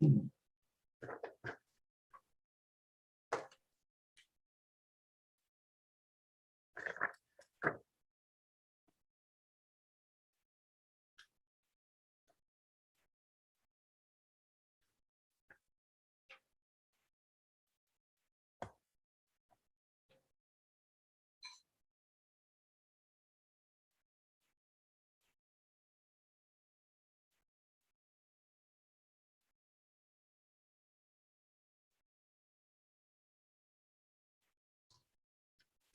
Do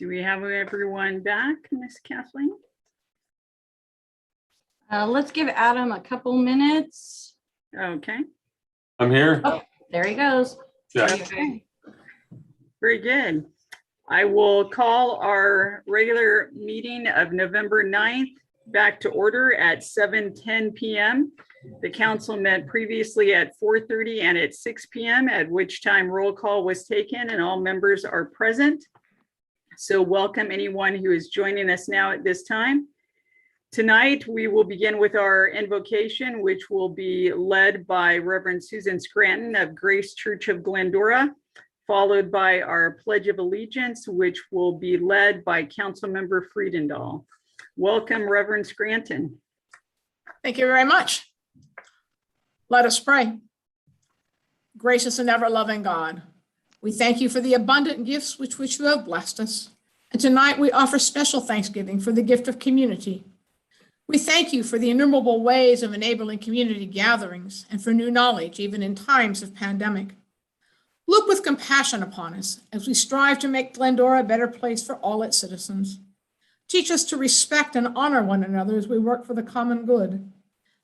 we have everyone back, Miss Kathleen? Let's give Adam a couple minutes. Okay. I'm here. Oh, there he goes. Yeah. Okay. Very good. I will call our regular meeting of November 9th back to order at 7:10 p.m. The council met previously at 4:30 and at 6 p.m., at which time roll call was taken and all members are present. So welcome anyone who is joining us now at this time. Tonight, we will begin with our invocation, which will be led by Reverend Susan Scranton of Grace Church of Glendora, followed by our Pledge of Allegiance, which will be led by Councilmember Friedendahl. Welcome, Reverend Scranton. Thank you very much. Let us pray. Gracious and ever-loving God, we thank you for the abundant gifts with which you have blessed us. And tonight we offer special thanksgiving for the gift of community. We thank you for the innumerable ways of enabling community gatherings and for new knowledge, even in times of pandemic. Look with compassion upon us as we strive to make Glendora a better place for all its citizens. Teach us to respect and honor one another as we work for the common good,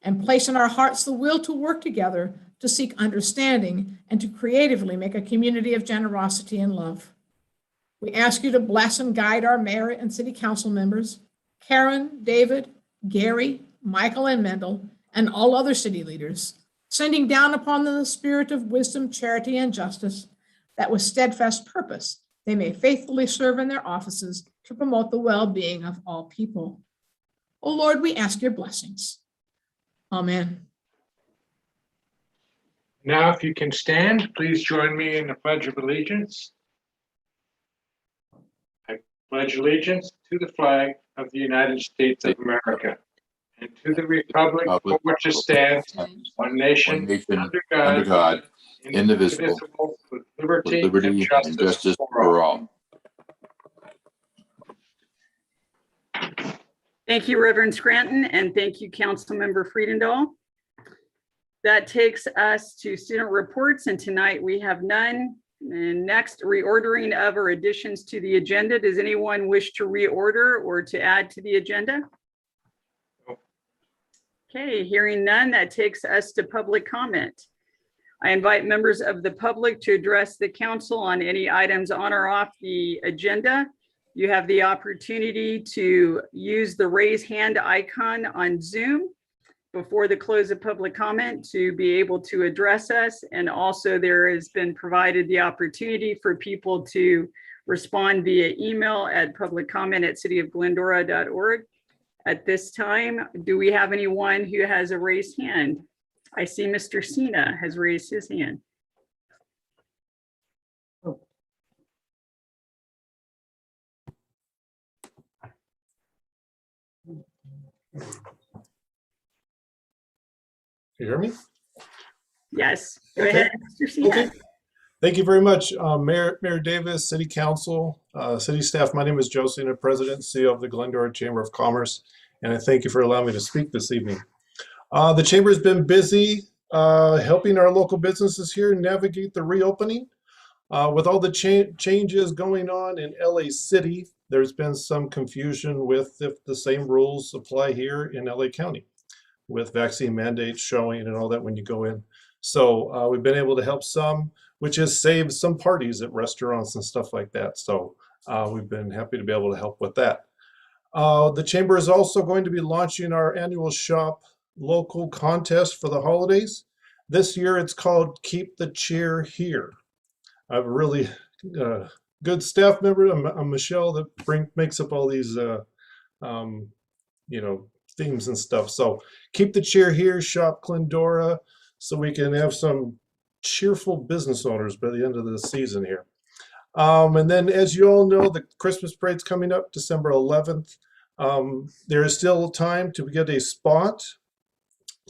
and place in our hearts the will to work together to seek understanding and to creatively make a community of generosity and love. We ask you to bless and guide our mayor and city council members, Karen, David, Gary, Michael, and Mendel, and all other city leaders, sending down upon them the spirit of wisdom, charity, and justice, that with steadfast purpose they may faithfully serve in their offices to promote the well-being of all people. O Lord, we ask your blessings. Amen. Now, if you can stand, please join me in the Pledge of Allegiance. I pledge allegiance to the flag of the United States of America and to the republic for which it stands, one nation, under God, indivisible, with liberty and justice for all. Thank you, Reverend Scranton, and thank you, Councilmember Friedendahl. That takes us to student reports, and tonight we have none. And next, reordering of or additions to the agenda. Does anyone wish to reorder or to add to the agenda? Okay, hearing none, that takes us to public comment. I invite members of the public to address the council on any items on or off the agenda. You have the opportunity to use the raise hand icon on Zoom before the close of public comment to be able to address us. And also there has been provided the opportunity for people to respond via email at publiccomment@cityofglendora.org. At this time, do we have anyone who has a raised hand? I see Mr. Sina has raised his hand. You hear me? Yes, go Okay. ahead, Mr. Sina. Okay. Thank you very much, Mayor Davis, City Council, City staff. My name is Joe Sina, President and CEO of the Glendora Chamber of Commerce, and I thank you for allowing me to speak this evening. The Chamber has been busy helping our local businesses here navigate the reopening. With all the changes going on in LA City, there's been some confusion with if the same rules apply here in LA County, with vaccine mandates showing and all that when you go in. So we've been able to help some, which has saved some parties at restaurants and stuff like that. So we've been happy to be able to help with that. The Chamber is also going to be launching our annual Shop Local contest for the holidays. This year it's called Keep the Cheer Here. I have a really good staff member, Michelle, that makes up all these themes and stuff. So keep the cheer here, shop Glendora, so we can have some cheerful business owners by the end of the season here. And then, as you all know, the Christmas parade's coming up December 11th. There is still time to get a spot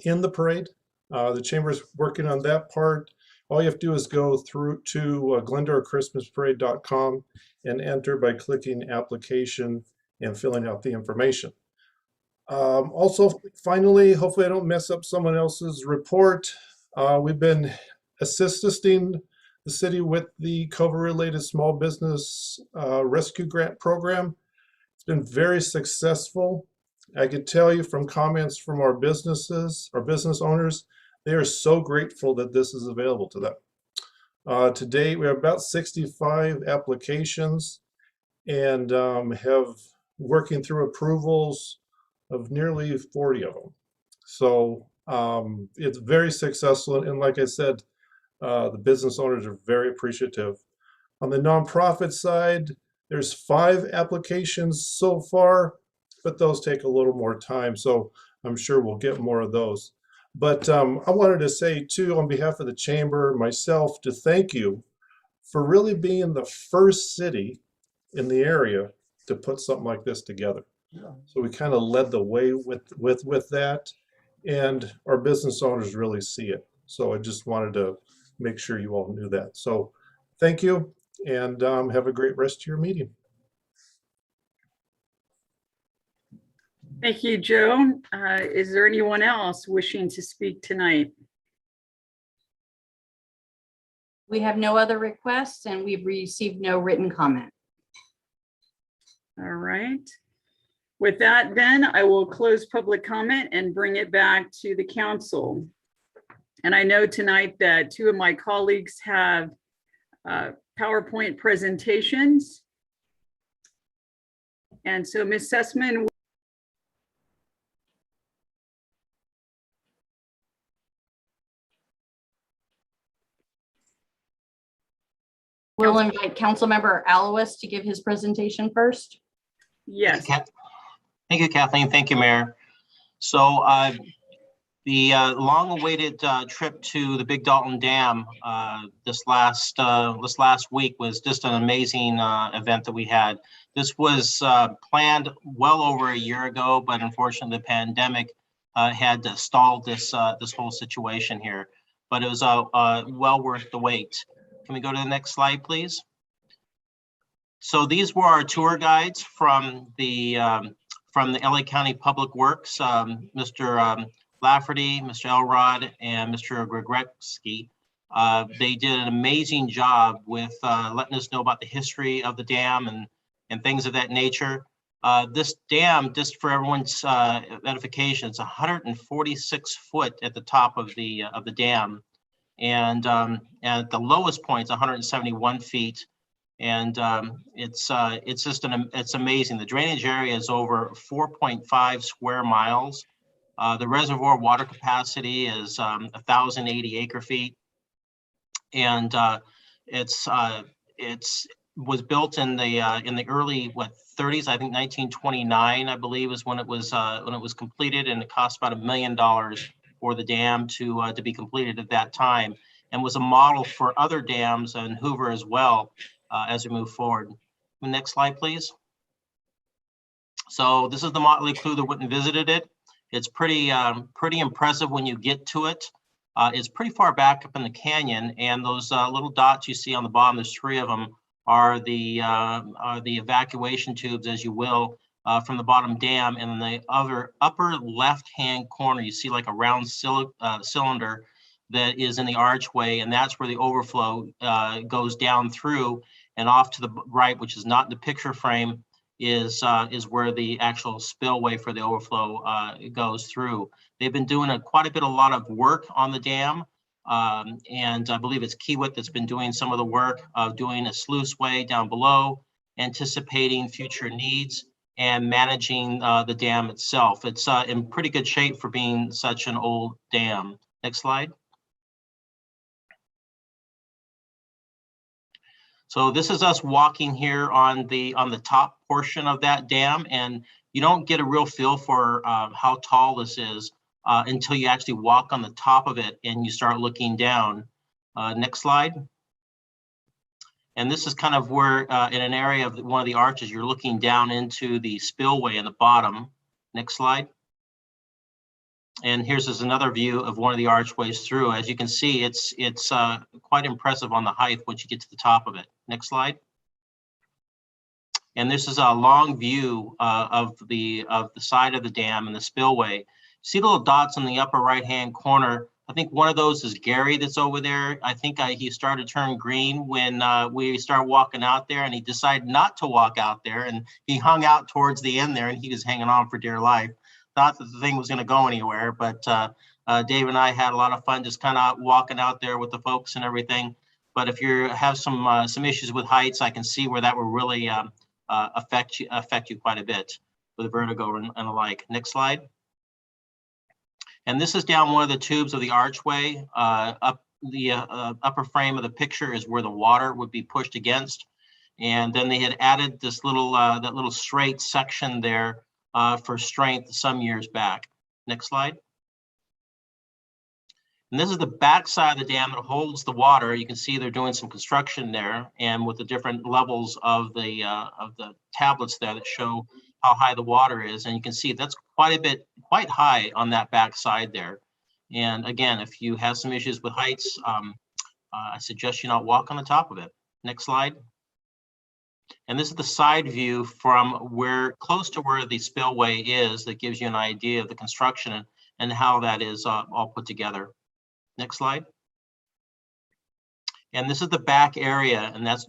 in the parade. The chamber's working on that part. All you have to do is go through to GlendoraChristmasParade.com and enter by clicking application and filling out the information. Also, finally, hopefully I don't mess up someone else's report. We've been assisting the city with the COVID-related small business rescue grant program. It's been very successful. I could tell you from comments from our business owners, they are so grateful that this is available to them. To date, we have about 65 applications and have working through approvals of nearly 40 of them. So it's very successful. And like I said, the business owners are very appreciative. On the nonprofit side, there's 5 applications so far, but those take a little more time. So I'm sure we'll get more of those. But I wanted to say too, on behalf of the chamber, myself, to thank you for really being the first city in the area to put something like this together. So we kind of led the way with that, and our business owners really see it. So I just wanted to make sure you all knew that. So thank you, and have a great rest of your meeting. Thank you, Joe. Is there anyone else wishing to speak tonight? We have no other requests and we've received no written comment. All right. With that, then I will close public comment and bring it back to the council. And I know tonight that 2 of my colleagues have PowerPoint presentations. And so Ms. Sussman, We'll invite Councilmember Alowis to give his presentation first. yes. Thank you, Kathleen. Thank you, Mayor. So the long-awaited trip to the Big Dalton Dam this last week was just an amazing event that we had. This was planned well over a year ago, but unfortunately the pandemic had stalled this whole situation here. But it was well worth the wait. Can we go to the next slide, please? So these were our tour guides from the LA County Public Works, Mr. Lafferty, Mr. Elrod, and Mr. Gregreski. They did an amazing job with letting us know about the history of the dam and things of that nature. This dam, just for everyone's edification, it's 146 foot at the top of the dam, and at the lowest point, it's 171 feet. And it's amazing. The drainage area is over 4.5 square miles. The reservoir water capacity is 1,080 acre feet, and it was built in the early 30s. I think 1929, I believe, is when it was completed, and it cost about $1 million for the dam to be completed at that time, and was a model for other dams in Hoover as well. As we move forward. The next slide, please. So this is the motley crew that went and visited it. It's pretty impressive when you get to it. It's pretty far back up in the canyon, and those little dots you see on the bottom, there's 3 of them, are the evacuation tubes, as you will, from the bottom dam. And in the upper left-hand corner, you see like a round cylinder that is in the archway, and that's where the overflow goes down through. And off to the right, which is not in the picture frame, is where the actual spillway for the overflow goes through. They've been doing quite a lot of work on the dam, and I believe it's Kiewit that's been doing some of the work of doing a sluiceway down below, anticipating future needs and managing the dam itself. It's in pretty good shape for being such an old dam. Next slide. So this is us walking here on the top portion of that dam, and you don't get a real feel for how tall this is until you actually walk on the top of it and you start looking down. Next slide. And this is kind of where in an area of one of the arches, you're looking down into the spillway in the bottom. Next slide. And here's another view of one of the archways through. As you can see, it's quite impressive on the height once you get to the top of it. Next slide. And this is a long view of the side of the dam and the spillway. See the little dots in the upper right-hand corner. I think one of those is Gary that's over there. I think he started to turn green when we started walking out there, and he decided not to walk out there, and he hung out towards the end there, and he was hanging on for dear life. Thought that the thing was going to go anywhere, but Dave and I had a lot of fun just kind of walking out there with the folks and everything. But if you have some issues with heights, I can see where that will really affect you quite a bit with vertigo and the like. Next slide. And this is down one of the tubes of the archway. Up the upper frame of the picture is where the water would be pushed against. And then they had added this little that little straight section there for strength some years back. Next slide. And this is the back side of the dam that holds the water. You can see they're doing some construction there, and with the different levels of the tablets there that show how high the water is. And you can see that's quite high on that back side there. And again, if you have some issues with heights, I suggest you not walk on the top of it. Next slide. And this is the side view from close to where the spillway is, that gives you an idea of the construction and how that is all put together. Next slide. And this is the back area, and that's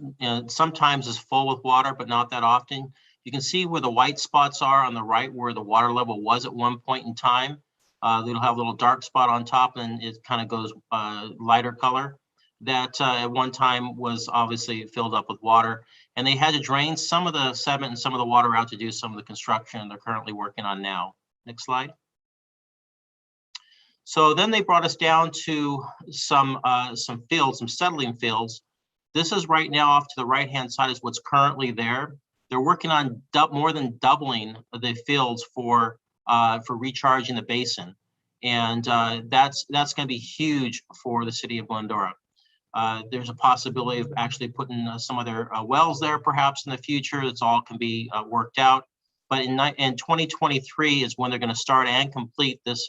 sometimes is full with water, but not that often. You can see where the white spots are on the right, where the water level was at one point in time. They'll have a little dark spot on top, and it kind of goes lighter color. That at one time was obviously filled up with water, and they had to drain some of the sediment and some of the water out to do some of the construction they're currently working on now. Next slide. So then they brought us down to some fields, some settling fields. This is right now off to the right-hand side is what's currently there. They're working on more than doubling the fields for recharging the basin, and that's going to be huge for the city of Glendora. There's a possibility of actually putting some of their wells there perhaps in the future. It's all can be worked out. But in 2023 is when they're going to start and complete this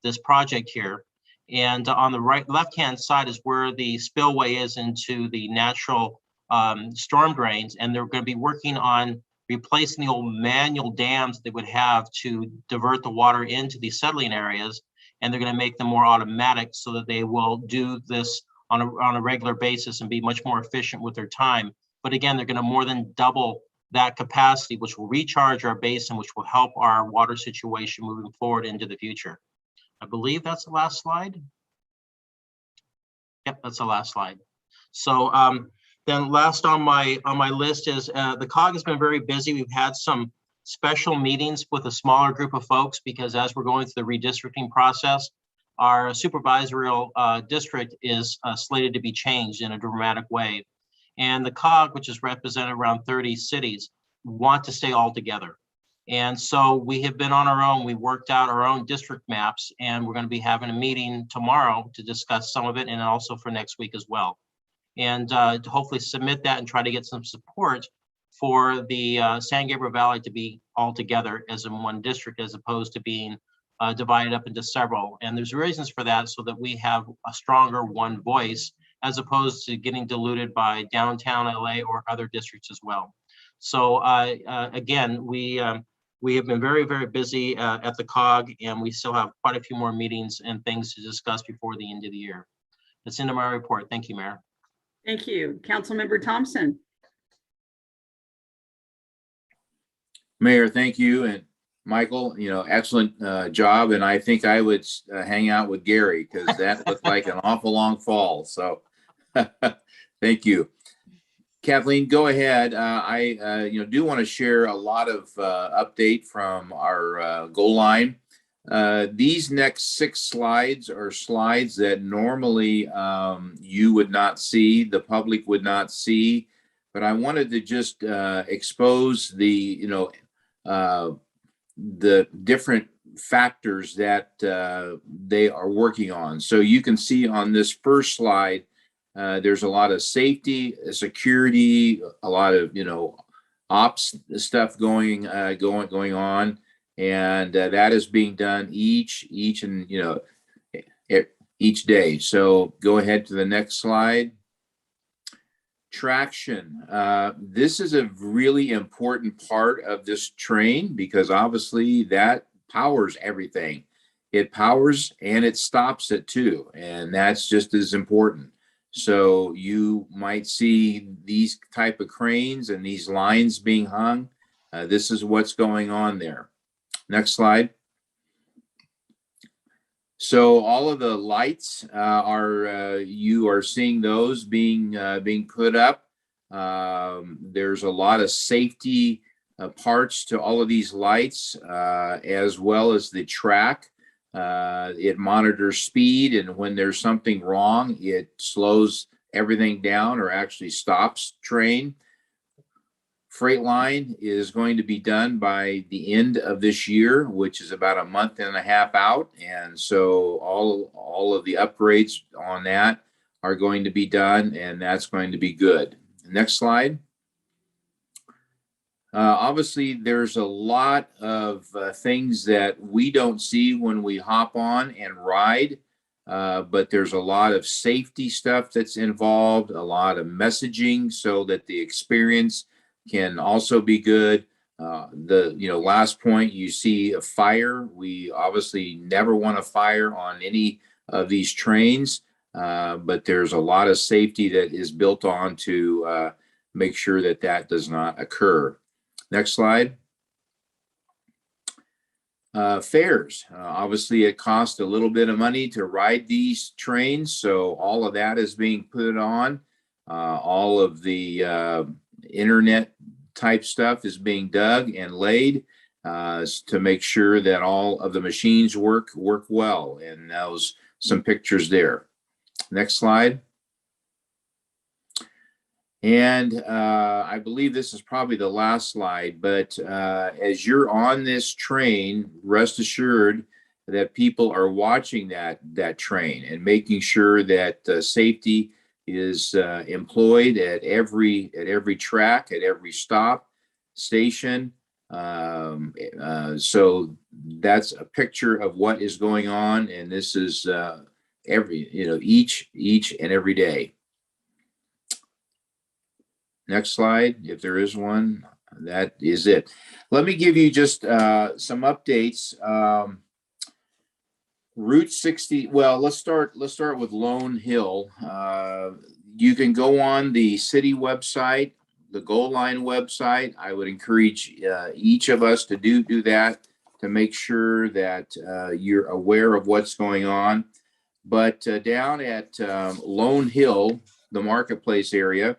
this project here. And on the left-hand side is where the spillway is into the natural storm drains, and they're going to be working on replacing the old manual dams they would have to divert the water into these settling areas, and they're going to make them more automatic so that they will do this on a regular basis and be much more efficient with their time. But again, they're going to more than double that capacity, which will recharge our basin, which will help our water situation moving forward into the future. I believe that's the last slide. Yep, that's the last slide. So then last on my list is the COG has been very busy. We've had some special meetings with a smaller group of folks because as we're going through the redistricting process, our supervisorial district is slated to be changed in a dramatic way. And the COG, which is represented around 30 cities, want to stay all together. And so we have been on our own. We worked out our own district maps, and we're going to be having a meeting tomorrow to discuss some of it, and also for next week as well. And to hopefully submit that and try to get some support for the San Gabriel Valley to be all together as in one district, as opposed to being divided up into several. And there's reasons for that, so that we have a stronger one voice, as opposed to getting diluted by downtown LA or other districts as well. So again, we have been very, very busy at the COG, and we still have quite a few more meetings and things to discuss before the end of the year. That's the end of my report. Thank you, Mayor. Thank you. Councilmember Thompson. Mayor, thank you. And Michael, excellent job. And I think I would hang out with Gary because that looked like an awful long fall. So thank you. Kathleen, go ahead. I do want to share a lot of update from our goal line. These next 6 slides are slides that normally you would not see, the public would not see, but I wanted to just expose the different factors that they are working on. So you can see on this first slide, there's a lot of safety, security, a lot of, ops stuff going on, and that is being done each day. So go ahead to the next slide. Traction. This is a really important part of this train because obviously that powers everything. It powers and it stops it too, and that's just as important. So you might see these type of cranes and these lines being hung. This is what's going on there. Next slide. So all of the lights you are seeing those being put up. There's a lot of safety parts to all of these lights, as well as the track. It monitors speed, and when there's something wrong, it slows everything down or actually stops train. Freight line is going to be done by the end of this year, which is about a month and a half out. And so all of the upgrades on that are going to be done, and that's going to be good. Next slide. Obviously, there's a lot of things that we don't see when we hop on and ride, but there's a lot of safety stuff that's involved, a lot of messaging so that the experience can also be good. Last point, you see a fire. We obviously never want a fire on any of these trains, but there's a lot of safety that is built on to make sure that that does not occur. Next slide. Fares. Obviously, it costs a little bit of money to ride these trains, so all of that is being put on. All of the internet type stuff is being dug and laid to make sure that all of the machines work well. And those some pictures there. Next slide. And I believe this is probably the last slide, but as you're on this train, rest assured that people are watching that train and making sure that safety is employed at every track, at every stop station. So that's a picture of what is going on, and this is each and every day. Next slide, if there is one. That is it. Let me give you just some updates. Route 60. Well, let's start with Lone Hill. You can go on the city website, the Goal Line website. I would encourage each of us to do that to make sure that you're aware of what's going on. But down at Lone Hill, the marketplace area,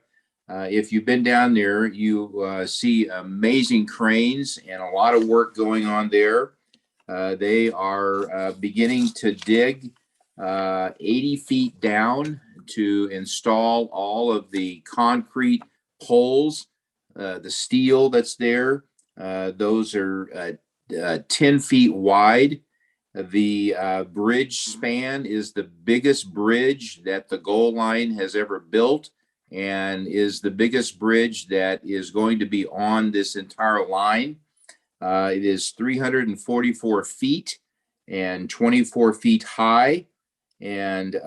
if you've been down there, you see amazing cranes and a lot of work going on there. They are beginning to dig 80 feet down to install all of the concrete poles, the steel that's there. Those are 10 feet wide. The bridge span is the biggest bridge that the Goal Line has ever built, and is the biggest bridge that is going to be on this entire line. It is 344 feet and 24 feet high. And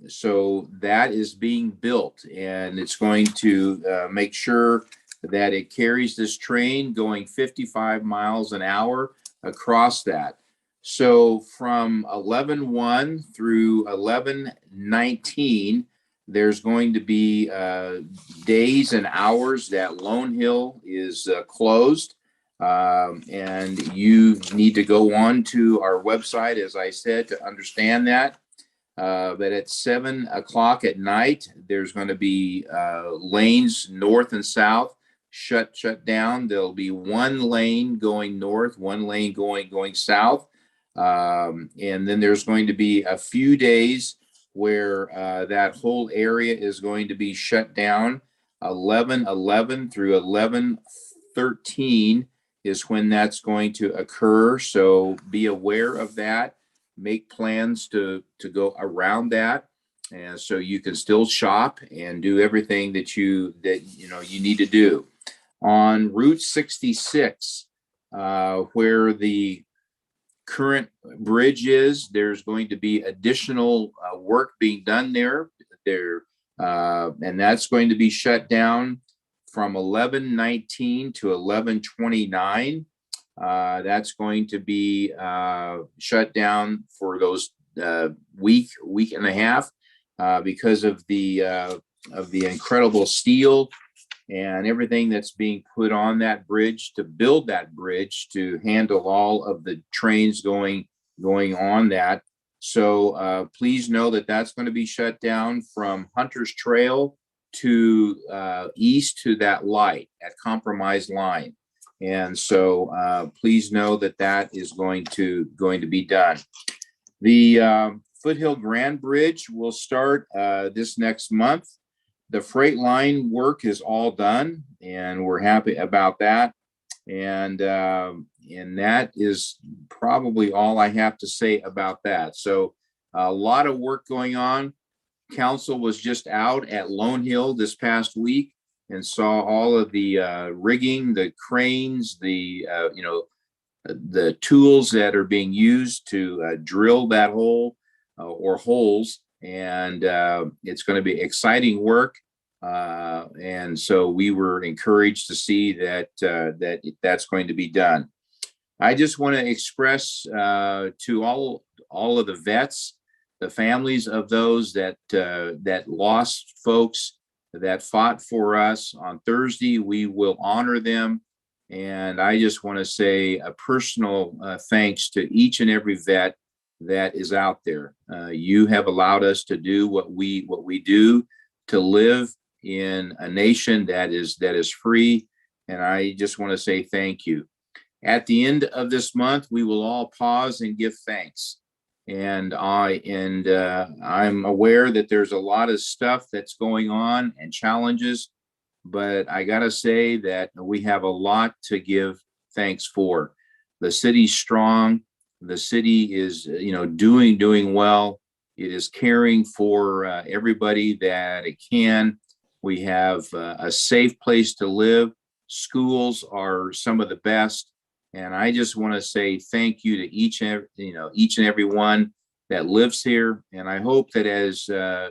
so that is being built, and it's going to make sure that it carries this train going 55 miles an hour across that. So from 11/1 through 11/19, there's going to be days and hours that Lone Hill is closed. And you need to go on to our website, as I said, to understand that. But at 7 o'clock at night, there's going to be lanes north and south shut down. There'll be one lane going north, one lane going south. And then there's going to be a few days where that whole area is going to be shut down. 11/11 through 11/13 is when that's going to occur. So be aware of that. Make plans to go around that. And so you can still shop and do everything that you need to do. On Route 66, where the current bridge is, there's going to be additional work being done there. And that's going to be shut down from 11/19 to 11/29. That's going to be shut down for those week and a half because of the incredible steel and everything that's being put on that bridge to build that bridge to handle all of the trains going on that. So please know that that's going to be shut down from Hunter's Trail to east to that light at Compromise Line. And so please know that that is going to be done. The Foothill Grand Bridge will start this next month. The freight line work is all done, and we're happy about that. And that is probably all I have to say about that. So a lot of work going on. Council was just out at Lone Hill this past week and saw all of the rigging, the cranes, the tools that are being used to drill that hole or holes. And it's going to be exciting work. And so we were encouraged to see that that's going to be done. I just want to express to all of the vets, the families of those that lost folks that fought for us on Thursday. We will honor them. And I just want to say a personal thanks to each and every vet that is out there. You have allowed us to do what we do, to live in a nation that is free. And I just want to say thank you. At the end of this month, we will all pause and give thanks. And I'm aware that there's a lot of stuff that's going on and challenges, but I gotta say that we have a lot to give thanks for. The city's strong. The city is, doing well. It is caring for everybody that it can. We have a safe place to live. Schools are some of the best. And I just want to say thank you to each and every one that lives here. And I hope that as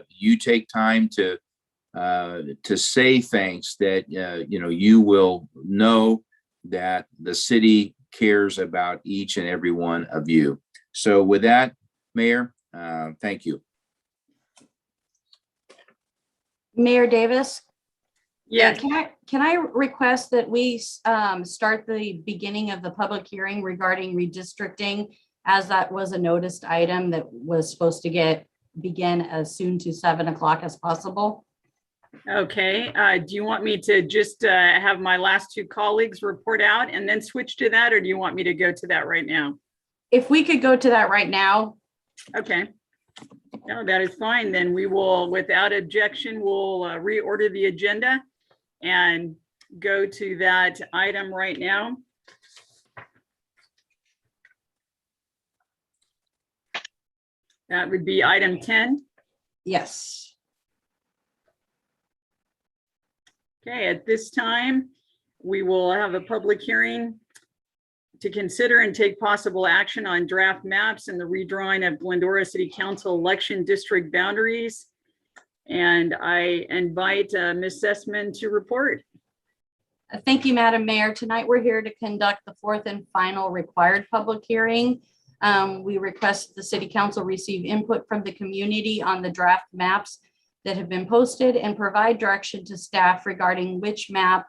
you take time to say thanks, that you will know that the city cares about each and every one of you. So with that, Mayor, thank you. Mayor Davis? Yes. Can I request that we start the beginning of the public hearing regarding redistricting, as that was a noticed item that was supposed to begin as soon to 7 o'clock as possible? Okay. Do you want me to just have my last two colleagues report out and then switch to that, or do you want me to go to that right now? If we could go to that right now. Okay. No, that is fine. Then we will, without objection, we'll reorder the agenda and go to that item right now. That would be item 10. Yes. Okay, at this time, we will have a public hearing to consider and take possible action on draft maps and the redrawing of Glendora City Council election district boundaries. And I invite Ms. Sessman to report. Thank you, Madam Mayor. Tonight, we're here to conduct the fourth and final required public hearing. We request the City Council receive input from the community on the draft maps that have been posted and provide direction to staff regarding which map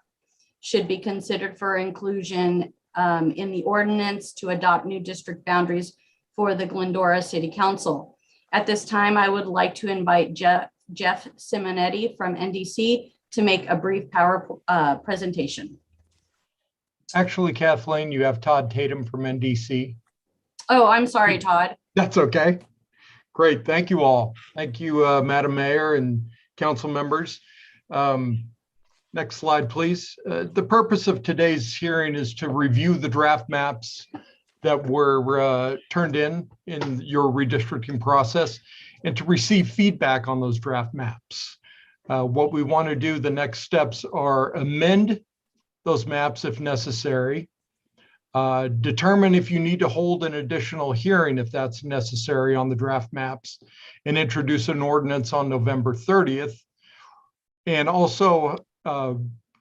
should be considered for inclusion in the ordinance to adopt new district boundaries for the Glendora City Council. At this time, I would like to invite Jeff Simonetti from NDC to make a brief presentation. Actually, Kathleen, you have Todd Tatum from NDC. Oh, I'm sorry, Todd. That's okay. Great. Thank you all. Thank you, Madam Mayor and council members. Next slide, please. The purpose of today's hearing is to review the draft maps that were turned in your redistricting process and to receive feedback on those draft maps. What we want to do, the next steps are amend those maps if necessary, determine if you need to hold an additional hearing if that's necessary on the draft maps, and introduce an ordinance on November 30th, and also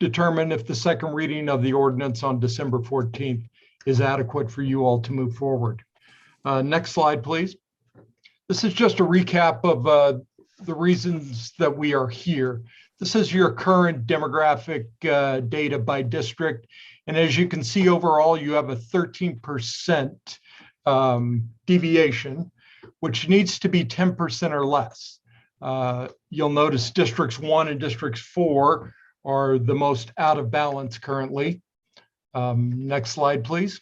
determine if the second reading of the ordinance on December 14th is adequate for you all to move forward. Next slide, please. This is just a recap of the reasons that we are here. This is your current demographic data by district. And as you can see, overall, you have a 13% deviation, which needs to be 10% or less. You'll notice districts 1 and districts 4 are the most out of balance currently. Next slide, please.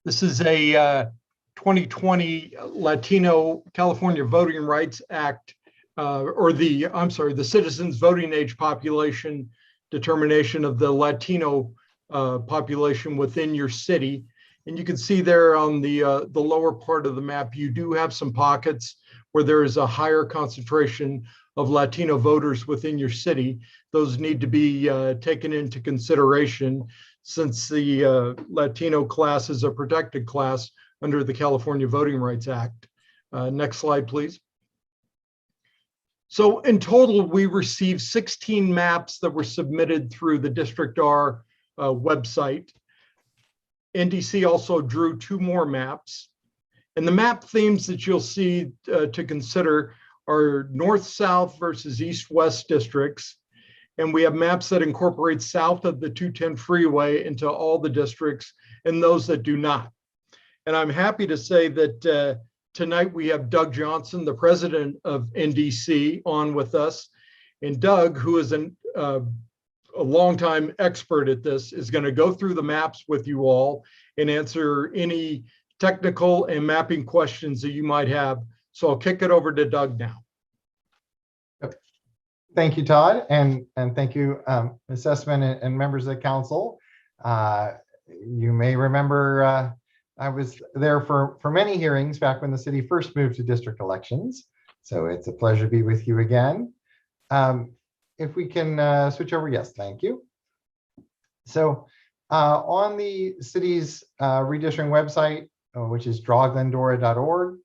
This is a 2020 Latino California Voting Rights Act, the Citizens Voting Age Population determination of the Latino population within your city. And you can see there on the lower part of the map, you do have some pockets where there is a higher concentration of Latino voters within your city. Those need to be taken into consideration since the Latino class is a protected class under the California Voting Rights Act. Next slide, please. So in total, we received 16 maps that were submitted through the District R website. NDC also drew 2 more maps. And the map themes that you'll see to consider are north-south versus east-west districts. And we have maps that incorporate south of the 210 freeway into all the districts and those that do not. And I'm happy to say that tonight we have Doug Johnson, the president of NDC, on with us. And Doug, who is a longtime expert at this, is going to go through the maps with you all and answer any technical and mapping questions that you might have. So I'll kick it over to Doug now. Thank you, Todd, and thank you, Ms. Sussman and members of the council. You may remember I was there for many hearings back when the city first moved to district elections. So it's a pleasure to be with you again. If we can switch over, yes, thank you. So on the city's redistricting website, which is drawglendora.org,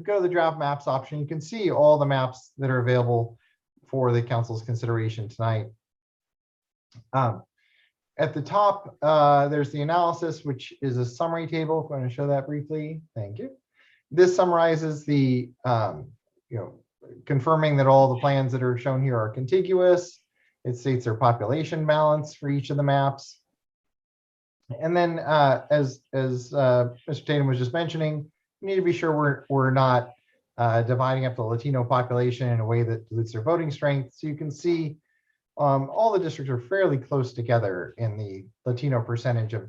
go to the draft maps option. You can see all the maps that are available for the council's consideration tonight. At the top, there's the analysis, which is a summary table. I'm going to show that briefly. Thank you. This summarizes the, confirming that all the plans that are shown here are contiguous. It states their population balance for each of the maps. And then, as Mr. Tatum was just mentioning, we need to be sure we're not dividing up the Latino population in a way that dilutes their voting strength. So you can see all the districts are fairly close together in the Latino percentage of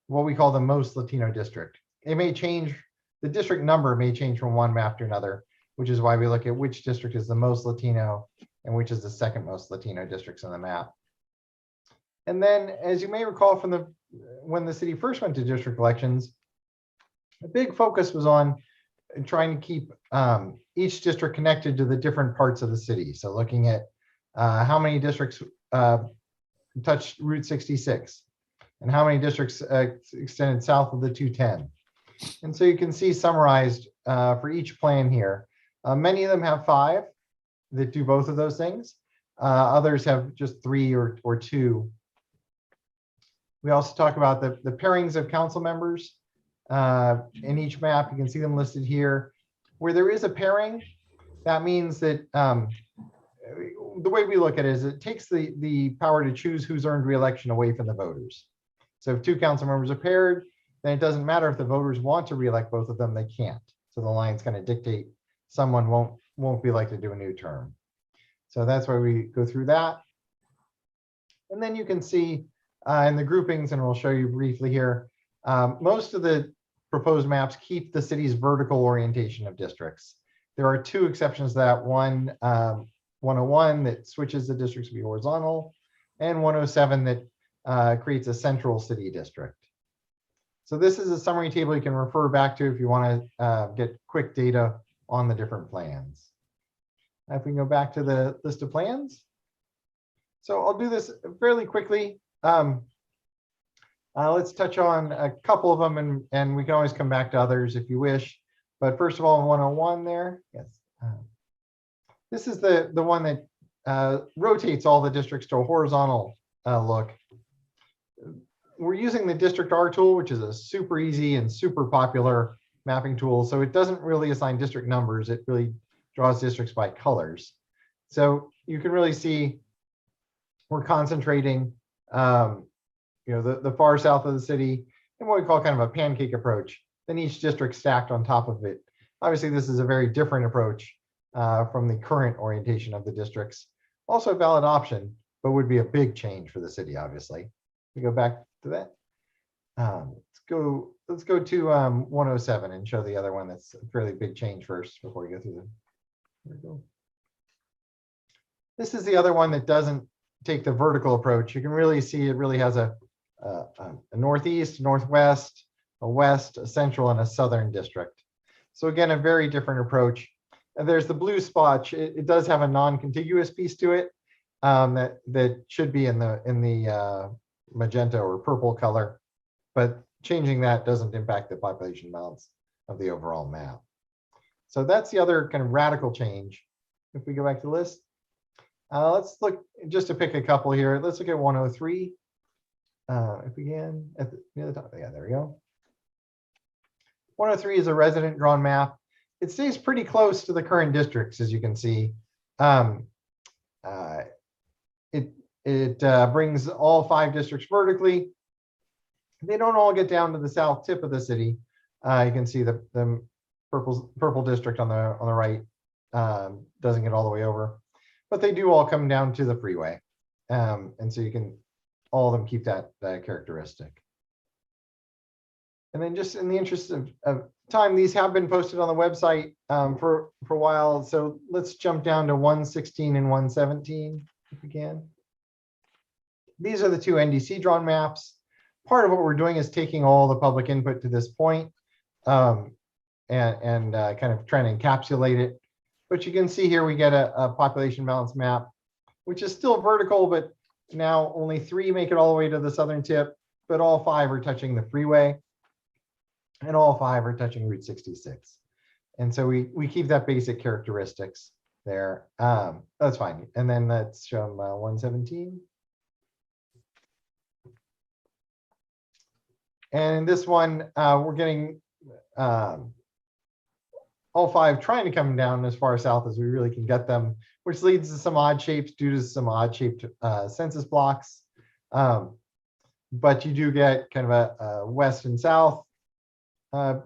what we call the most Latino district. It may change, the district number may change from one map to another, which is why we look at which district is the most Latino and which is the second most Latino districts on the map. And then, as you may recall from when the city first went to district elections, a big focus was on trying to keep each district connected to the different parts of the city. So looking at how many districts touched Route 66 and how many districts extended south of the 210. And so you can see summarized for each plan here. Many of them have 5 that do both of those things. Others have just 3 or 2. We also talk about the pairings of council members in each map. You can see them listed here. Where there is a pairing, that means that the way we look at it is it takes the power to choose who's earned re-election away from the voters. So if 2 council members are paired, then it doesn't matter if the voters want to re-elect both of them, they can't. So the line's going to dictate someone won't be elected to a new term. So that's why we go through that. And then you can see in the groupings, and we'll show you briefly here, most of the proposed maps keep the city's vertical orientation of districts. There are 2 exceptions to that. One 101 that switches the districts to be horizontal, and 107 that creates a central city district. So this is a summary table you can refer back to if you want to get quick data on the different plans. If we can go back to the list of plans. So I'll do this fairly quickly. Let's touch on a couple of them, and we can always come back to others if you wish. But first of all, 101 there, yes. This is the one that rotates all the districts to a horizontal look. We're using the District R tool, which is a super easy and super popular mapping tool. So it doesn't really assign district numbers. It really draws districts by colors. So you can really see we're concentrating, the far south of the city and what we call kind of a pancake approach. Then each district stacked on top of it. Obviously, this is a very different approach from the current orientation of the districts. Also a valid option, but would be a big change for the city, obviously. We go back to that. Let's go to 107 and show the other one that's a fairly big change first before we go through them. There we go. This is the other one that doesn't take the vertical approach. You can really see it really has a northeast, northwest, a west, a central, and a southern district. So again, a very different approach. And there's the blue spot. It does have a non-contiguous piece to it that should be in the magenta or purple color, but changing that doesn't impact the population balance of the overall map. So that's the other kind of radical change. If we go back to the list, let's look just to pick a couple here. Let's look at 103. If we can, at the top, yeah, there we go. 103 is a resident drawn map. It stays pretty close to the current districts, as you can see. It brings all 5 districts vertically. They don't all get down to the south tip of the city. You can see the purple district on the right doesn't get all the way over, but they do all come down to the freeway, and so you can all of them keep that characteristic. And then, just in the interest of time, these have been posted on the website for a while. So let's jump down to 116 and 117 if we can. These are the 2 NDC drawn maps. Part of what we're doing is taking all the public input to this point and kind of trying to encapsulate it. But you can see here we get a population balance map, which is still vertical, but now only 3 make it all the way to the southern tip, but all 5 are touching the freeway, and all 5 are touching Route 66. And so we keep that basic characteristics there. That's fine. And then let's show them 117. And in this one, we're getting all 5 trying to come down as far south as we really can get them, which leads to some odd shapes due to some odd shaped census blocks. But you do get kind of a west and south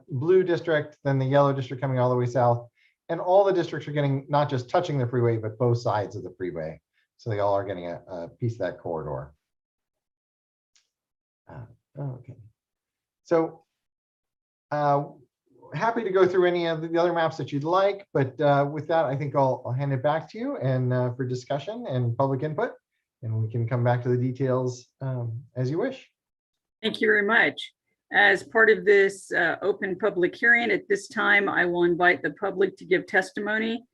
blue district, then the yellow district coming all the way south. And all the districts are getting not just touching the freeway, but both sides of the freeway. So they all are getting a piece of that corridor. Okay. So happy to go through any of the other maps that you'd like, but with that, I think I'll hand it back to you and for discussion and public input, and we can come back to the details as you wish. Thank you very much. As part of this open public hearing, at this time, I will invite the public to give testimony.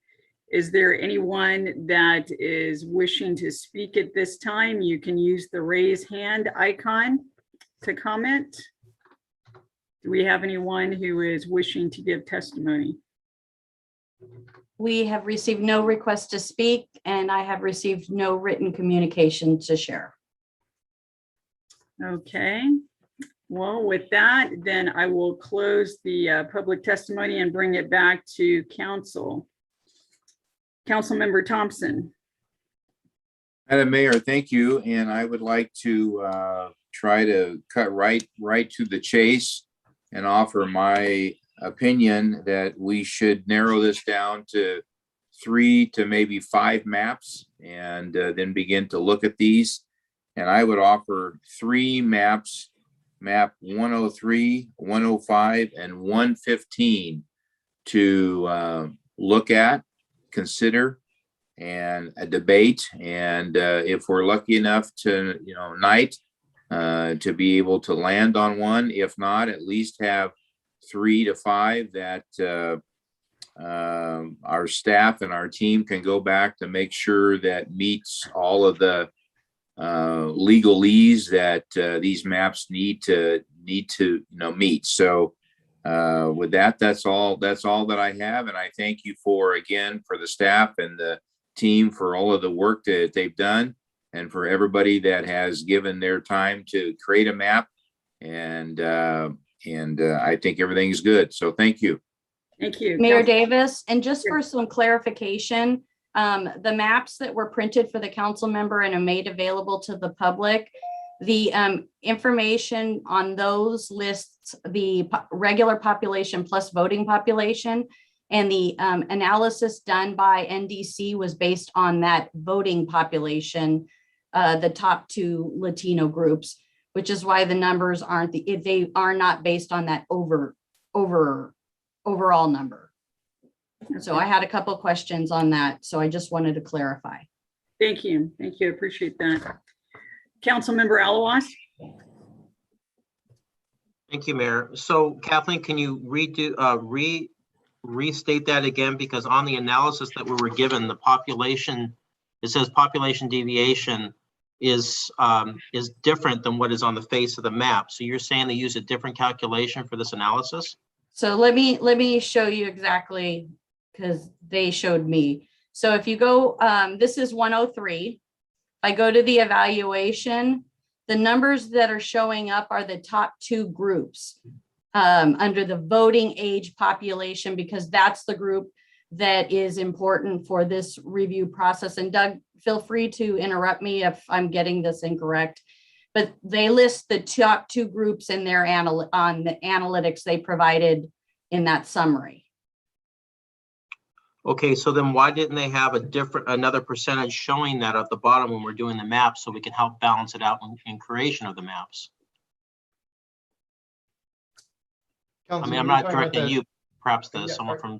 Is there anyone that is wishing to speak at this time? You can use the raise hand icon to comment. Do we have anyone who is wishing to give testimony? We have received no requests to speak, and I have received no written communication to share. Okay. Well, with that, then I will close the public testimony and bring it back to council. Councilmember Thompson. Madam Mayor, thank you. And I would like to try to cut right to the chase and offer my opinion that we should narrow this down to 3 to maybe 5 maps and then begin to look at these. And I would offer 3 maps, map 103, 105, and 115 to look at, consider, and a debate. And if we're lucky enough to, night, to be able to land on one, if not, at least have 3 to 5 that our staff and our team can go back to make sure that meets all of the legalese that these maps need to meet. So with that, that's all that I have. And I thank you for the staff and the team for all of the work that they've done, and for everybody that has given their time to create a map. And I think everything's good. So thank you. Thank you. Mayor Davis, and just for some clarification, the maps that were printed for the council member and are made available to the public, the information on those lists the regular population plus voting population, and the analysis done by NDC was based on that voting population, the top 2 Latino groups, which is why the numbers they are not based on that overall number. So I had a couple of questions on that, so I just wanted to clarify. Thank you. Thank you. Appreciate that. Councilmember Alawas. Thank you, Mayor. So Kathleen, can you restate that again? Because on the analysis that we were given, the population, it says population deviation is different than what is on the face of the map. So you're saying they use a different calculation for this analysis? So let me show you exactly, because they showed me. So if you go, this is 103. I go to the evaluation, the numbers that are showing up are the top 2 groups under the voting age population, because that's the group that is important for this review process. And Doug, feel free to interrupt me if I'm getting this incorrect, but they list the top 2 groups in their on the analytics they provided in that summary. Okay, so then why didn't they have another percentage showing that at the bottom when we're doing the maps, so we can help balance it out in creation of the maps? I mean, I'm not directing you, perhaps someone from.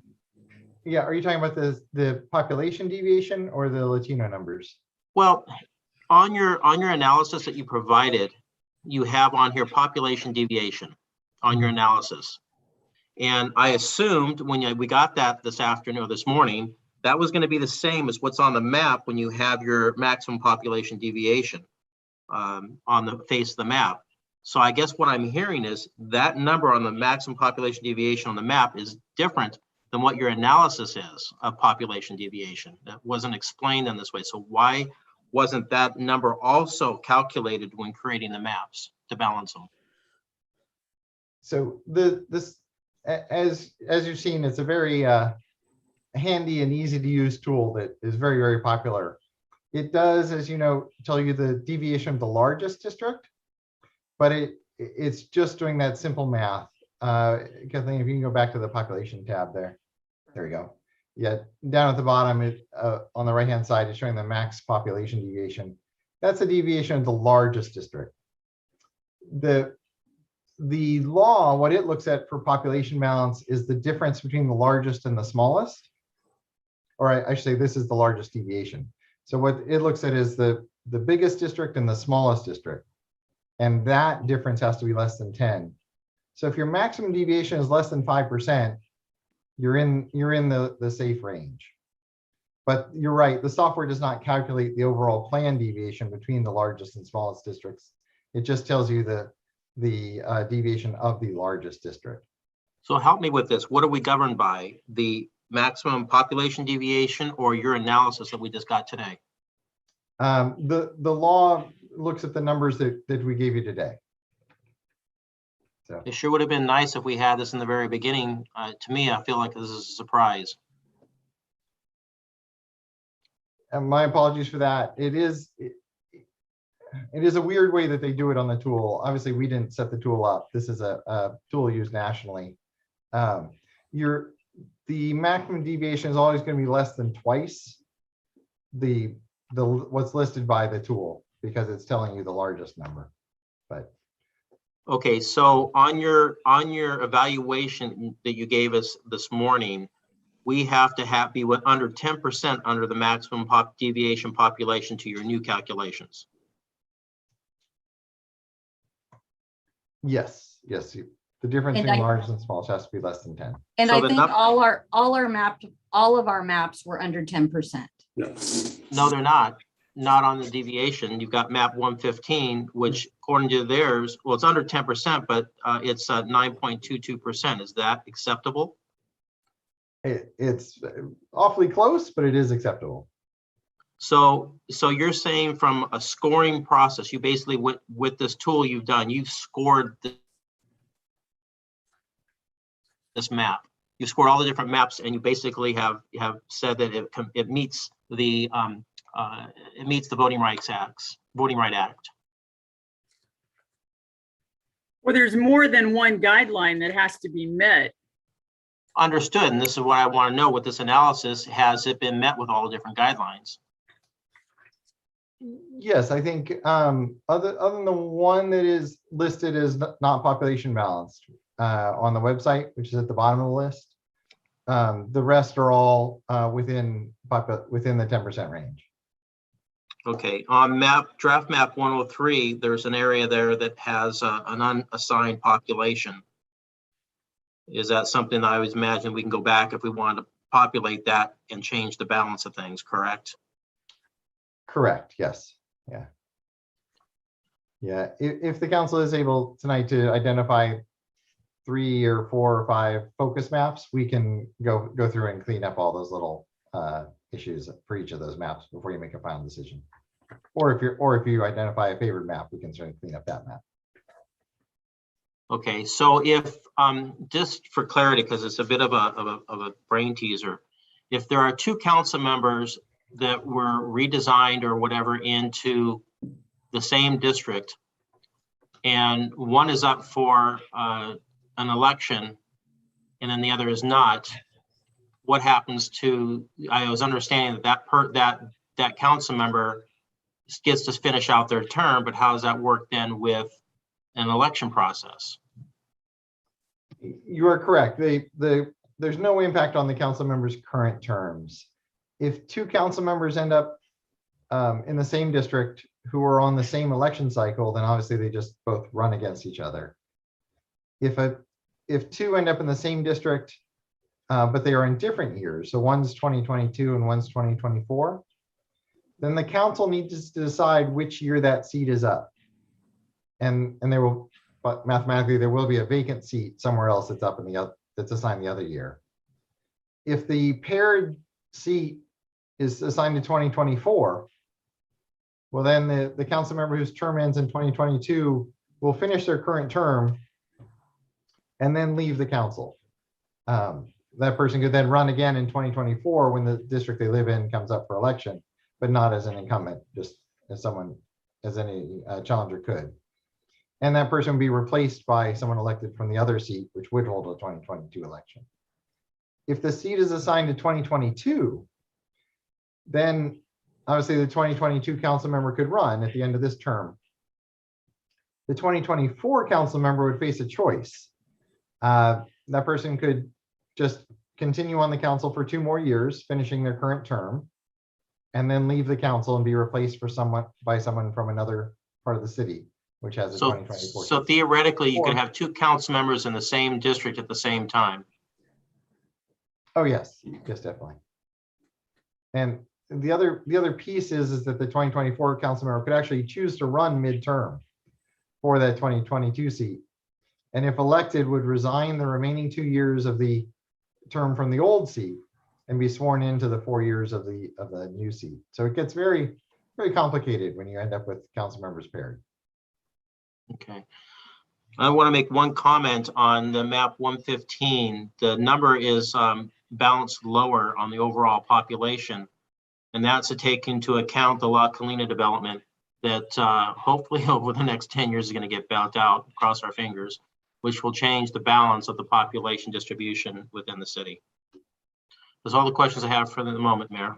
Yeah, are you talking about the population deviation or the Latino numbers? Well, on your analysis that you provided, you have on here population deviation on your analysis. And I assumed when we got that this afternoon or this morning, that was going to be the same as what's on the map when you have your maximum population deviation on the face of the map. So I guess what I'm hearing is that number on the maximum population deviation on the map is different than what your analysis is of population deviation. That wasn't explained in this way. So why wasn't that number also calculated when creating the maps to balance them? So this, as you've seen, it's a very handy and easy to use tool that is very, very popular. It does, as you know, tell you the deviation of the largest district, but it's just doing that simple math. Kathleen, if you can go back to the population tab there. There we go. Yeah, down at the bottom, on the right-hand side, is showing the max population deviation. That's the deviation of the largest district. The law, what it looks at for population balance is the difference between the largest and the smallest. Or I should say this is the largest deviation. So what it looks at is the biggest district and the smallest district. And that difference has to be less than 10. So if your maximum deviation is less than 5%, you're in the safe range. But you're right, the software does not calculate the overall plan deviation between the largest and smallest districts. It just tells you the deviation of the largest district. So help me with this. What are we governed by? The maximum population deviation or your analysis that we just got today? The law looks at the numbers that we gave you today. So it sure would have been nice if we had this in the very beginning. To me, I feel like this is a surprise. And my apologies for that. It is a weird way that they do it on the tool. Obviously, we didn't set the tool up. This is a tool used nationally. The maximum deviation is always going to be less than twice the what's listed by the tool, because it's telling you the largest number. But okay, so on your evaluation that you gave us this morning, we have to be with under 10% under the maximum deviation population to your new calculations. Yes, yes. The difference And between I- large and small has to be less than 10. And So I the think all of our maps were under 10%. No, they're not. Not on the deviation. You've got map 115, which according to theirs, well, it's under 10%, but it's 9.22%. Is that acceptable? It's awfully close, but it is acceptable. So you're saying from a scoring process, you basically with this tool you've done, you've scored this map. You scored all the different maps, and you basically have said that it meets the Voting Rights Act. Well, there's more than one guideline that has to be met. Understood, and this is what I want to know with this analysis. Has it been met with all the different guidelines? Yes, I think other than the one that is listed as not population balanced on the website, which is at the bottom of the list, the rest are all within the 10% range. Okay, on draft map 103, there's an area there that has an unassigned population. Is that something I always imagine we can go back if we wanted to populate that and change the balance of things, correct? Correct, yes. Yeah. Yeah, if the council is able tonight to identify 3 or 4 or 5 focus maps, we can go through and clean up all those little issues for each of those maps before you make a final decision. Or if you identify a favored map, we can certainly clean up that map. Okay, so if just for clarity, because it's a bit of a brain teaser, if there are 2 council members that were redesigned or whatever into the same district, and one is up for an election and then the other is not, what happens to, I was understanding that council member gets to finish out their term, but how does that work then with an election process? You are correct. There's no impact on the council members' current terms. If 2 council members end up in the same district who are on the same election cycle, then obviously they just both run against each other. If 2 end up in the same district, but they are in different years, so one's 2022 and one's 2024, then the council needs to decide which year that seat is up. And there will, but mathematically, there will be a vacant seat somewhere else that's up in that's assigned the other year. If the paired seat is assigned to 2024, well, then the council member whose term ends in 2022 will finish their current term and then leave the council. That person could then run again in 2024 when the district they live in comes up for election, but not as an incumbent, just as any challenger could. And that person would be replaced by someone elected from the other seat, which would hold a 2022 election. If the seat is assigned to 2022, then obviously the 2022 council member could run at the end of this term. The 2024 council member would face a choice. That person could just continue on the council for 2 more years, finishing their current term, and then leave the council and be replaced by someone from another part of the city, which has a 2024. So theoretically, you could have 2 council members in the same district at the same time. Oh, yes, definitely. And the other piece is that the 2024 council member could actually choose to run midterm for that 2022 seat. And if elected, would resign the remaining 2 years of the term from the old seat and be sworn into the 4 years of the new seat. So it gets very, very complicated when you end up with council members paired. Okay. I want to make one comment on the map 115. The number is balanced lower on the overall population. And that's to take into account the La Colina development that hopefully over the next 10 years is going to get built out, cross our fingers, which will change the balance of the population distribution within the city. That's all the questions I have for the moment, Mayor.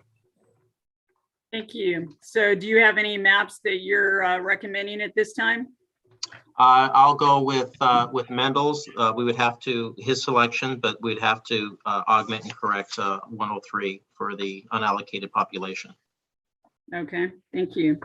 Thank you. So do you have any maps that you're recommending at this time? I'll go with Mendel's. We would have to, his selection, but we'd have to augment and correct 103 for the unallocated population. Okay, thank you.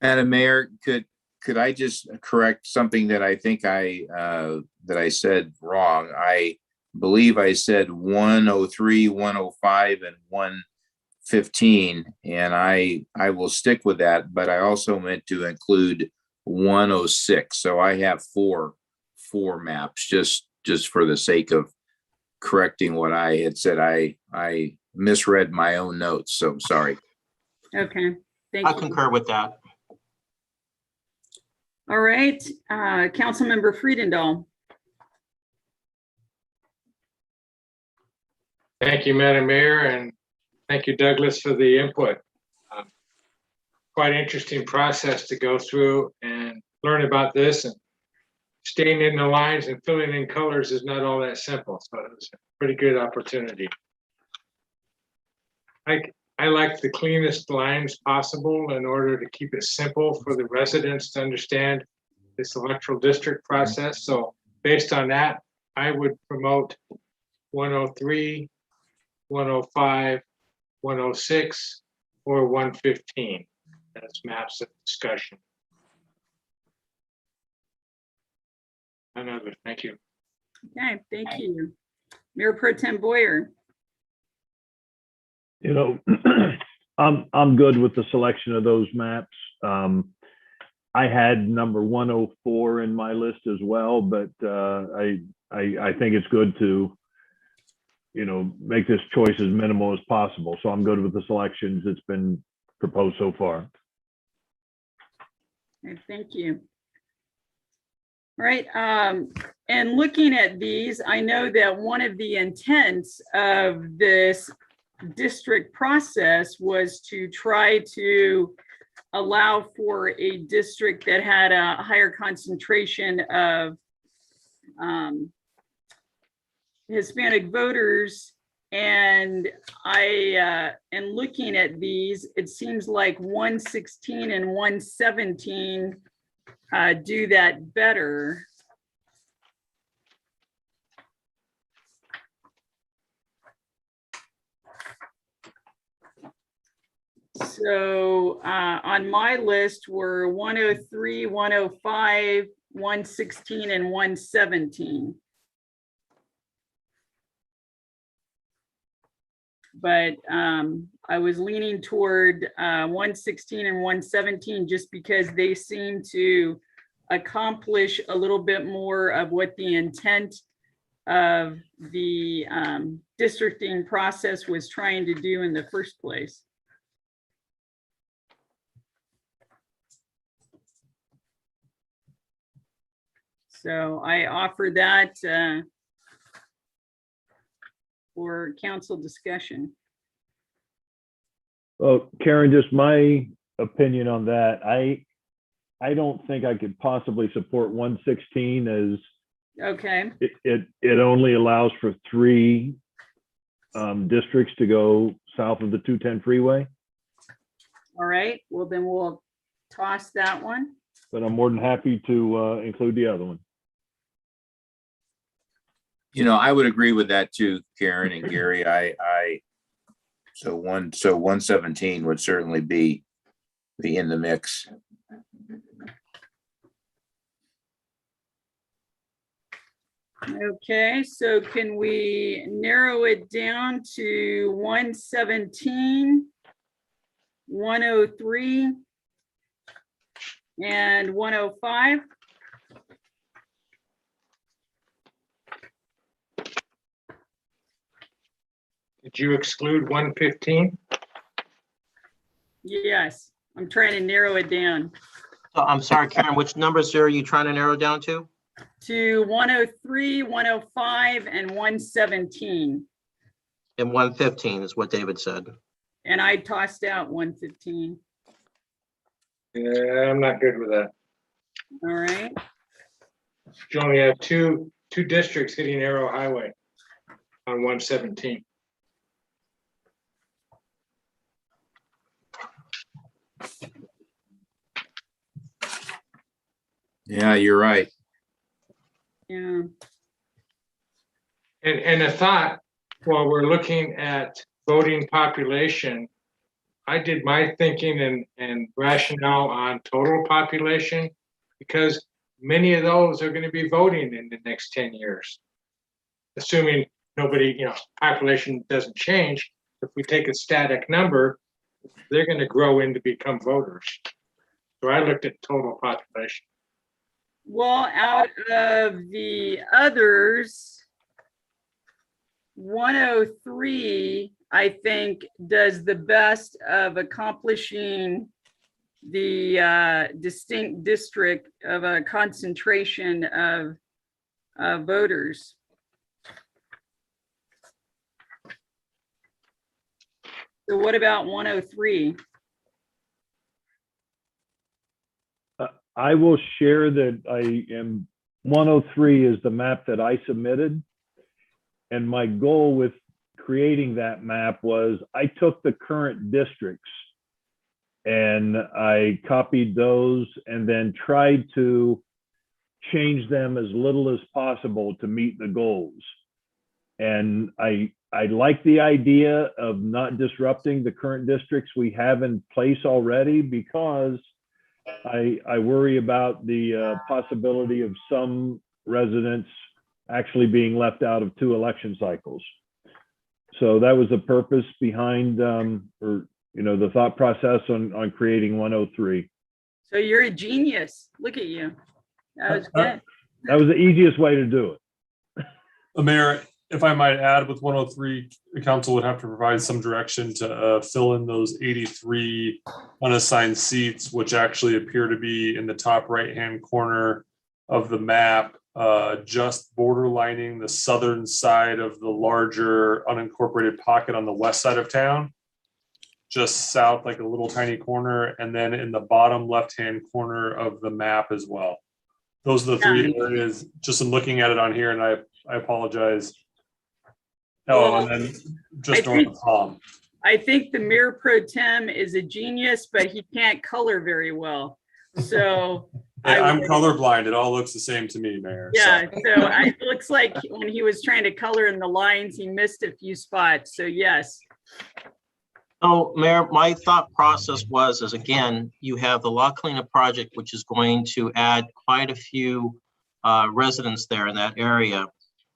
Madam Mayor, could I just correct something that I think that I said wrong? I believe I said 103, 105, and 115, and I will stick with that, but I also meant to include 106. So I have four maps just for the sake of correcting what I had said. I misread my own notes, so sorry. Okay, thank I you. concur with that. All right, Councilmember Friedendahl. Thank you, Madam Mayor, and thank you, Douglas, for the input. Quite interesting process to go through and learn about this, and staying in the lines and filling in colors is not all that simple. So it was a pretty good opportunity. I like the cleanest lines possible in order to keep it simple for the residents to understand this electoral district process. So based on that, I would promote 103, 105, 106, or 115 as maps of discussion. Another, thank you. Okay, thank you. Mayor Pro Tem Boyer. You know, I'm good with the selection of those maps. I had number 104 in my list as well, but I think it's good to, you know, make this choice as minimal as possible. So I'm good with the selections that's been proposed so far. Okay, thank you. All right, and looking at these, I know that one of the intents of this district process was to try to allow for a district that had a higher concentration of Hispanic voters. And in looking at these, it seems like 116 and 117 do that better. So on my list were 103, 105, 116, and 117. But I was leaning toward 116 and 117 just because they seem to accomplish a little bit more of what the intent of the districting process was trying to do in the first place. So I offer that for council discussion. Well, Karen, just my opinion on that. I don't think I could possibly support 116 as Okay, it only allows for 3 districts to go south of the 210 freeway. all right, well then we'll toss that one. But I'm more than happy to include the other one. You know, I would agree with that too, Karen and Gary. So 117 would certainly be in the mix. Okay, so can we narrow it down to 117, 103, and 105? Did you exclude 115? Yes, I'm trying to narrow it down So I'm sorry, Karen, which numbers are you trying to narrow down to? to 103, 105, and 117. And 115 is what David said. And I tossed out 115. Yeah, I'm not good with that. All right, You only have two districts hitting Arrow Highway on 117. Yeah, you're right. Yeah. And a thought, while we're looking at voting population, I did my thinking and rationale on total population, because many of those are going to be voting in the next 10 years. Assuming nobody, population doesn't change. If we take a static number, they're going to grow in to become voters. So I looked at total population. Well, out of the others, 103, I think, does the best of accomplishing the distinct district of a concentration of voters. So what about 103? I will share that 103 is the map that I submitted. And my goal with creating that map was I took the current districts and I copied those and then tried to change them as little as possible to meet the goals. And I like the idea of not disrupting the current districts we have in place already, because I worry about the possibility of some residents actually being left out of 2 election cycles. So that was the purpose behind, the thought process on creating 103. So you're a genius. Look at you. That was good. That was the easiest way to do it. Mayor, if I might add, with 103, the council would have to provide some direction to fill in those 83 unassigned seats, which actually appear to be in the top right-hand corner of the map, just borderlining the southern side of the larger unincorporated pocket on the west side of town, just south, like a little tiny corner, and then in the bottom left-hand corner of the map as well. Those are the 3 areas, just in looking at it on here, and I apologize. Oh, and then just north of Palm. I think the mayor pro tem is a genius, but he can't color very well. So I'm colorblind. It all looks the same to me, Mayor. Yeah, so it looks like when he was trying to color in the lines, he missed a few spots. So yes. So, Mayor, my thought process was, again, you have the lot cleanup project, which is going to add quite a few residents there in that area.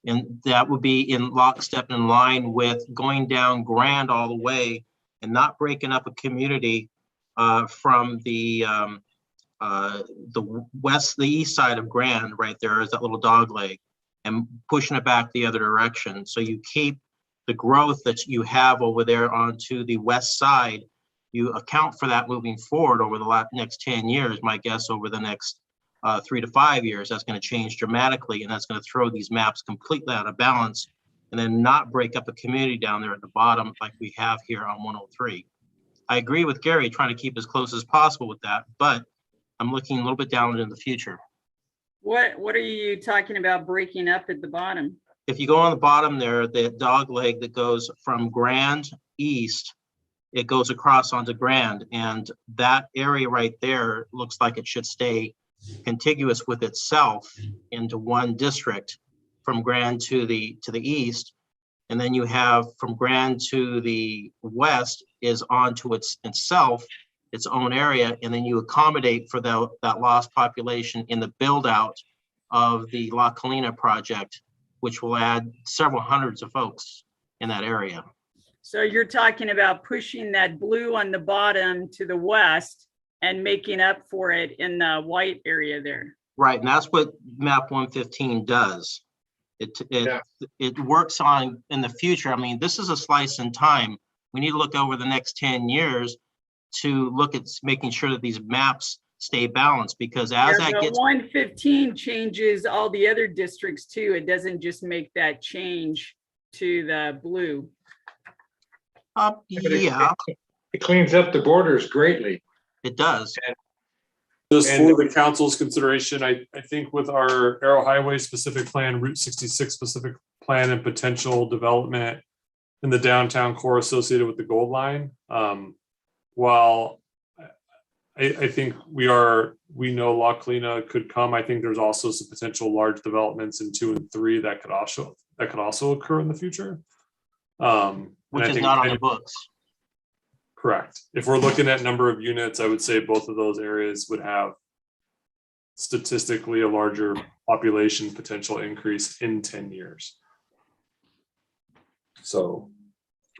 And that would be in lockstep, in line with going down Grand all the way and not breaking up a community from the east side of Grand. Right there is that little dog leg, and pushing it back the other direction. So you keep the growth that you have over there onto the west side. You account for that moving forward over the next 10 years. My guess over the next 3 to 5 years, that's going to change dramatically, and that's going to throw these maps completely out of balance, and then not break up a community down there at the bottom like we have here on 103. I agree with Gary trying to keep as close as possible with that, but I'm looking a little bit down into the future. What are you talking about breaking up at the bottom? If you go on the bottom there, the dog leg that goes from Grand east, it goes across onto Grand, and that area right there looks like it should stay contiguous with itself into one district from Grand to the east, and then you have from Grand to the west is onto itself, its own area, and then you accommodate for that lost population in the build out of the La Colina project, which will add several hundreds of folks in that area. So you're talking about pushing that blue on the bottom to the west and making up for it in the white area there. Right, and that's what map 115 does. It works on in the future. I mean, this is a slice in time. We need to look over the next 10 years to look at making sure that these maps stay balanced, because as that gets 115 changes all the other districts too. It doesn't just make that change to the blue. Yeah, It cleans up the borders greatly. it does. Just for the council's consideration, I think with our Arrow Highway specific plan, Route 66 specific plan, and potential development in the downtown core associated with the Gold Line, while I think we know La Colina could come. I think there's also some potential large developments in 2 and 3 that could also occur in the future. Which is not on the books. Correct. If we're looking at number of units, I would say both of those areas would have statistically a larger population potential increase in 10 years. So,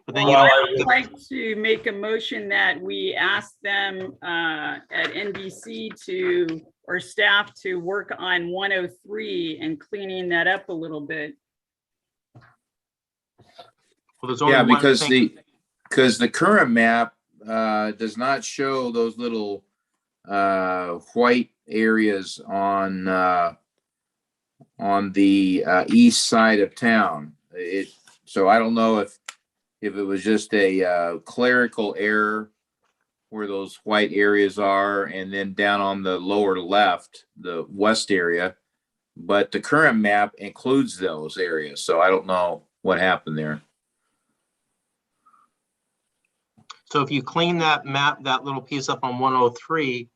But then I would like to make a motion that we ask them at NDC or staff to work on 103 and cleaning that up a little bit. Well, there's only Yeah, one because thing. the current map does not show those little white areas on the east side of town. So I don't know if it was just a clerical error where those white areas are, and then down on the lower left, the west area. But the current map includes those areas, so I don't know what happened there. So if you clean that map, that little piece up on 103,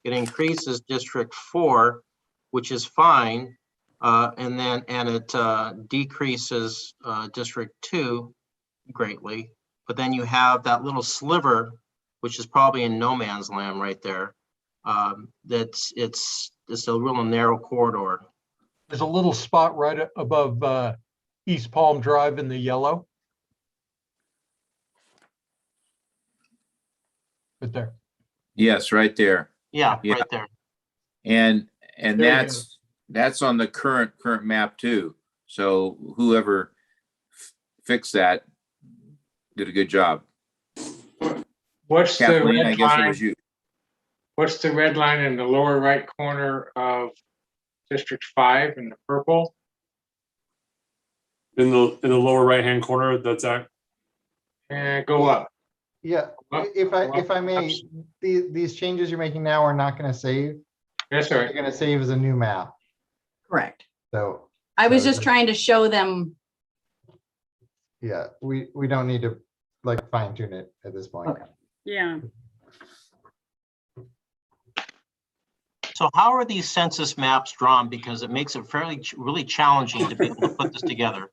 it increases District 4, which is fine, and it decreases District 2 greatly. But then you have that little sliver, which is probably in no man's land right there. It's a real narrow corridor. There's a little spot right above East Palm Drive in the yellow. Right there. Yes, right there. Yeah, Yeah. right there. And There you that's on the current map too. So whoever fixed that did a good job. What's the Kathleen, I red guess it line? was you. What's the red line in the lower right corner of District 5 in the purple? in the lower right hand corner, that's And go up. Yeah, if I may, these changes you're making now are not going to save. Yes, They're sir. going to save as a new map. Correct. So I was just trying to show them. yeah, we don't need to like fine tune it at this point. Okay. Yeah. So how are these census maps drawn? Because it makes it really challenging to be able to put this together.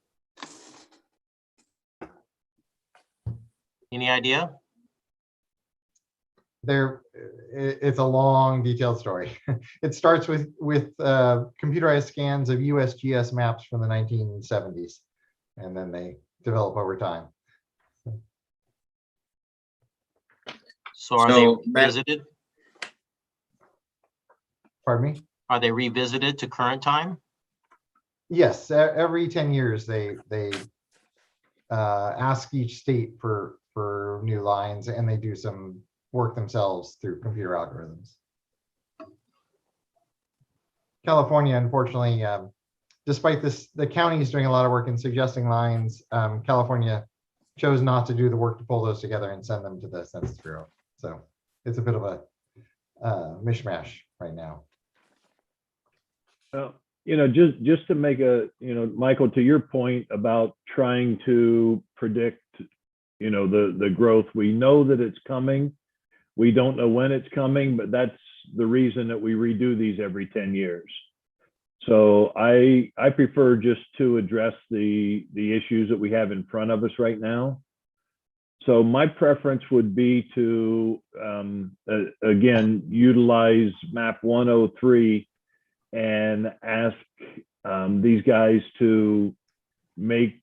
Any idea? It's a long, detailed story. It starts with computerized scans of USGS maps from the 1970s, and then they develop over time. So are So, they revisited? Pardon me? Are they revisited to current time? Yes, every 10 years they ask each state for new lines, and they do some work themselves through computer algorithms. California, unfortunately, despite this, the county is doing a lot of work in suggesting lines. California chose not to do the work to pull those together and send them to the Census Bureau. So it's a bit of a mishmash right now. Just to make Michael, to your point about trying to predict, the growth, we know that it's coming. We don't know when it's coming, but that's the reason that we redo these every 10 years. So I prefer just to address the issues that we have in front of us right now. So my preference would be to, again, utilize map 103 and ask these guys to make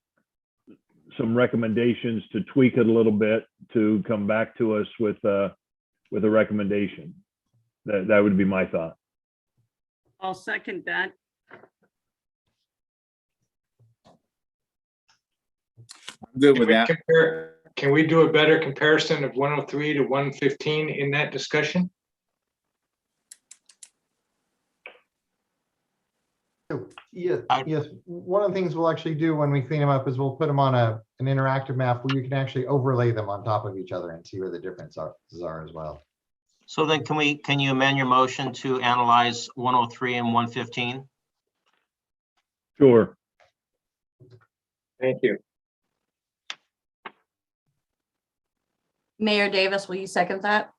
some recommendations to tweak it a little bit to come back to us with a recommendation. That would be my thought. I'll second that. I'm good with that. Can we do a better comparison of 103 to 115 in that discussion? So, yes. One of the things we'll actually do when we clean them up is we'll put them on an interactive map where you can actually overlay them on top of each other and see where the differences are as well. So then can you amend your motion to analyze 103 and 115? Sure. Thank you. Mayor Davis, will you second that?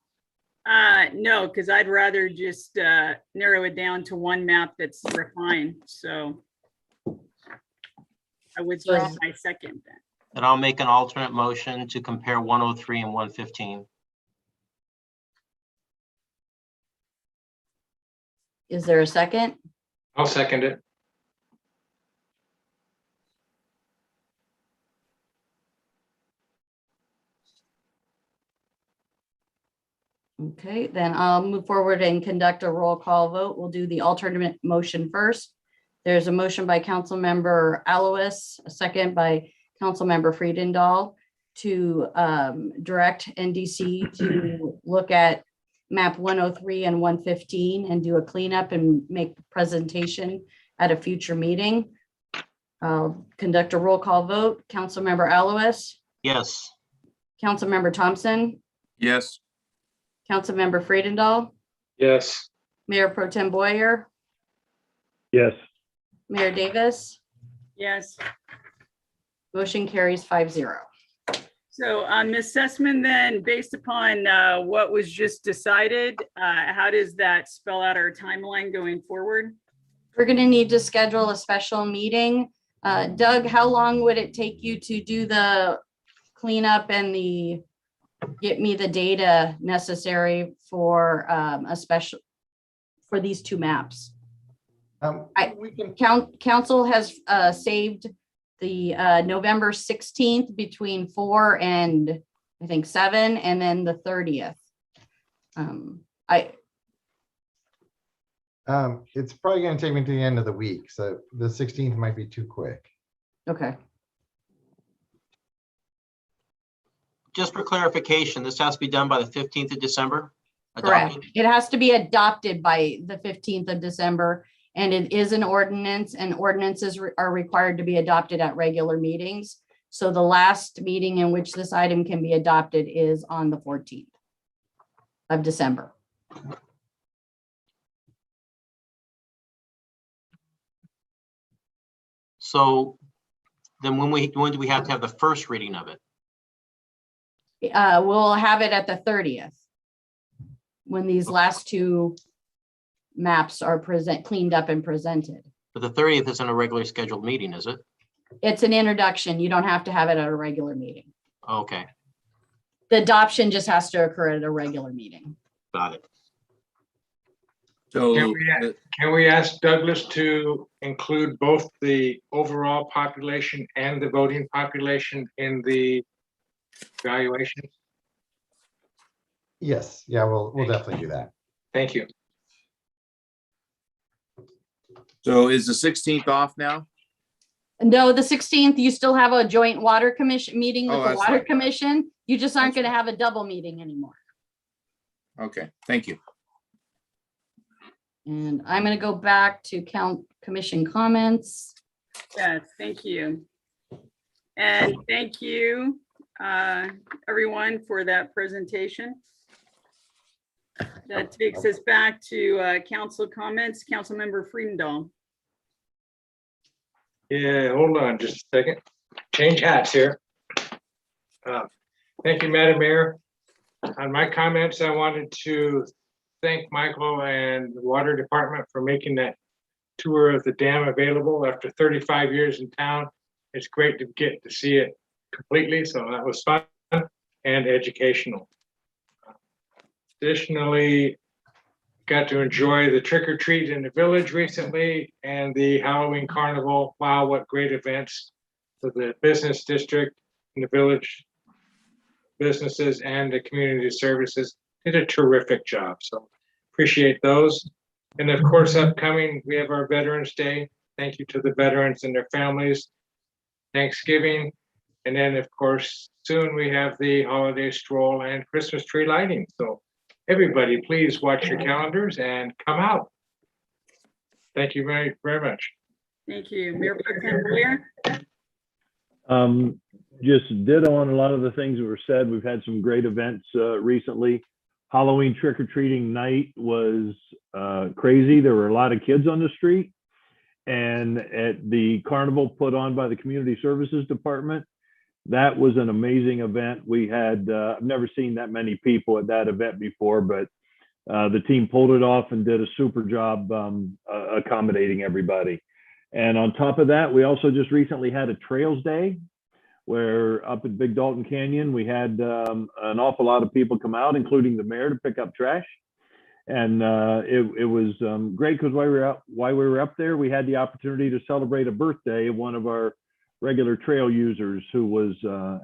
No, because I'd rather just narrow it down to one map that's refined. So I withdraw my second then. And I'll make an alternate motion to compare 103 and 115. Is there a second? I'll second it. Okay, then I'll move forward and conduct a roll call vote. We'll do the alternate motion first. There's a motion by Councilmember Alois, a second by Councilmember Friedendahl to direct NDC to look at map 103 and 115 and do a cleanup and make the presentation at a future meeting. I'll conduct a roll call vote. Councilmember Alois, Yes. Councilmember Thompson, Yes. Councilmember Friedendahl, Yes. Mayor Pro Tem Boyer, Yes. Mayor Davis, Yes. motion carries 5-0. So Ms. Sussman, then, based upon what was just decided, how does that spell out our timeline going forward? We're gonna need to schedule a special meeting. Doug, how long would it take you to do the cleanup and get me the data necessary for a special, for these two maps? We can, Council has saved the November 16th between 4 and I think 7, and then the 30th. it's probably gonna take me to the end of the week, so the 16th might be too quick. Okay. Just for clarification, this has to be done by the 15th of December? Correct. Adopted? It has to be adopted by the 15th of December, and it is an ordinance, and ordinances are required to be adopted at regular meetings. So the last meeting in which this item can be adopted is on the 14th of December. So then when do we have to have the first reading of it? We'll have it at the 30th, when these last two maps are cleaned up and presented. But the 30th isn't a regularly scheduled meeting, is it? It's an introduction. You don't have to have it at a regular meeting. Okay, The adoption just has to occur at a regular meeting. got it. So Can we ask Douglas to include both the overall population and the voting population in the evaluation? Yes, yeah, we'll definitely do that. Thank you. so is the 16th off now? No, the 16th, you still have a joint water commission meeting with Oh, the that's water right. commission. You just aren't That's going to have a double meeting anymore. Okay, thank you. And I'm going to go back to commission comments. Yes, thank you. And thank you, everyone, for that presentation. That takes us back to council comments. Councilmember Friedendahl. Yeah, hold on just a second. Change hats here. Thank you, Madam Mayor. On my comments, I wanted to thank Michael and the Water Department for making that tour of the dam available after 35 years in town. It's great to get to see it completely, so that was fun and educational. Additionally, got to enjoy the trick or treat in the village recently and the Halloween carnival. Wow, what great events for the business district and the village businesses and the community services. Did a terrific job, so appreciate those. And of course, upcoming, we have our Veterans Day. Thank you to the veterans and their families. Thanksgiving, and then of course, soon we have the holiday stroll and Christmas tree lighting. So everybody, please watch your calendars and come out. Thank you very, very much. Thank you. Mayor Pro Tem Boyer. Just ditto on a lot of the things that were said. We've had some great events recently. Halloween trick-or-treating night was crazy. There were a lot of kids on the street. And at the carnival put on by the Community Services Department, that was an amazing event. We had, I've never seen that many people at that event before, but the team pulled it off and did a super job accommodating everybody. And on top of that, we also just recently had a Trails Day where up at Big Dalton Canyon, we had an awful lot of people come out, including the mayor, to pick up trash. And it was great because while we were up there, we had the opportunity to celebrate a birthday of one of our regular trail users who was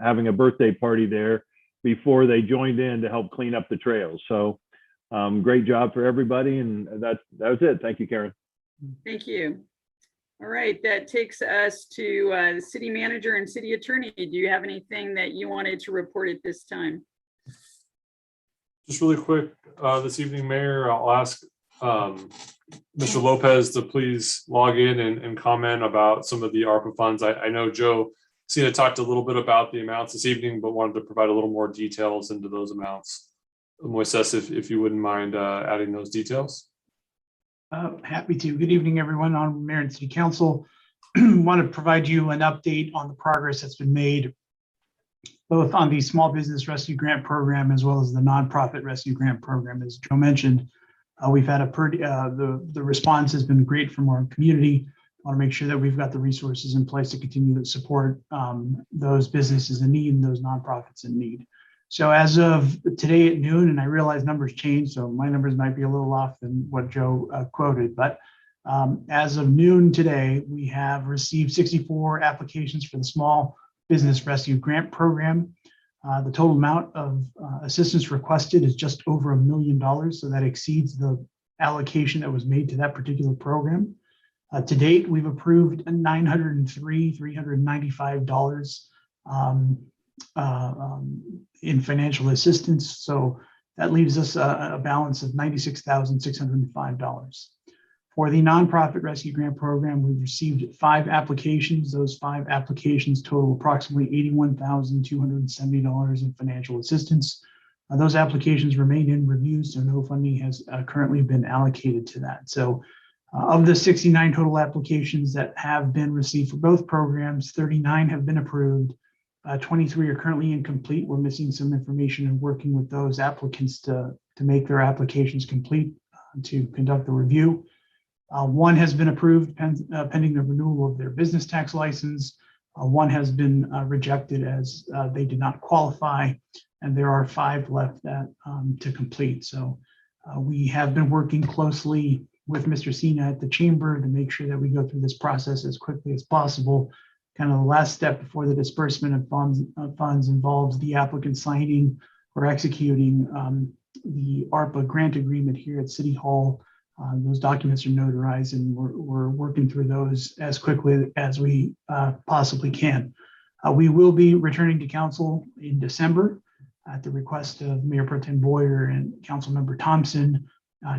having a birthday party there before they joined in to help clean up the trails. So great job for everybody. And that was it. Thank you, Karen. Thank you. All right, that takes us to the city manager and city attorney. Do you have anything that you wanted to report at this time? Just really quick, this evening, Mayor, I'll ask Mr. Lopez to please log in and comment about some of the ARPA funds. I know Joe Cena talked a little bit about the amounts this evening, but wanted to provide a little more details into those amounts. Moises, if you wouldn't mind adding those details. Happy to. Good evening, everyone. On Mayor and City Council, want to provide you an update on the progress that's been made both on the Small Business Rescue Grant Program as well as the Nonprofit Rescue Grant Program. As Joe mentioned, we've had the response has been great from our community. I want to make sure that we've got the resources in place to continue to support those businesses in need and those nonprofits in need. So as of today at noon, and I realize numbers change, so my numbers might be a little off than what Joe quoted, but as of noon today, we have received 64 applications for the Small Business Rescue Grant Program. The total amount of assistance requested is just over $1 million, so that exceeds the allocation that was made to that particular program. To date, we've approved $903,395 in financial assistance. So that leaves us a balance of $96,605. For the Nonprofit Rescue Grant Program, we've received 5 applications. Those 5 applications total approximately $81,270 in financial assistance. Those applications remain in review, so no funding has currently been allocated to that. So of the 69 total applications that have been received for both programs, 39 have been approved. 23 are currently incomplete. We're missing some information and working with those applicants to make their applications complete to conduct the review. 1 has been approved pending the renewal of their business tax license. 1 has been rejected as they did not qualify, and there are 5 left to complete. So we have been working closely with Mr. Cena at the chamber to make sure that we go through this process as quickly as possible. Kind of the last step before the disbursement of funds involves the applicant signing or executing the ARPA grant agreement here at City Hall. Those documents are notarized, and we're working through those as quickly as we possibly can. We will be returning to council in December at the request of Mayor Pro Tem Boyer and Councilmember Thompson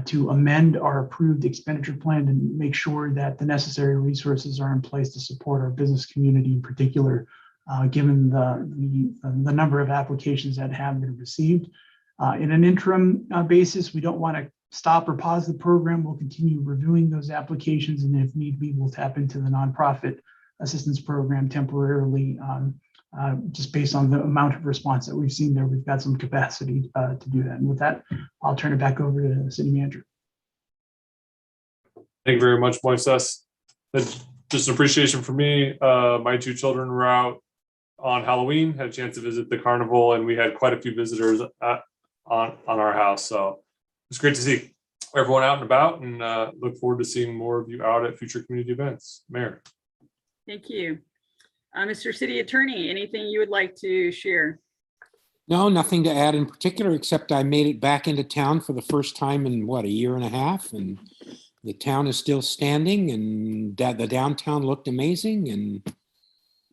to amend our approved expenditure plan and make sure that the necessary resources are in place to support our business community in particular, given the number of applications that have been received. In an interim basis, we don't want to stop or pause the program. We'll continue reviewing those applications, and if need be, we'll tap into the nonprofit assistance program temporarily, just based on the amount of response that we've seen there. We've got some capacity to do that. And with that, I'll turn it back over to the city manager. Thank you very much, Moises. Just an appreciation for me. My 2 children were out on Halloween, had a chance to visit the carnival, and we had quite a few visitors on our house. So it's great to see everyone out and about, and look forward to seeing more of you out at future community events. Mayor. Thank you. Mr. City Attorney, anything you would like to share? No, nothing to add in particular, except I made it back into town for the first time in what, 1.5 years, and the town is still standing, and the downtown looked amazing, and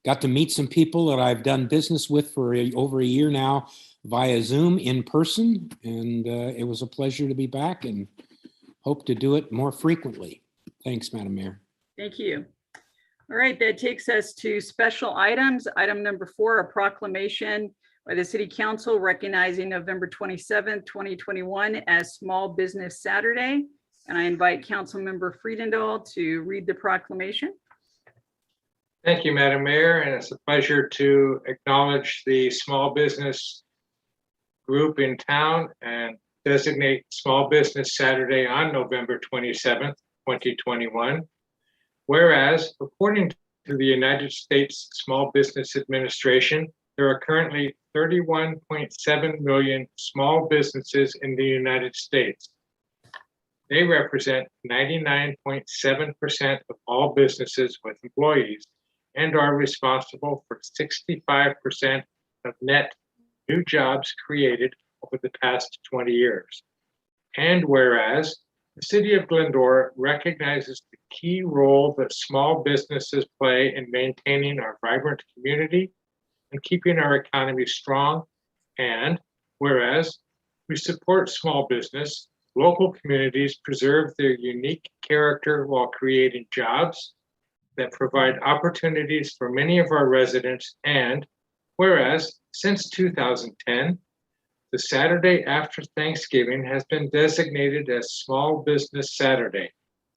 got to meet some people that I've done business with for over 1 year now via Zoom in person, and it was a pleasure to be back and hope to do it more frequently. Thanks, Madam Mayor. Thank you. All right, that takes us to special items. Item number 4, a proclamation by the City Council recognizing November 27th, 2021 as Small Business Saturday. And I invite Councilmember Friedendahl to read the proclamation. Thank you, Madam Mayor, and it's a pleasure to acknowledge the small business group in town and designate Small Business Saturday on November 27th, 2021. Whereas, according to the United States Small Business Administration, there are currently 31.7 million small businesses in the United States. They represent 99.7% of all businesses with employees and are responsible for 65% of net new jobs created over the past 20 years. And whereas the City of Glendora recognizes the key role that small businesses play in maintaining our vibrant community and keeping our economy strong, and whereas we support small business, local communities preserve their unique character while creating jobs that provide opportunities for many of our residents, and whereas since 2010, the Saturday after Thanksgiving has been designated as Small Business Saturday,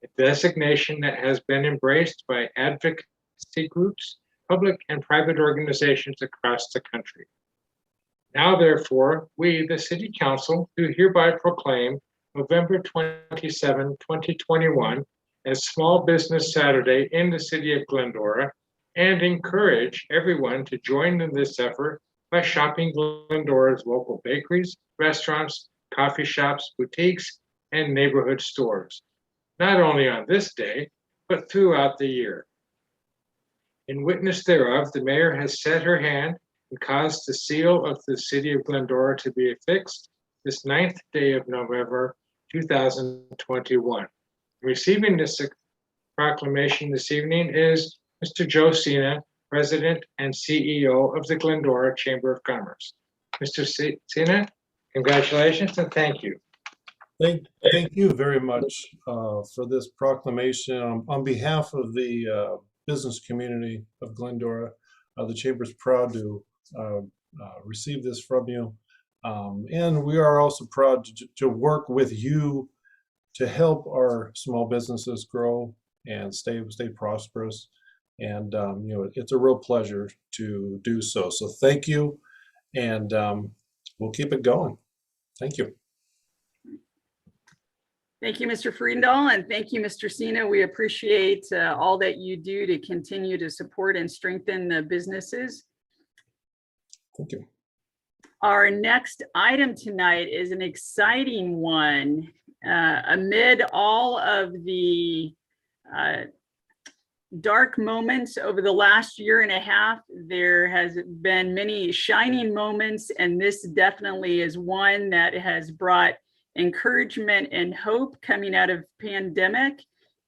a designation that has been embraced by advocacy groups, public and private organizations across the country. Now, therefore, we, the City Council, do hereby proclaim November 27, 2021 as Small Business Saturday in the City of Glendora and encourage everyone to join in this effort by shopping Glendora's local bakeries, restaurants, coffee shops, boutiques, and neighborhood stores, not only on this day, but throughout the year. In witness thereof, the mayor has set her hand and caused the seal of the City of Glendora to be affixed this 9th day of November, 2021. Receiving this proclamation this evening is Mr. Joe Cena, President and CEO of the Glendora Chamber of Commerce. Mr. Cena, congratulations and thank you. Thank you very much for this proclamation. On behalf of the business community of Glendora, the Chamber is proud to receive this from you. And we are also proud to work with you to help our small businesses grow and stay prosperous. And it's a real pleasure to do so. So thank you, and we'll keep it going. Thank you. Thank you, Mr. Friedendahl, and thank you, Mr. Cena. We appreciate all that you do to continue to support and strengthen the businesses. Thank you. Our next item tonight is an exciting one. Amid all of the dark moments over the last year and a half, there has been many shining moments, and this definitely is one that has brought encouragement and hope coming out of pandemic,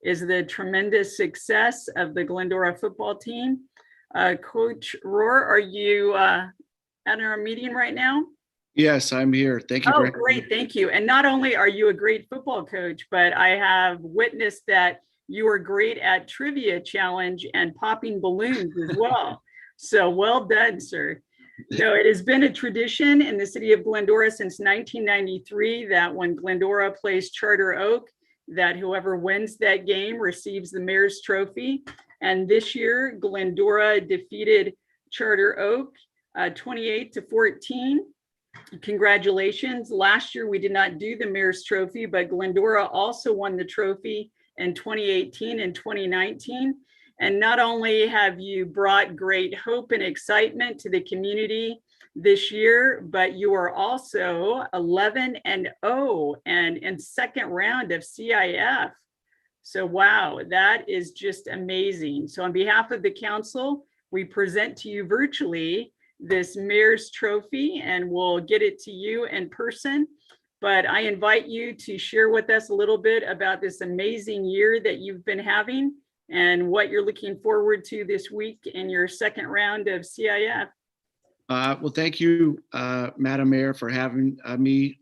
is the tremendous success of the Glendora football team. Coach Rohr, are you at our meeting right now? Yes, I'm here. Thank you. Oh, great. Thank you. And not only are you a great football coach, but I have witnessed that you are great at trivia challenge and popping balloons as well. So well done, sir. So it has been a tradition in the city of Glendora since 1993 that when Glendora plays Charter Oak, that whoever wins that game receives the mayor's trophy. And this year, Glendora defeated Charter Oak 28-14. Congratulations. Last year, we did not do the mayor's trophy, but Glendora also won the trophy in 2018 and 2019. And not only have you brought great hope and excitement to the community this year, but you are also 11-0 and in second round of CIF. So wow, that is just amazing. So on behalf of the council, we present to you virtually this mayor's trophy, and we'll get it to you in person. But I invite you to share with us a little bit about this amazing year that you've been having and what you're looking forward to this week in your second round of CIF. Well, thank you, Madam Mayor, for having me,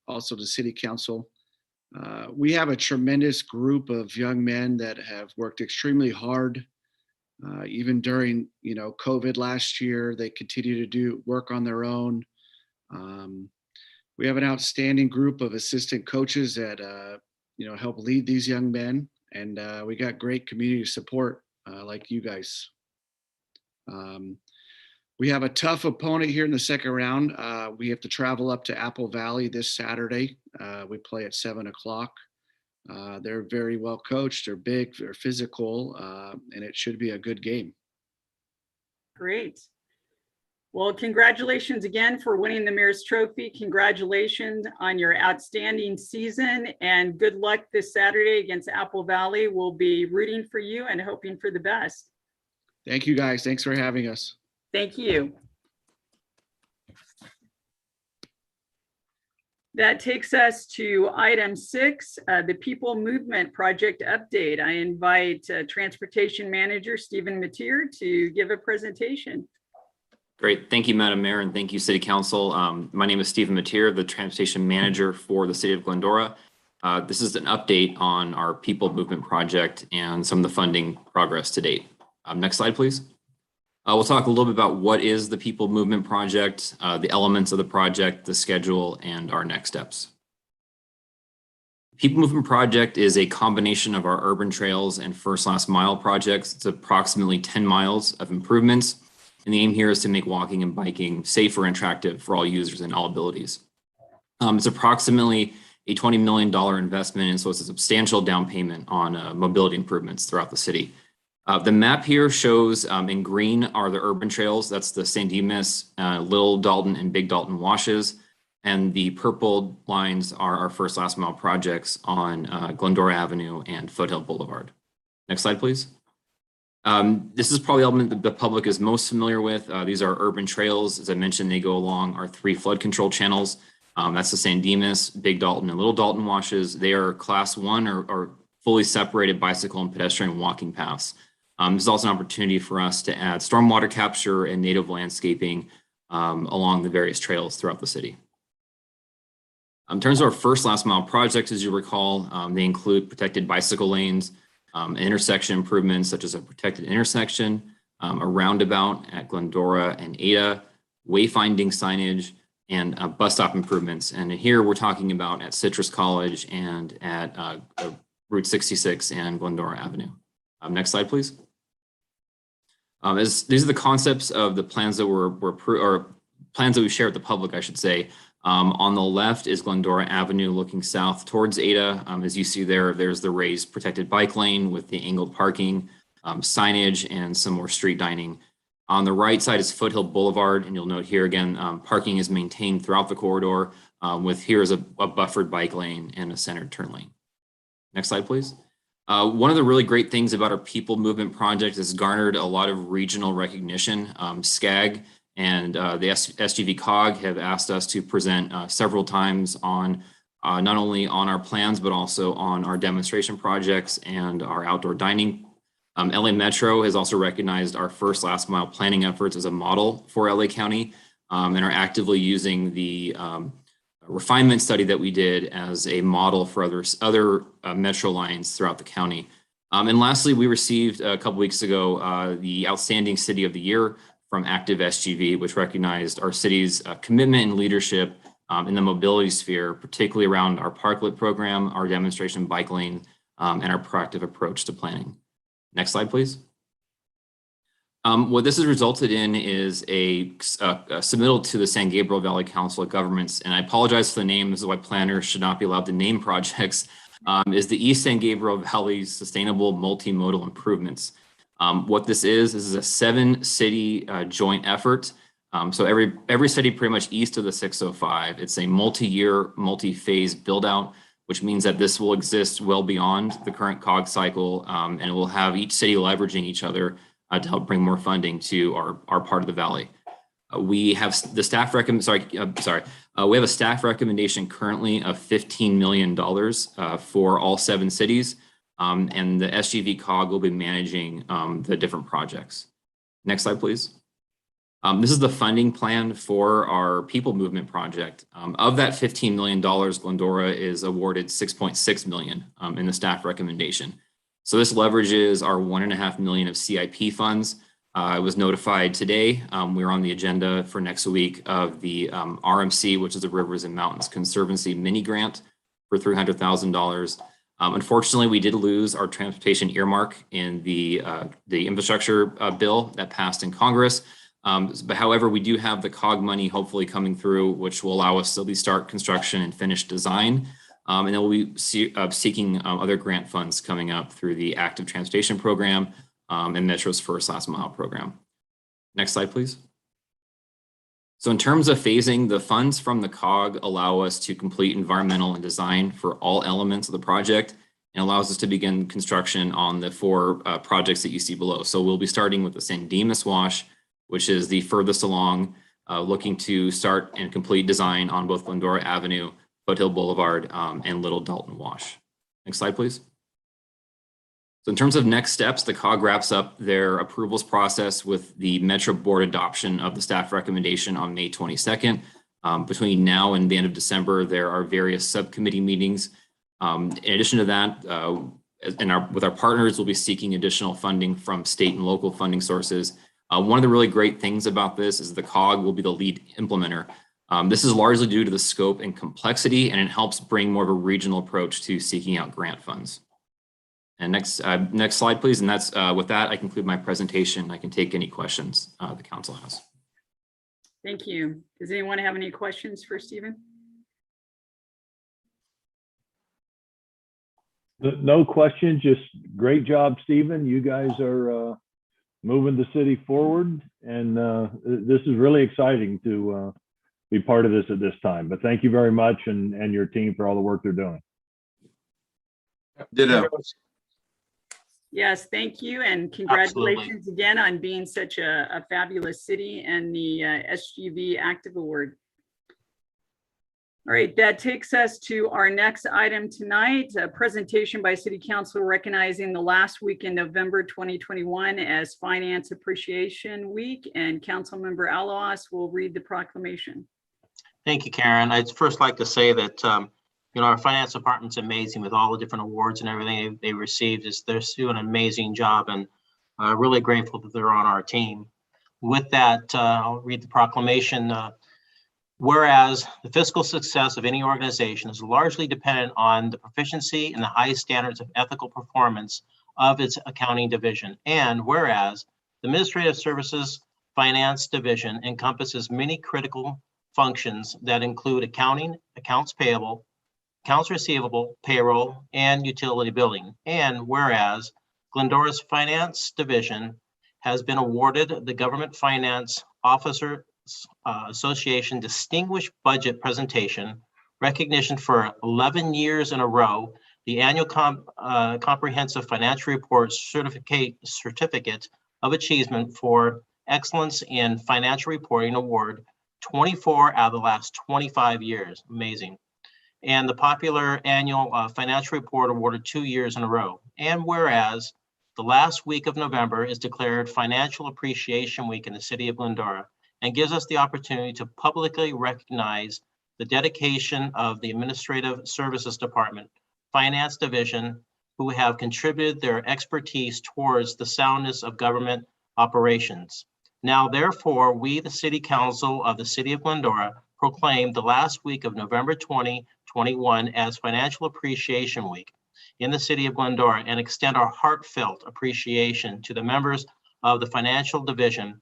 also the City Council. We have a tremendous group of young men that have worked extremely hard. Even during, COVID last year, they continue to do work on their own. We have an outstanding group of assistant coaches that, help lead these young men. And we got great community support like you guys. We have a tough opponent here in the second round. We have to travel up to Apple Valley this Saturday. We play at 7 o'clock. They're very well coached. They're big, they're physical, and it should be a good game. Great. Well, congratulations again for winning the Mayor's Trophy. Congratulations on your outstanding season, and good luck this Saturday against Apple Valley. We'll be rooting for you and hoping for the best. Thank you, guys. Thanks for having us. Thank you. That takes us to item 6, the People Movement Project update. I invite Transportation Manager Stephen Mateer to give a presentation. Great. Thank you, Madam Mayor, and thank you, City Council. My name is Stephen Mateer, the Transportation Manager for the City of Glendora. This is an update on our People Movement Project and some of the funding progress to date. Next slide, please. We'll talk a little bit about what is the People Movement Project, the elements of the project, the schedule, and our next steps. People Movement Project is a combination of our urban trails and first last mile projects. It's approximately 10 miles of improvements. And the aim here is to make walking and biking safer and attractive for all users and all abilities. It's approximately a $20 million investment, and so it's a substantial down payment on mobility improvements throughout the city. The map here shows in green are the urban trails. That's the San Dimas, Little Dalton, and Big Dalton washes. And the purple lines are our first last mile projects on Glendora Avenue and Foothill Boulevard. Next slide, please. This is probably the element that the public is most familiar with. These are urban trails. As I mentioned, they go along our 3 flood control channels. That's the San Dimas, Big Dalton, and Little Dalton washes. They are class 1 or fully separated bicycle and pedestrian walking paths. This is also an opportunity for us to add stormwater capture and native landscaping along the various trails throughout the city. In terms of our first last mile projects, as you recall, they include protected bicycle lanes, intersection improvements such as a protected intersection, a roundabout at Glendora and Ada, wayfinding signage, and bus stop improvements. And here we're talking about at Citrus College and at Route 66 and Glendora Avenue. Next slide, please. These are the concepts of the plans that plans that we share with the public, I should say. On the left is Glendora Avenue looking south towards Ada. As you see there's the raised protected bike lane with the angled parking, signage, and some more street dining. On the right side is Foothill Boulevard, and you'll note here again, parking is maintained throughout the corridor with here is a buffered bike lane and a centered turn lane. Next slide, please. One of the really great things about our People Movement Project is garnered a lot of regional recognition. SCAG and the SGV COG have asked us to present several times on not only on our plans, but also on our demonstration projects and our outdoor dining. LA Metro has also recognized our first last mile planning efforts as a model for LA County and are actively using the refinement study that we did as a model for other metro lines throughout the county. And lastly, we received a couple weeks ago the Outstanding City of the Year from Active SGV, which recognized our city's commitment and leadership in the mobility sphere, particularly around our parklet program, our demonstration bike lane, and our proactive approach to planning. Next slide, please. What this has resulted in is a submittal to the San Gabriel Valley Council of Governments, and I apologize for the name. This is why planners should not be allowed to name projects, is the East San Gabriel Valley Sustainable Multimodal Improvements. What this is a 7-city joint effort. So every city pretty much east of the 605, it's a multi-year, multi-phase build out, which means that this will exist well beyond the current COG cycle, and it will have each city leveraging each other to help bring more funding to our part of the valley. We have the staff we have a staff recommendation currently of $15 million for all 7 cities, and the SGV COG will be managing the different projects. Next slide, please. This is the funding plan for our People Movement Project. Of that $15 million, Glendora is awarded $6.6 million in the staff recommendation. So this leverages our $1.5 million of CIP funds. I was notified today, we're on the agenda for next week of the RMC, which is the Rivers and Mountains Conservancy mini grant for $300,000. Unfortunately, we did lose our transportation earmark in the infrastructure bill that passed in Congress. But however, we do have the COG money hopefully coming through, which will allow us to at least start construction and finish design. And then we'll be seeking other grant funds coming up through the Active Transportation Program and Metro's First Last Mile program. Next slide, please. So in terms of phasing, the funds from the COG allow us to complete environmental and design for all elements of the project and allows us to begin construction on the 4 projects that you see below. So we'll be starting with the San Dimas Wash, which is the furthest along, looking to start and complete design on both Glendora Avenue, Foothill Boulevard, and Little Dalton Wash. Next slide, please. So in terms of next steps, the COG wraps up their approvals process with the Metro Board adoption of the staff recommendation on May 22nd. Between now and the end of December, there are various subcommittee meetings. In addition to that, with our partners, we'll be seeking additional funding from state and local funding sources. One of the really great things about this is the COG will be the lead implementer. This is largely due to the scope and complexity, and it helps bring more of a regional approach to seeking out grant funds. And next slide, please. And that's with that, I conclude my presentation. I can take any questions the council has. Thank you. Does anyone have any questions for Stephen? No questions, just great job, Stephen. You guys are moving the city forward, and this is really exciting to be part of this at this time. But thank you very much, and your team for all the work they're doing. Ditto. Yes, thank you, and congratulations again on being such a fabulous city and the SGV Active Award. All right, that takes us to our next item tonight, a presentation by City Council recognizing the last week in November 2021 as Finance Appreciation Week, and Councilmember Alawas will read the proclamation. Thank you, Karen. I'd first like to say that our finance department's amazing with all the different awards and everything they received. They're doing an amazing job, and really grateful that they're on our team. With that, I'll read the proclamation. Whereas the fiscal success of any organization is largely dependent on the proficiency and the highest standards of ethical performance of its accounting division. And whereas the Administrative Services Finance Division encompasses many critical functions that include accounting, accounts payable, accounts receivable, payroll, and utility billing. And whereas Glendora's Finance Division has been awarded the Government Finance Officers Association Distinguished Budget Presentation recognition for 11 years in a row, the annual Comprehensive Financial Report Certificate of Achievement for Excellence in Financial Reporting Award, 24 out of the last 25 years. Amazing. And the popular annual financial report awarded 2 years in a row. And whereas the last week of November is declared Financial Appreciation Week in the city of Glendora and gives us the opportunity to publicly recognize the dedication of the Administrative Services Department, Finance Division, who have contributed their expertise towards the soundness of government operations. Now, therefore, we, the City Council of the City of Glendora, proclaim the last week of November 2021 as Financial Appreciation Week in the City of Glendora and extend our heartfelt appreciation to the members of the Financial Division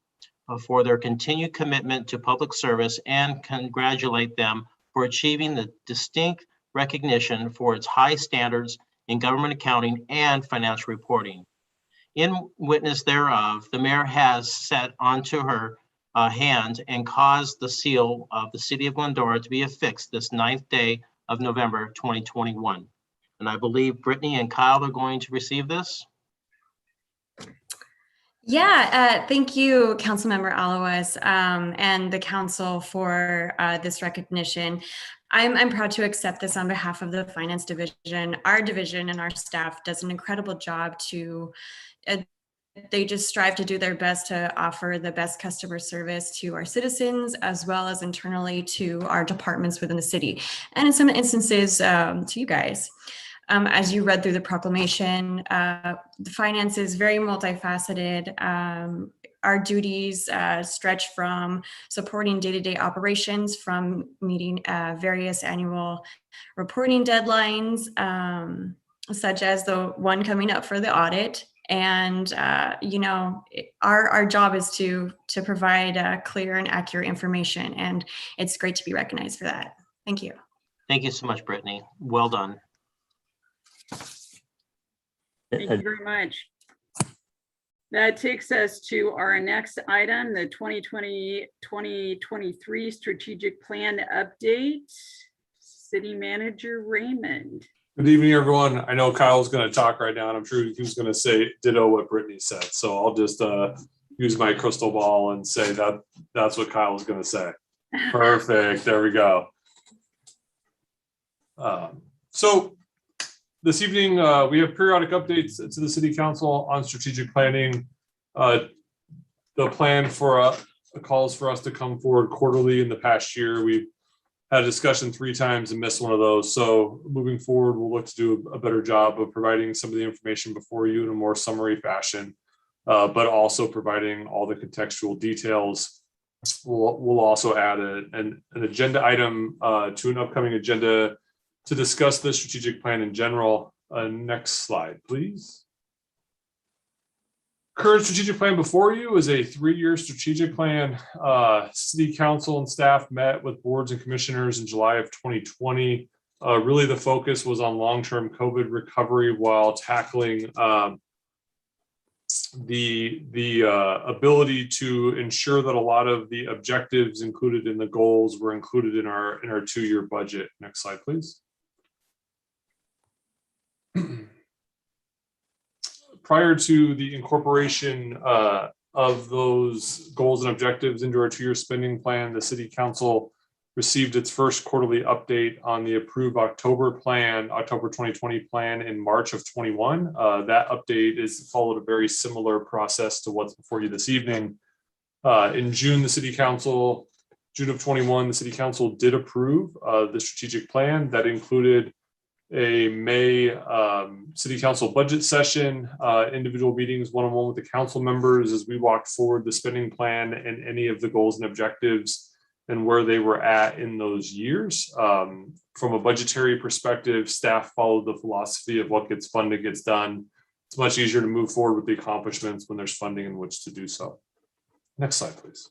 for their continued commitment to public service and congratulate them for achieving the distinct recognition for its high standards in government accounting and financial reporting. In witness thereof, the mayor has set onto her hand and caused the seal of the City of Glendora to be affixed this 9th day of November 2021. And I believe Brittany and Kyle are going to receive this. Yeah, thank you, Councilmember Alawas, and the council for this recognition. I'm proud to accept this on behalf of the Finance Division. Our division and our staff does an incredible job to they just strive to do their best to offer the best customer service to our citizens, as well as internally to our departments within the city, and in some instances to you guys. As you read through the proclamation, the finance is very multifaceted. Our duties stretch from supporting day-to-day operations, from meeting various annual reporting deadlines, such as the one coming up for the audit. And, our job is to provide clear and accurate information, and it's great to be recognized for that. Thank you. Thank you so much, Brittany. Well done. Thank you very much. That takes us to our next item, the 2020-2023 strategic plan update. City Manager Raymond. Good evening, everyone. I know Kyle's going to talk right now, and I'm sure he was going to say ditto what Brittany said. So I'll just use my crystal ball and say that that's what Kyle was going to say. Perfect. There we go. So this evening, we have periodic updates to the City Council on strategic planning. The plan for calls for us to come forward quarterly. In the past year, we've had a discussion 3 times and missed one of those. So moving forward, we'll look to do a better job of providing some of the information before you in a more summary fashion, but also providing all the contextual details. We'll also add an agenda item to an upcoming agenda to discuss the strategic plan in general. Next slide, please. Current strategic plan before you is a 3-year strategic plan. City Council and staff met with boards and commissioners in July of 2020. Really, the focus was on long-term COVID recovery while tackling the ability to ensure that a lot of the objectives included in the goals were included in our 2-year budget. Next slide, please. Prior to the incorporation of those goals and objectives into our 2-year spending plan, the City Council received its first quarterly update on the approved October 2020 plan in March of 21. That update is followed a very similar process to what's before you this evening. In June, June of 21, the City Council did approve the strategic plan that included a May City Council budget session, individual meetings one-on-one with the council members as we walked forward the spending plan and any of the goals and objectives and where they were at in those years. From a budgetary perspective, staff followed the philosophy of what gets funded gets done. It's much easier to move forward with the accomplishments when there's funding in which to do so. Next slide, please.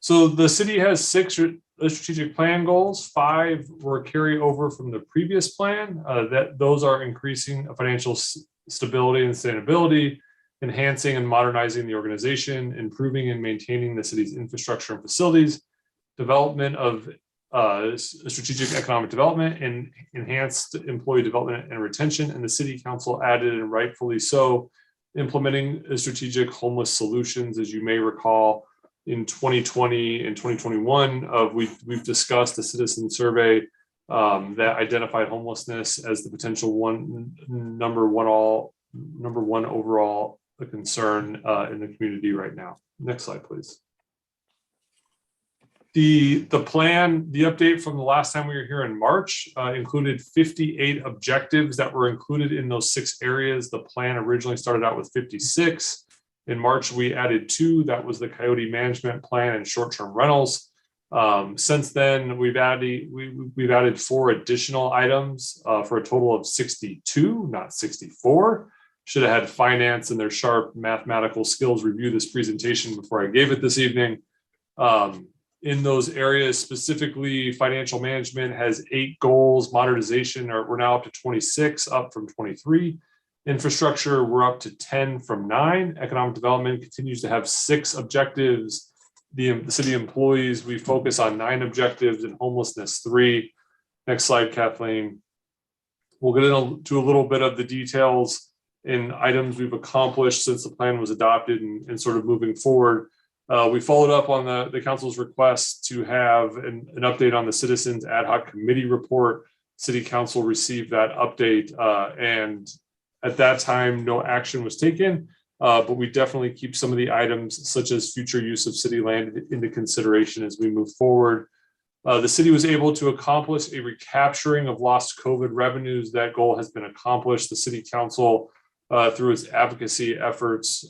So the city has 6 strategic plan goals. 5 were carryover from the previous plan. Those are increasing financial stability and sustainability, enhancing and modernizing the organization, improving and maintaining the city's infrastructure and facilities, development of strategic economic development, and enhanced employee development and retention. And the City Council added, and rightfully so, implementing a strategic homeless solutions. As you may recall, in 2020 and 2021, we've discussed a citizen survey that identified homelessness as the potential number one overall concern in the community right now. Next slide, please. The plan, the update from the last time we were here in March included 58 objectives that were included in those 6 areas. The plan originally started out with 56. In March, we added 2. That was the coyote management plan and short-term rentals. Since then, we've added 4 additional items for a total of 62, not 64. Should have had finance and their sharp mathematical skills review this presentation before I gave it this evening. In those areas, specifically financial management has 8 goals. Modernization, we're now up to 26, up from 23. Infrastructure, we're up to 10 from 9. Economic development continues to have 6 objectives. The city employees, we focus on 9 objectives, and homelessness 3. Next slide, Kathleen. We'll get into a little bit of the details in items we've accomplished since the plan was adopted and sort of moving forward. We followed up on the council's request to have an update on the Citizens Ad Hoc Committee report. City Council received that update, and at that time, no action was taken, but we definitely keep some of the items such as future use of city land into consideration as we move forward. The city was able to accomplish a recapturing of lost COVID revenues. That goal has been accomplished. The City Council, through its advocacy efforts,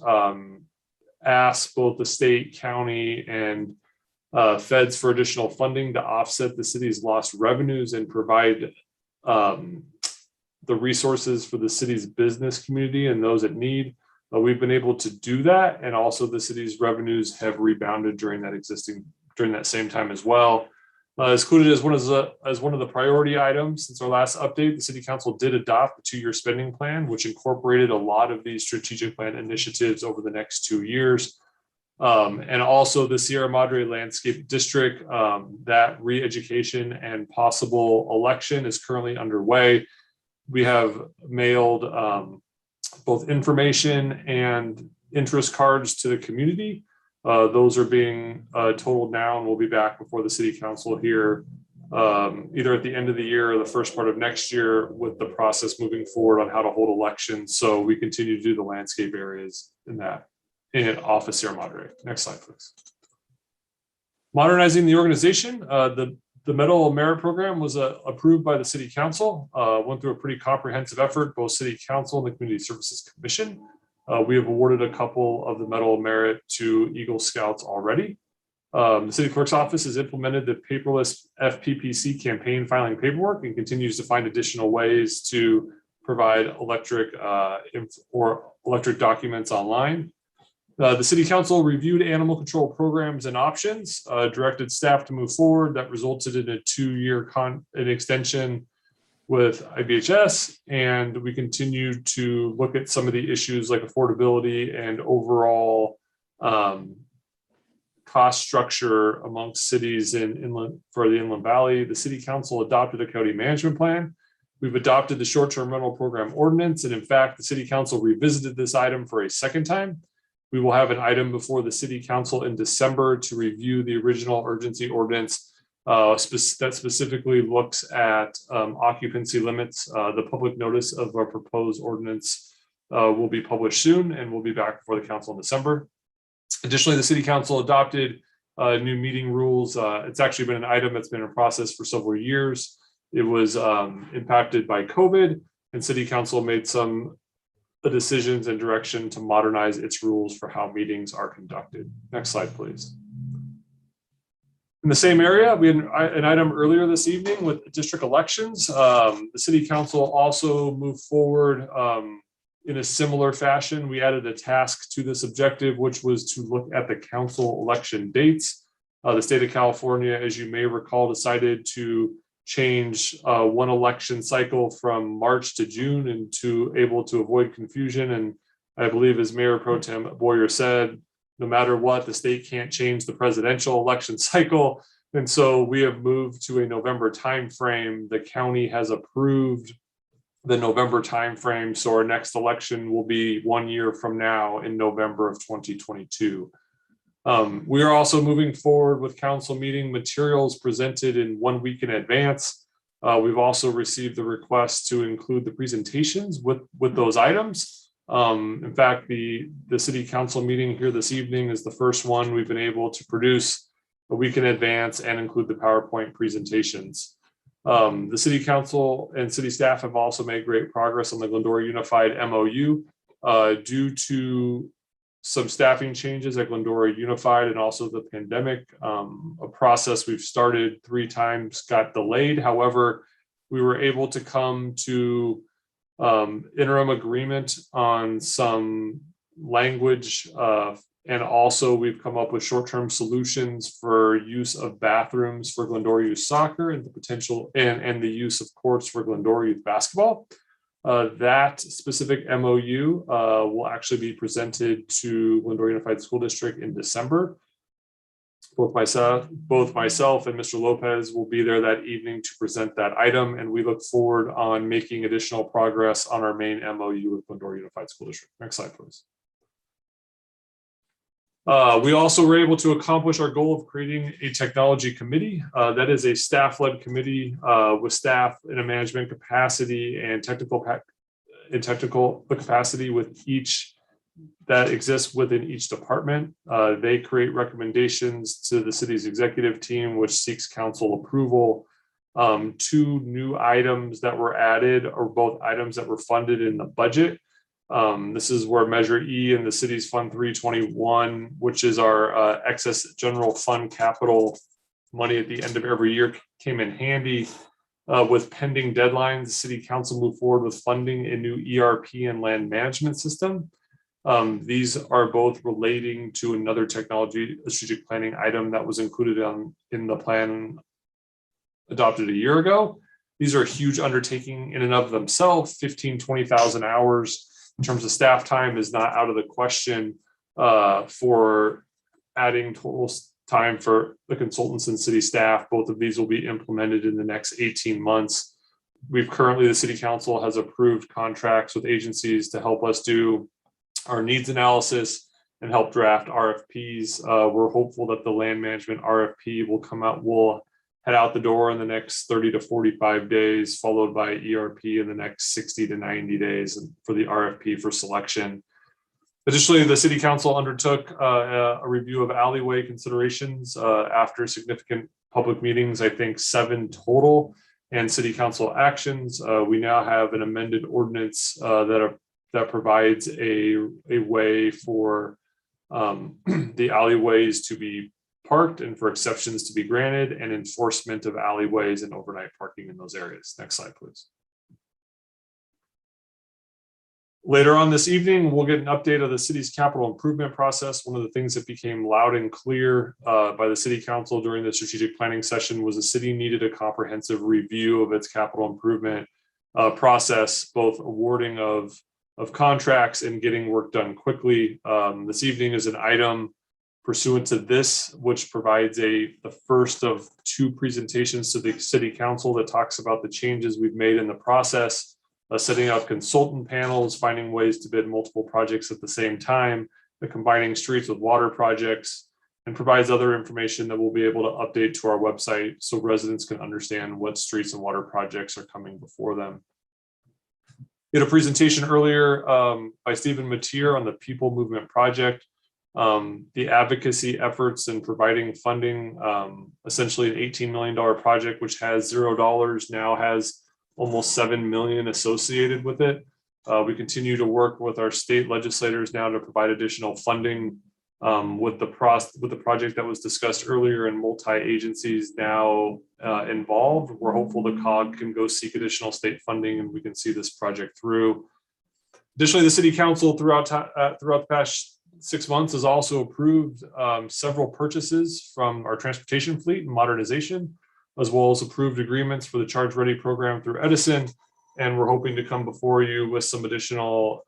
asked both the state, county, and feds for additional funding to offset the city's lost revenues and provide the resources for the city's business community and those in need. We've been able to do that, and also the city's revenues have rebounded during that same time as well. Included as one of the priority items since our last update, the City Council did adopt the 2-year spending plan, which incorporated a lot of these strategic plan initiatives over the next 2 years. And also the Sierra Madre Landscape District, that re-education and possible election is currently underway. We have mailed both information and interest cards to the community. Those are being totaled now, and we'll be back before the City Council here either at the end of the year or the first part of next year with the process moving forward on how to hold elections. So we continue to do the landscape areas in off of Sierra Madre. Next slide, please. Modernizing the organization. The Medal of Merit program was approved by the City Council, went through a pretty comprehensive effort, both City Council and the Community Services Commission. We have awarded a couple of the Medal of Merit to Eagle Scouts already. The City Clerk's Office has implemented the paperless FPPC campaign filing paperwork and continues to find additional ways to provide electric documents online. The City Council reviewed animal control programs and options, directed staff to move forward. That resulted in a 2-year extension with IBHS, and we continue to look at some of the issues like affordability and overall cost structure amongst cities for the Inland Valley. The City Council adopted a county management plan. We've adopted the short-term rental program ordinance, and in fact, the City Council revisited this item for a second time. We will have an item before the City Council in December to review the original urgency ordinance that specifically looks at occupancy limits. The public notice of our proposed ordinance will be published soon, and we'll be back before the council in December. Additionally, the City Council adopted new meeting rules. It's actually been an item that's been in process for several years. It was impacted by COVID, and City Council made some decisions and direction to modernize its rules for how meetings are conducted. Next slide, please. In the same area, we had an item earlier this evening with district elections. The City Council also moved forward in a similar fashion. We added a task to this objective, which was to look at the council election dates. The state of California, as you may recall, decided to change one election cycle from March to June and to avoid confusion. And I believe, as Mayor Pro Tem Boyer said, no matter what, the state can't change the presidential election cycle. And so we have moved to a November timeframe. The county has approved the November timeframe. So our next election will be 1 year from now in November of 2022. We are also moving forward with council meeting materials presented in 1 week in advance. We've also received the request to include the presentations with those items. In fact, the City Council meeting here this evening is the first one we've been able to produce a week in advance and include the PowerPoint presentations. The City Council and City staff have also made great progress on the Glendora Unified MOU due to some staffing changes at Glendora Unified and also the pandemic. A process we've started 3 times got delayed. However, we were able to come to interim agreement on some language, and also we've come up with short-term solutions for use of bathrooms for Glendora Youth Soccer and the potential and the use of courts for Glendora Youth Basketball. That specific MOU will actually be presented to Glendora Unified School District in December. Both myself and Mr. Lopez will be there that evening to present that item, and we look forward on making additional progress on our main MOU with Glendora Unified School District. Next slide, please. We also were able to accomplish our goal of creating a technology committee. That is a staff-led committee with staff in a management capacity and technical capacity with each that exists within each department. They create recommendations to the city's executive team, which seeks council approval. 2 new items that were added are both items that were funded in the budget. This is where Measure E in the city's Fund 321, which is our excess general fund capital money at the end of every year, came in handy. With pending deadlines, the city council moved forward with funding a new ERP and land management system. These are both relating to another technology strategic planning item that was included in the plan adopted a year ago. These are a huge undertaking in and of themselves. 20,000 hours in terms of staff time is not out of the question for adding total time for the consultants and city staff. Both of these will be implemented in the next 18 months. The city council has approved contracts with agencies to help us do our needs analysis and help draft RFPs. We're hopeful that the land management RFP will head out the door in the next 30 to 45 days, followed by ERP in the next 60 to 90 days for the RFP for selection. Additionally, the city council undertook a review of alleyway considerations after significant public meetings, I think 7 total, and city council actions. We now have an amended ordinance that provides a way for the alleyways to be parked and for exceptions to be granted, and enforcement of alleyways and overnight parking in those areas. Next slide, please. Later on this evening, we'll get an update of the city's capital improvement process. One of the things that became loud and clear by the city council during the strategic planning session was the city needed a comprehensive review of its capital improvement process, both awarding of contracts and getting work done quickly. This evening is an item pursuant to this, which provides the first of 2 presentations to the city council that talks about the changes we've made in the process, setting up consultant panels, finding ways to bid multiple projects at the same time, combining streets with water projects, and provides other information that we'll be able to update to our website so residents can understand what streets and water projects are coming before them. We had a presentation earlier by Stephen Mateer on the People Movement Project. The advocacy efforts in providing funding, essentially an $18 million project, which has $0, now has almost 7 million associated with it. We continue to work with our state legislators now to provide additional funding with the project that was discussed earlier, and multi-agencies now involved. We're hopeful the COG can go seek additional state funding and we can see this project through. Additionally, the city council throughout the past 6 months has also approved several purchases from our transportation fleet and modernization, as well as approved agreements for the Charge Ready program through Edison. And we're hoping to come before you with some additional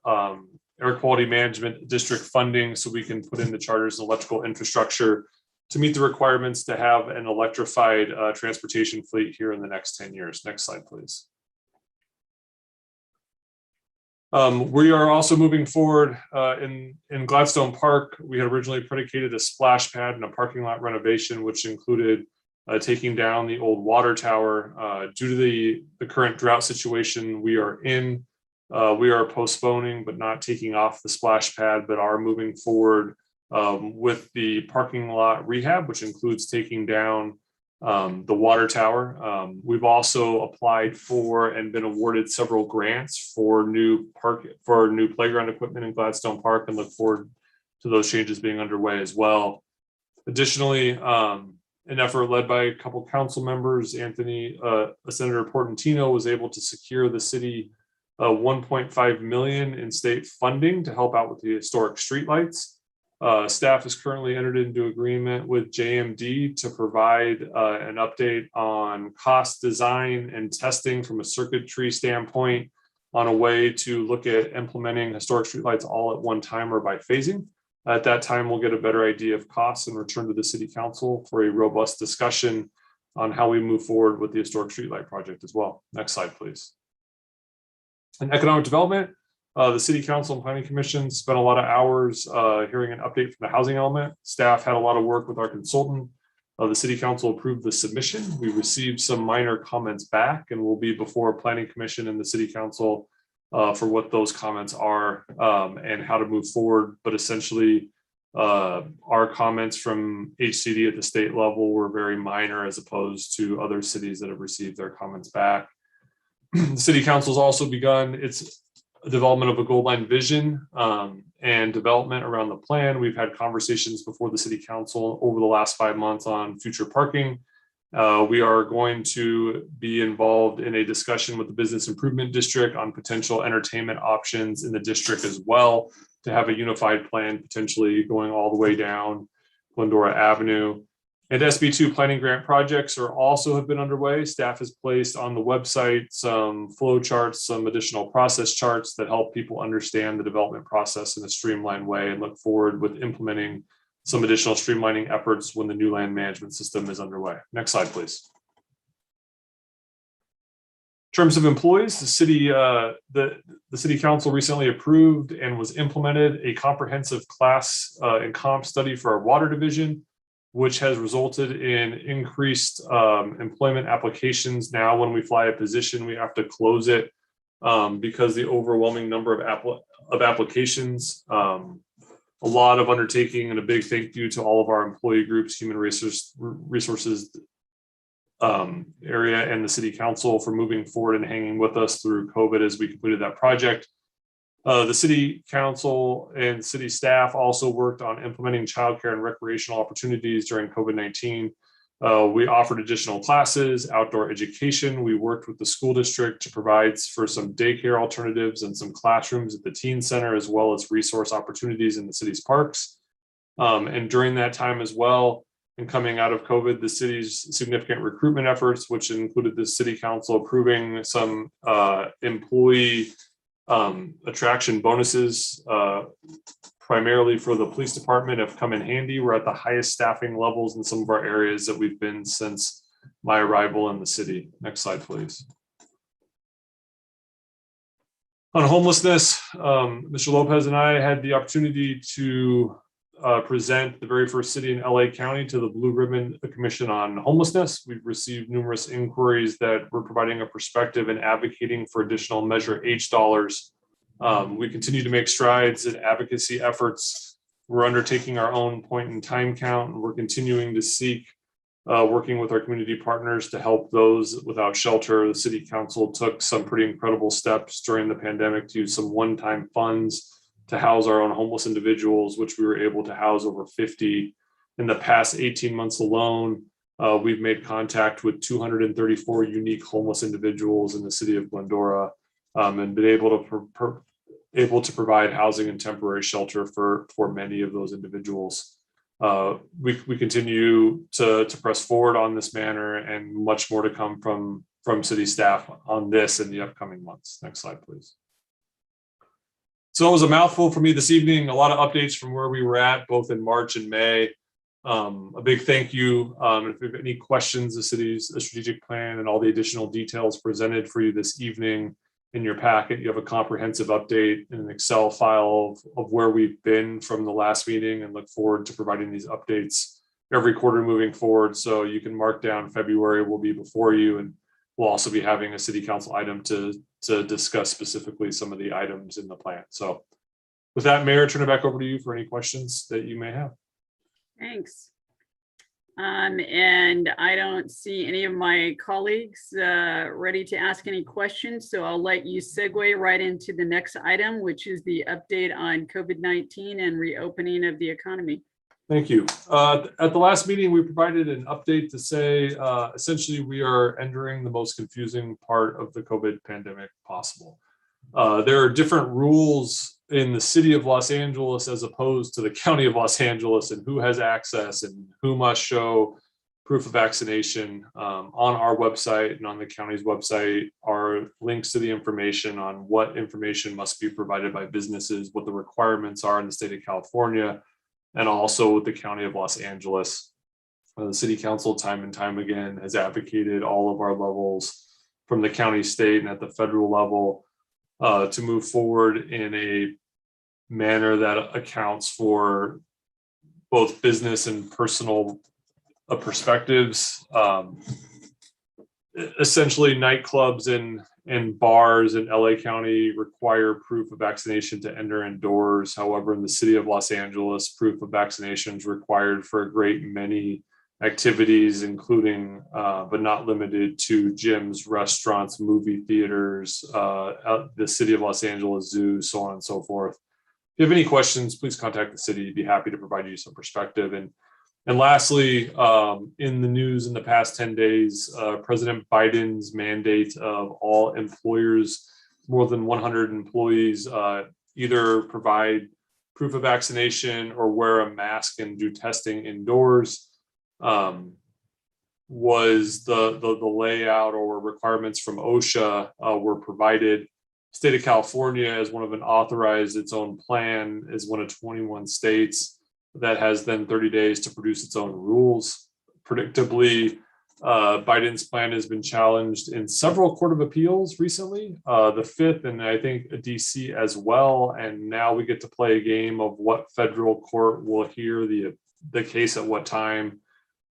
air quality management district funding so we can put in the charters and electrical infrastructure to meet the requirements to have an electrified transportation fleet here in the next 10 years. Next slide, please. We are also moving forward in Gladstone Park. We had originally predicated a splash pad and a parking lot renovation, which included taking down the old water tower. Due to the current drought situation we are in, we are postponing but not taking off the splash pad, but are moving forward with the parking lot rehab, which includes taking down the water tower. We've also applied for and been awarded several grants for new playground equipment in Gladstone Park, and look forward to those changes being underway as well. Additionally, an effort led by a couple council members, Senator Portantino was able to secure the city $1.5 million in state funding to help out with the historic streetlights. Staff has currently entered into agreement with JMD to provide an update on cost, design, and testing from a circuitry standpoint on a way to look at implementing historic streetlights all at one time or by phasing. At that time, we'll get a better idea of costs and return to the city council for a robust discussion on how we move forward with the historic streetlight project as well. Next slide, please. In economic development, the City Council and Planning Commission spent a lot of hours hearing an update from the housing element. Staff had a lot of work with our consultant. The City Council approved the submission. We received some minor comments back, and we'll be before Planning Commission and the City Council for what those comments are and how to move forward. But essentially, our comments from HCD at the state level were very minor as opposed to other cities that have received their comments back. The City Council has also begun its development of a goal line vision and development around the plan. We've had conversations before the City Council over the last 5 months on future parking We are going to be involved in a discussion with the Business Improvement District on potential entertainment options in the district as well, to have a unified plan potentially going all the way down Glendora Avenue. And SB2 planning grant projects are also have been underway. Staff has placed on the website some flow charts, some additional process charts that help people understand the development process in a streamlined way, and look forward with implementing some additional streamlining efforts when the new land management system is underway. Next slide, please. In terms of employees, the city council recently approved and was implemented a comprehensive class and comp study for our water division, which has resulted in increased employment applications. Now, when we fly a position, we have to close it because the overwhelming number of applications. A lot of undertaking, and a big thank you to all of our employee groups, human resources area, and the city council for moving forward and hanging with us through COVID as we completed that project. The city council and city staff also worked on implementing childcare and recreational opportunities during COVID-19. We offered additional classes, outdoor education. We worked with the school district to provide for some daycare alternatives and some classrooms at the teen center, as well as resource opportunities in the city's parks. And during that time as well, and coming out of COVID, the city's significant recruitment efforts, which included the city council approving some employee attraction bonuses, primarily for the police department, have come in handy. We're at the highest staffing levels in some of our areas that we've been since my arrival in the city. Next slide, please. On homelessness, Mr. Lopez and I had the opportunity to present the very first city in LA County to the Blue Ribbon Commission on Homelessness. We've received numerous inquiries that we're providing a perspective and advocating for additional Measure H dollars. We continue to make strides in advocacy efforts. We're undertaking our own point in time count, and we're continuing to seek, working with our community partners to help those without shelter. The city council took some pretty incredible steps during the pandemic to use some one-time funds to house our own homeless individuals, which we were able to house over 50. In the past 18 months alone, we've made contact with 234 unique homeless individuals in the city of Glendora, and been able to provide housing and temporary shelter for many of those individuals. We continue to press forward on this manner, and much more to come from city staff on this in the upcoming months. Next slide, please. So it was a mouthful for me this evening. A lot of updates from where we were at, both in March and May. A big thank you. If you have any questions, the city's strategic plan and all the additional details presented for you this evening in your packet, you have a comprehensive update in an Excel file of where we've been from the last meeting, and look forward to providing these updates every quarter moving forward. So you can mark down February will be before you, and we'll also be having a city council item to discuss specifically some of the items in the plan. So with that, Mayor, turn it back over to you for any questions that you may have. Thanks. And I don't see any of my colleagues ready to ask any questions, so I'll let you segue right into the next item, which is the update on COVID-19 and reopening of the economy. Thank you. At the last meeting, we provided an update to say, essentially, we are entering the most confusing part of the COVID pandemic possible. There are different rules in the city of Los Angeles as opposed to the county of Los Angeles, and who has access and who must show proof of vaccination. On our website and on the county's website are links to the information on what information must be provided by businesses, what the requirements are in the state of California, and also with the county of Los Angeles. The city council time and time again has advocated all of our levels from the county, state, and at the federal level to move forward in a manner that accounts for both business and personal perspectives. Essentially, nightclubs and bars in LA County require proof of vaccination to enter indoors. However, in the city of Los Angeles, proof of vaccination is required for a great many activities, including but not limited to gyms, restaurants, movie theaters, the city of Los Angeles Zoo, so on and so forth. If you have any questions, please contact the city. I'd be happy to provide you some perspective. And And lastly, in the news in the past 10 days, President Biden's mandate of all employers, more than 100 employees, either provide proof of vaccination or wear a mask and do testing indoors, was the layout or requirements from OSHA were provided. State of California, as one of an authorized its own plan, is one of 21 states that has then 30 days to produce its own rules. Predictably, Biden's plan has been challenged in several court of appeals recently, the fifth, and I think DC as well. And now we get to play a game of what federal court will hear the case at what time.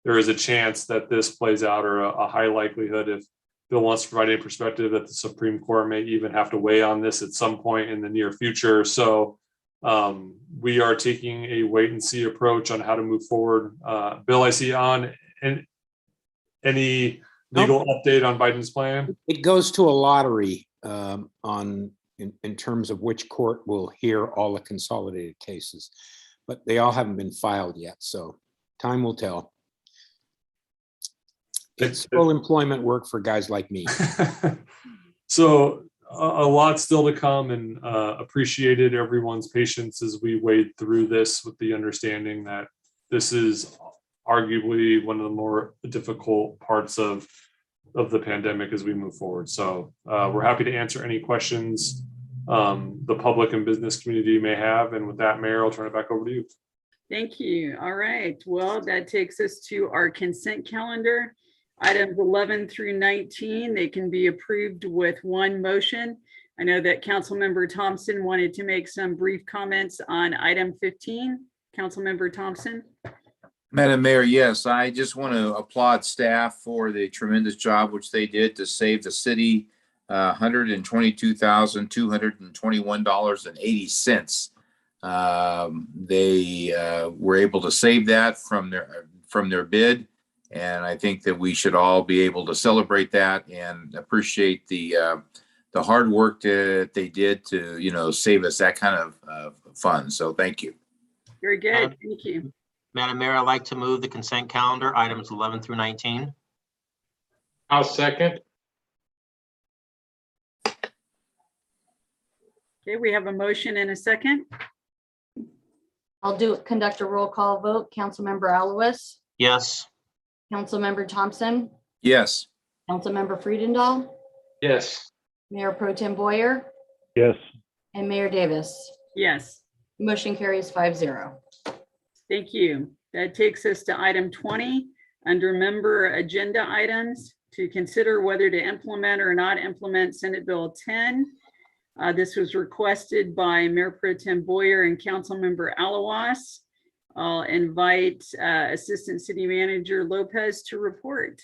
There is a chance that this plays out, or a high likelihood, if Bill wants to provide any perspective, that the Supreme Court may even have to weigh on this at some point in the near future. So we are taking a wait and see approach on how to move forward. Bill, I see on, and any legal update on Biden's plan? It goes to a lottery in terms of which court will hear all the consolidated cases, but they all haven't been filed yet, so time will tell. It's full employment work for guys like me. So a lot still to come, and appreciated everyone's patience as we wade through this, with the understanding that this is arguably one of the more difficult parts of the pandemic as we move forward. So we're happy to answer any questions the public and business community may have. And with that, Mayor, I'll turn it back over to you. Thank you. All right. Well, that takes us to our consent calendar. Items 11 through 19, they can be approved with one motion. I know that Councilmember Thompson wanted to make some brief comments on item 15. Councilmember Thompson. Madam Mayor, yes, I just want to applaud staff for the tremendous job which they did to save the city $122,221.80. They were able to save that from their bid, and I think that we should all be able to celebrate that and appreciate the hard work that they did to save us that kind of funds. So thank you. Very good. Thank you. Madam Mayor, I'd like to move the consent calendar, items 11 through 19. I'll second. Okay, we have a motion and a second. I'll conduct a roll call vote. Councilmember Alowis, Yes. Councilmember Thompson, Yes. Councilmember Friedendahl, Yes. Mayor Pro Tem Boyer, Yes. and Mayor Davis. Yes. Motion carries 5-0. Thank you. That takes us to item 20 under member agenda items, to consider whether to implement or not implement Senate Bill 10. This was requested by Mayor Pro Tem Boyer and Councilmember Alowis. I'll invite Assistant City Manager Lopez to report.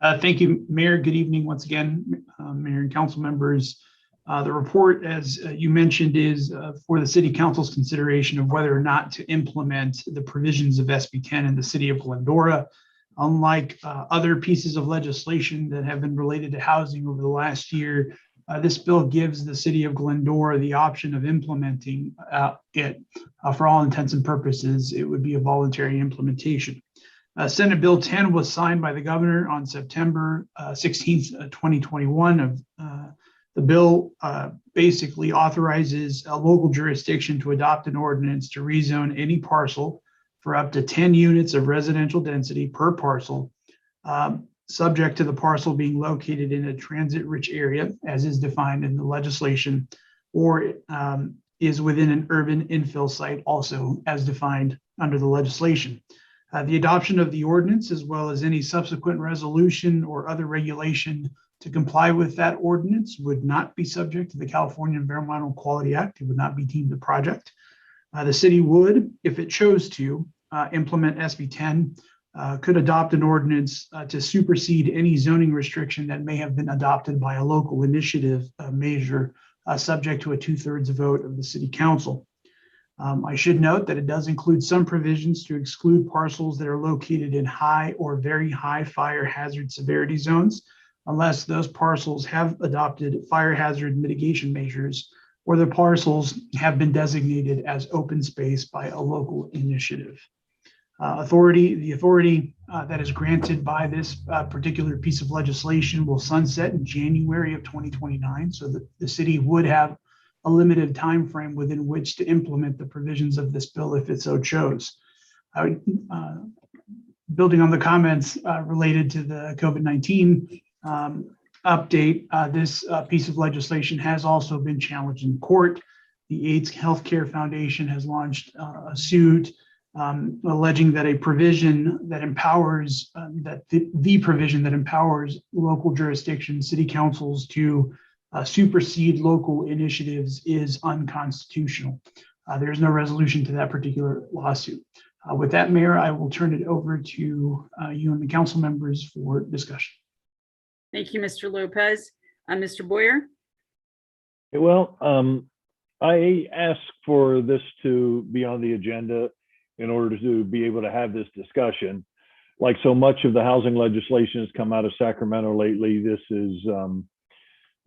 Thank you, Mayor. Good evening once again, Mayor and council members. The report, as you mentioned, is for the City Council's consideration of whether or not to implement the provisions of SB 10 in the city of Glendora. Unlike other pieces of legislation that have been related to housing over the last year, this bill gives the city of Glendora the option of implementing it. For all intents and purposes, it would be a voluntary implementation. Senate Bill 10 was signed by the governor on September 16th, 2021. The bill basically authorizes a local jurisdiction to adopt an ordinance to rezone any parcel for up to 10 units of residential density per parcel, subject to the parcel being located in a transit-rich area, as is defined in the legislation, or is within an urban infill site, also as defined under the legislation. The adoption of the ordinance, as well as any subsequent resolution or other regulation to comply with that ordinance, would not be subject to the California Environmental Quality Act. It would not be deemed a project. The city would, if it chose to, implement SB 10, could adopt an ordinance to supersede any zoning restriction that may have been adopted by a local initiative measure, subject to a 2/3 vote of the city council. I should note that it does include some provisions to exclude parcels that are located in high or very high fire hazard severity zones, unless those parcels have adopted fire hazard mitigation measures, or the parcels have been designated as open space by a local initiative. authority. The authority that is granted by this particular piece of legislation will sunset in January of 2029, so that the city would have a limited time frame within which to implement the provisions of this bill if it so chose. I would, building on the comments related to the COVID-19 update, this piece of legislation has also been challenged in court. The AIDS Healthcare Foundation has launched a suit alleging that a provision that empowers, the provision that empowers local jurisdictions, city councils to supersede local initiatives is unconstitutional. There is no resolution to that particular lawsuit. With that, Mayor, I will turn it over to you and the council members for discussion. Thank you, Mr. Lopez. Mr. Boyer? Well, I asked for this to be on the agenda in order to be able to have this discussion. Like so much of the housing legislation has come out of Sacramento lately, this is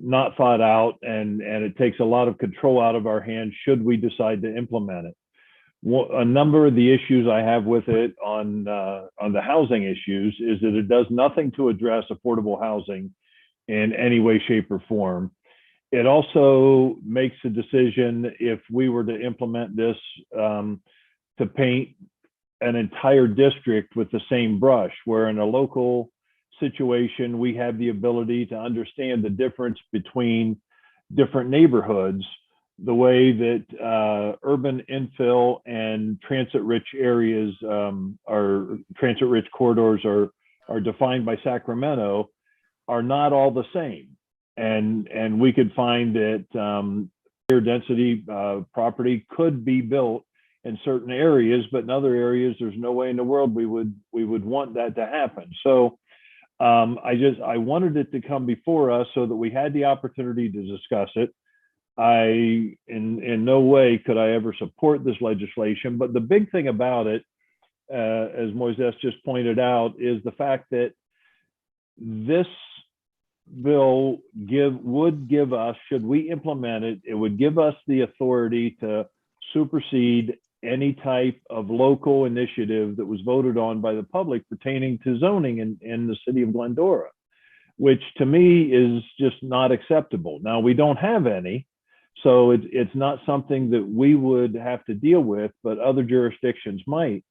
not thought out, and it takes a lot of control out of our hands should we decide to implement it. A number of the issues I have with it on the housing issues is that it does nothing to address affordable housing in any way, shape, or form. It also makes a decision if we were to implement this to paint an entire district with the same brush, where in a local situation, we have the ability to understand the difference between different neighborhoods, the way that urban infill and transit-rich areas transit-rich corridors are defined by Sacramento are not all the same. And we could find that higher density property could be built in certain areas, but in other areas, there's no way in the world we would want that to happen. So I wanted it to come before us so that we had the opportunity to discuss it. In no way could I ever support this legislation, but the big thing about it, as Moises just pointed out, is the fact that this bill would give us, should we implement it, it would give us the authority to supersede any type of local initiative that was voted on by the public pertaining to zoning in the city of Glendora, which to me is just not acceptable. Now, we don't have any, so it's not something that we would have to deal with, but other jurisdictions might.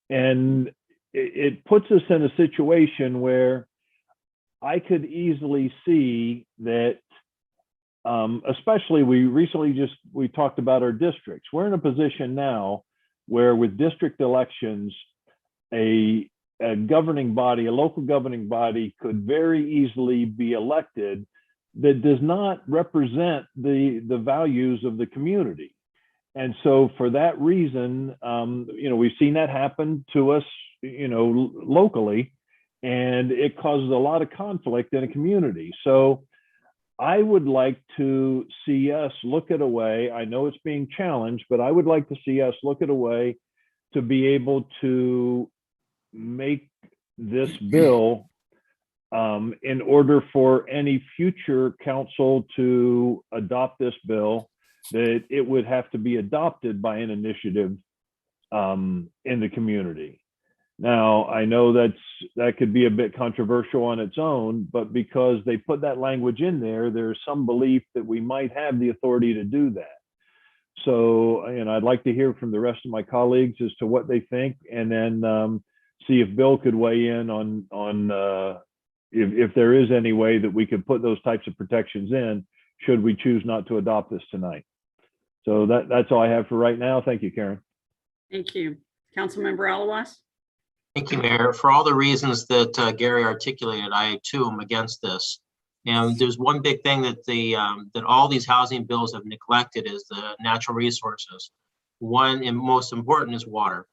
And it puts us in a situation where I could easily see that, especially we talked about our districts. We're in a position now where with district elections, a governing body, a local governing body could very easily be elected that does not represent the values of the community. And so for that reason, we've seen that happen to us, locally, and it causes a lot of conflict in a community. So I would like to see us look at a way, I know it's being challenged, but I would like to see us look at a way to be able to make this bill in order for any future council to adopt this bill, that it would have to be adopted by an initiative in the community. Now, I know that could be a bit controversial on its own, but because they put that language in there, there's some belief that we might have the authority to do that. So, I'd like to hear from the rest of my colleagues as to what they think, and then see if Bill could weigh in on if there is any way that we could put those types of protections in, should we choose not to adopt this tonight. So that's all I have for right now. Thank you, Karen. Thank you. Councilmember Alawas? Thank you, Mayor. For all the reasons that Gary articulated, I too am against this. And there's one big thing that that all these housing bills have neglected is the natural resources. One and most important is water.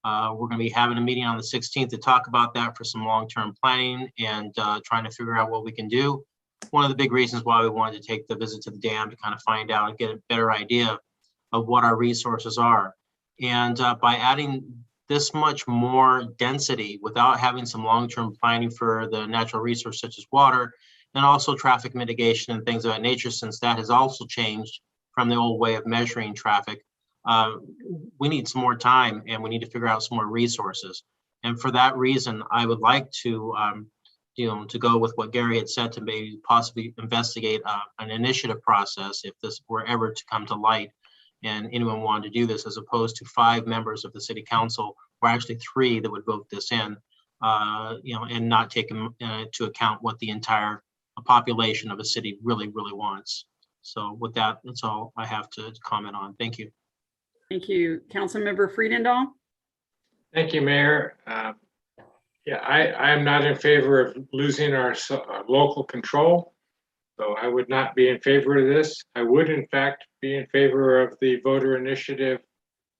We're going to be having a meeting on the 16th to talk about that for some long-term planning and trying to figure out what we can do. One of the big reasons why we wanted to take the visit to the dam to kind of find out and get a better idea of what our resources are. And by adding this much more density without having some long-term planning for the natural resource such as water, and also traffic mitigation and things of that nature, since that has also changed from the old way of measuring traffic, we need some more time and we need to figure out some more resources. And for that reason, I would like to, to go with what Gary had said, to maybe possibly investigate an initiative process if this were ever to come to light and anyone wanted to do this, as opposed to 5 members of the city council, or actually 3 that would vote this in, and not take into account what the entire population of a city really wants. So with that, that's all I have to comment on. Thank you. Thank you. Councilmember Friedendahl. Thank you, Mayor. Yeah, I am not in favor of losing our local control. So I would not be in favor of this. I would, in fact, be in favor of the voter initiative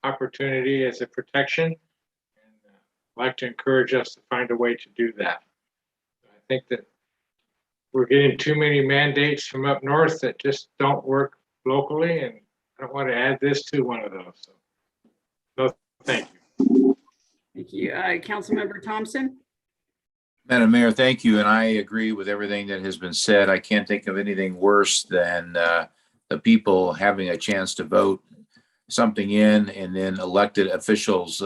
opportunity as a protection. And like to encourage us to find a way to do that. I think that we're getting too many mandates from up north that just don't work locally, and I don't want to add this to one of those. So, no, thank you. Thank you. Councilmember Thompson. Madam Mayor, thank you. And I agree with everything that has been said. I can't think of anything worse than the people having a chance to vote something in and then elected officials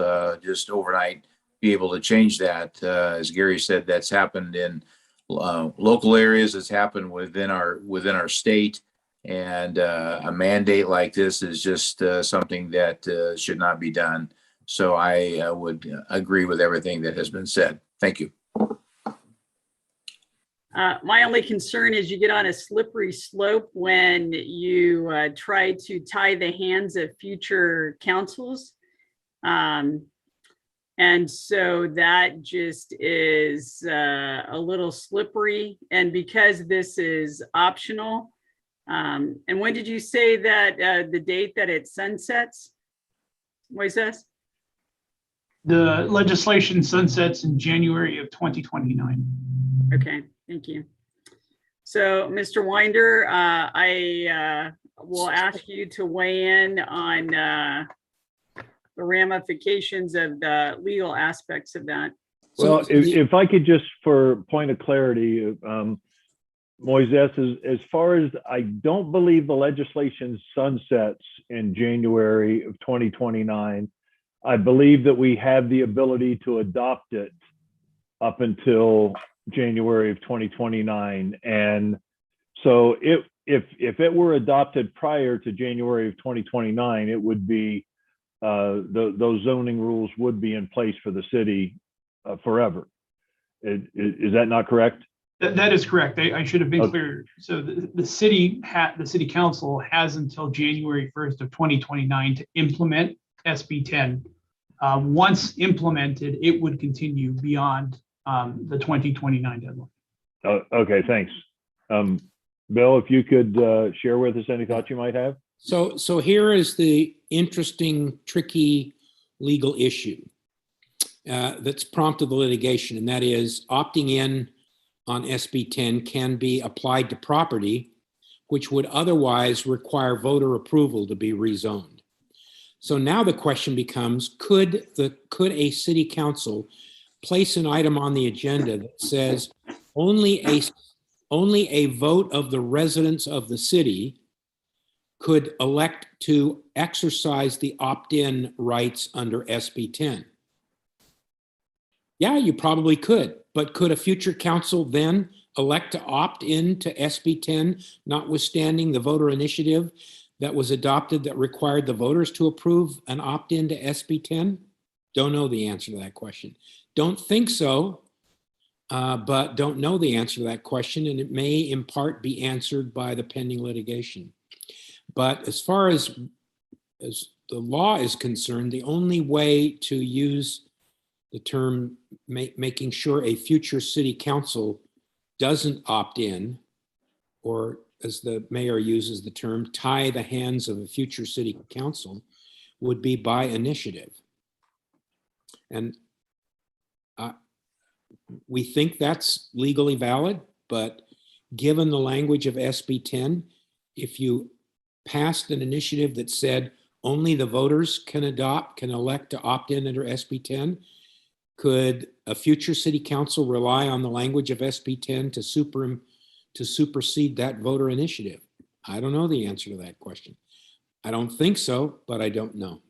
just overnight be able to change that. As Gary said, that's happened in local areas. It's happened within our state. And a mandate like this is just something that should not be done. So I would agree with everything that has been said. Thank you. My only concern is you get on a slippery slope when you try to tie the hands of future councils. And so that just is a little slippery. And because this is optional, and when did you say that the date that it sunsets? Moises? The legislation sunsets in January of 2029. Okay, thank you. So, Mr. Winder, I will ask you to weigh in on the ramifications of the legal aspects of that. Well, if I could just, for point of clarity, Moises, as far as I don't believe the legislation sunsets in January of 2029, I believe that we have the ability to adopt it up until January of 2029. And so if it were adopted prior to January of 2029, it would be, those zoning rules would be in place for the city forever. Is that not correct? That is correct. I should have been clear. So the city council has until January 1st of 2029 to implement SB 10. Once implemented, it would continue beyond the 2029 deadline. Okay, thanks. Bill, if you could share with us any thoughts you might have. So here is the interesting, tricky legal issue that's prompted the litigation, and that is opting in on SB 10 can be applied to property which would otherwise require voter approval to be rezoned. So now the question becomes, could a city council place an item on the agenda that says only a vote of the residents of the city could elect to exercise the opt-in rights under SB 10? Yeah, you probably could, but could a future council then elect to opt in to SB 10, notwithstanding the voter initiative that was adopted that required the voters to approve an opt-in to SB 10? Don't know the answer to that question. Don't think so, but don't know the answer to that question, and it may in part be answered by the pending litigation. But as far as the law is concerned, the only way to use the term making sure a future city council doesn't opt in, or as the mayor uses the term, tie the hands of a future city council, would be by initiative. And we think that's legally valid, but given the language of SB 10, if you passed an initiative that said only the voters can elect to opt in under SB 10, could a future city council rely on the language of SB 10 to supersede that voter initiative? I don't know the answer to that question. I don't think so, but I don't know.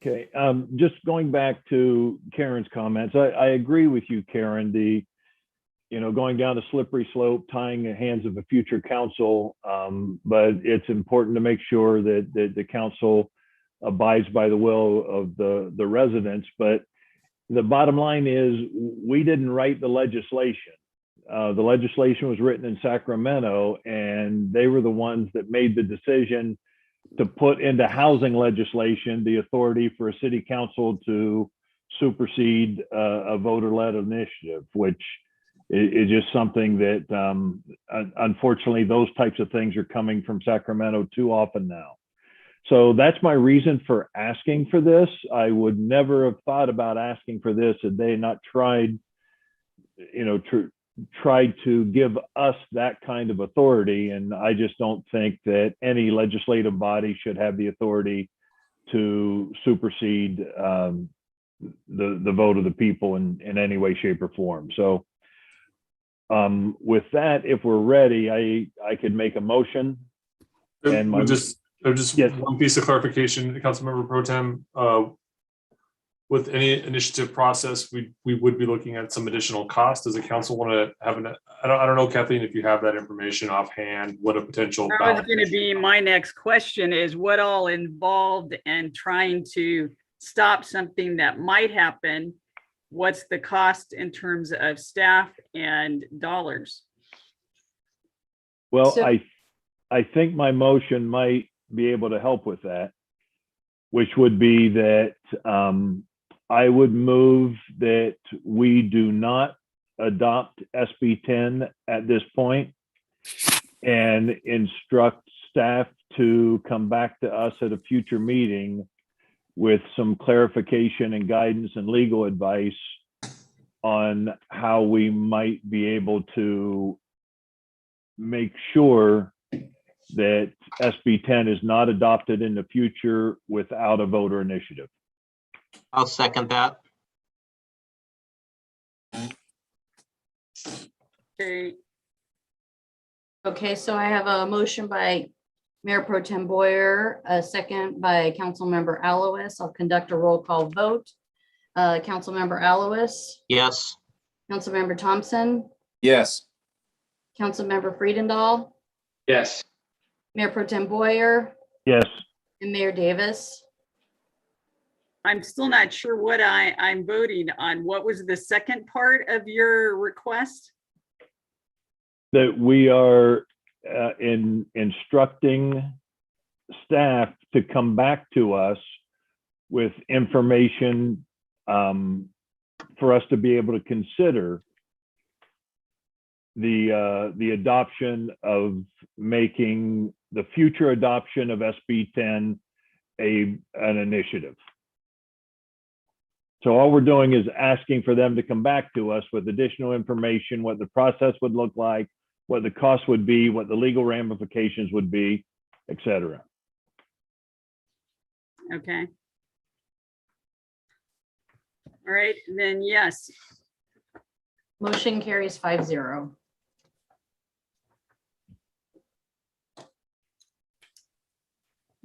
Okay, just going back to Karen's comments, I agree with you, Karen. Going down a slippery slope, tying the hands of a future council, but it's important to make sure that the council abides by the will of the residents. But the bottom line is, we didn't write the legislation. The legislation was written in Sacramento, and they were the ones that made the decision to put into housing legislation the authority for a city council to supersede a voter-led initiative, which is just something that, unfortunately, those types of things are coming from Sacramento too often now. So that's my reason for asking for this. I would never have thought about asking for this had they not tried to give us that kind of authority. And I just don't think that any legislative body should have the authority to supersede the vote of the people in any way, shape, or form. So with that, if we're ready, I could make a motion. And Just one piece of clarification, Councilmember Pro Tem. With any initiative process, we would be looking at some additional cost. Does the council want to have I don't know, Kathleen, if you have that information offhand, what a potential. That was going to be my next question, is what all involved in trying to stop something that might happen? What's the cost in terms of staff and dollars? Well, I think my motion might be able to help with that, which would be that I would move that we do not adopt SB 10 at this point and instruct staff to come back to us at a future meeting with some clarification and guidance and legal advice on how we might be able to make sure that SB 10 is not adopted in the future without a voter initiative. I'll second that. Okay, so I have a motion by Mayor Pro Tem Boyer, a second by Councilmember Alowis. I'll conduct a roll call vote. Councilmember Alowis. Yes. Councilmember Thompson. Yes. Councilmember Friedendahl. Yes. Mayor Pro Tem Boyer. Yes. And Mayor Davis. I'm still not sure what I'm voting on. What was the second part of your request? That we are instructing staff to come back to us with information for us to be able to consider the adoption of making the future adoption of SB 10 an initiative. So all we're doing is asking for them to come back to us with additional information, what the process would look like, what the cost would be, what the legal ramifications would be, et cetera. Okay. All right, then yes. Motion carries 5-0.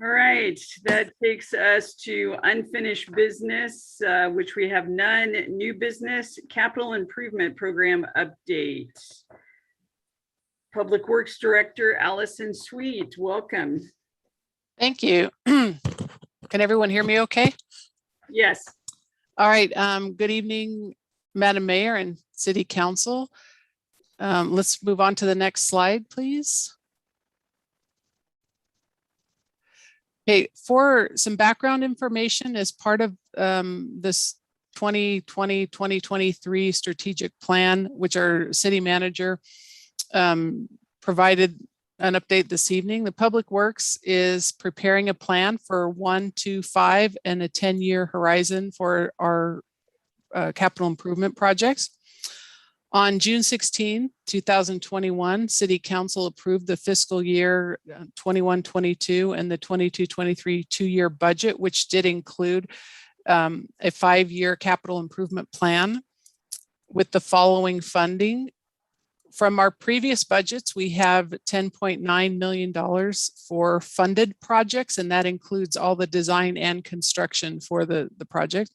All right, that takes us to unfinished business, which we have none. New business, capital improvement program update. Public Works Director Allison Sweet, welcome. Thank you. Can everyone hear me okay? Yes. All right. Good evening, Madam Mayor and City Council. Let's move on to the next slide, please. Okay, for some background information as part of this 2020-2023 strategic plan, which our city manager provided an update this evening. The Public Works is preparing a plan for 1, 2, 5 and a 10-year horizon for our capital improvement projects. On June 16, 2021, City Council approved the fiscal year 21-22 and the 22-23 two-year budget, which did include a 5-year capital improvement plan with the following funding From our previous budgets, we have $10.9 million for funded projects, and that includes all the design and construction for the project.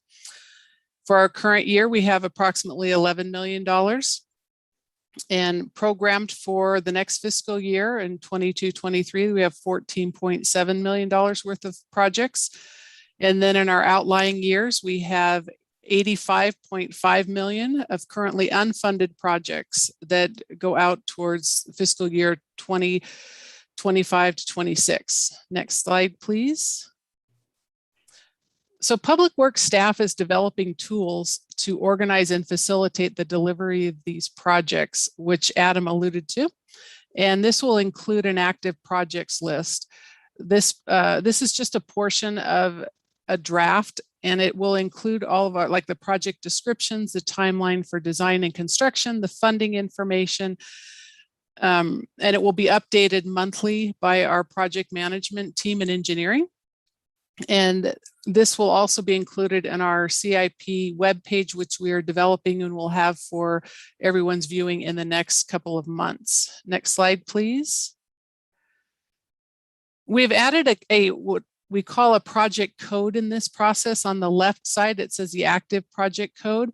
For our current year, we have approximately $11 million. And programmed for the next fiscal year in 22-23, we have $14.7 million worth of projects. And then in our outlying years, we have $85.5 million of currently unfunded projects that go out towards fiscal year 2025 to 26. Next slide, please. So Public Works staff is developing tools to organize and facilitate the delivery of these projects, which Adam alluded to. And this will include an active projects list. This is just a portion of a draft, and it will include all of our, like the project descriptions, the timeline for design and construction, the funding information, and it will be updated monthly by our project management team and engineering. And this will also be included in our CIP webpage, which we are developing and will have for everyone's viewing in the next couple of months. Next slide, please. We've added what we call a project code in this process. On the left side, it says the active project code.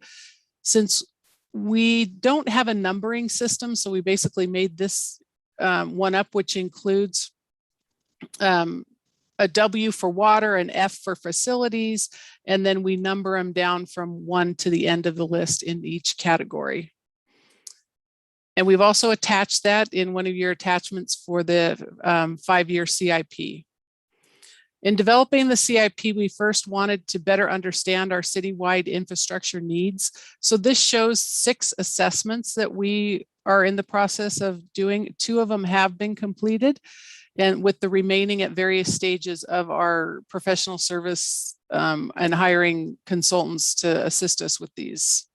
Since we don't have a numbering system, so we basically made this one up, which includes a W for water, an F for facilities, and then we number them down from 1 to the end of the list in each category. And we've also attached that in one of your attachments for the 5-year CIP. In developing the CIP, we first wanted to better understand our citywide infrastructure needs. So this shows 6 assessments that we are in the process of doing. 2 of them have been completed, and with the remaining at various stages of our professional service and hiring consultants to assist us with these.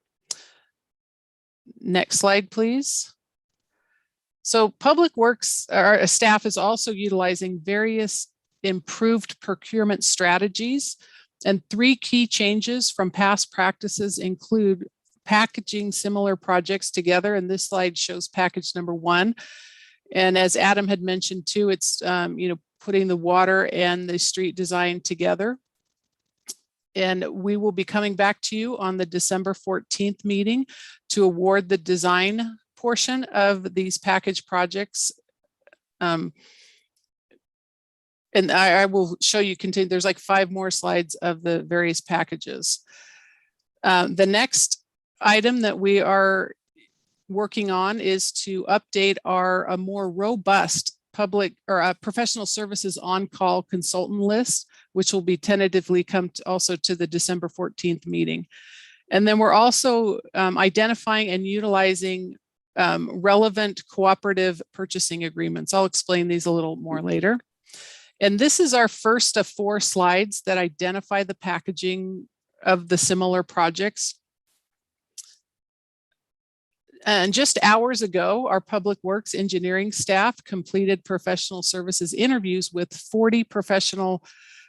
Next slide, please. So Public Works, our staff is also utilizing various improved procurement strategies, and 3 key changes from past practices include packaging similar projects together, and this slide shows package number 1. And as Adam had mentioned too, it's putting the water and the street design together. And we will be coming back to you on the December 14th meeting to award the design portion of these package projects. And I will show you, there's like 5 more slides of the various packages. The next item that we are working on is to update a more robust public or professional services on-call consultant list, which will be tentatively come also to the December 14th meeting. And then we're also identifying and utilizing relevant cooperative purchasing agreements. I'll explain these a little more later. And this is our first of 4 slides that identify the packaging of the similar projects. And just hours ago, our Public Works engineering staff completed professional services interviews with 40 professional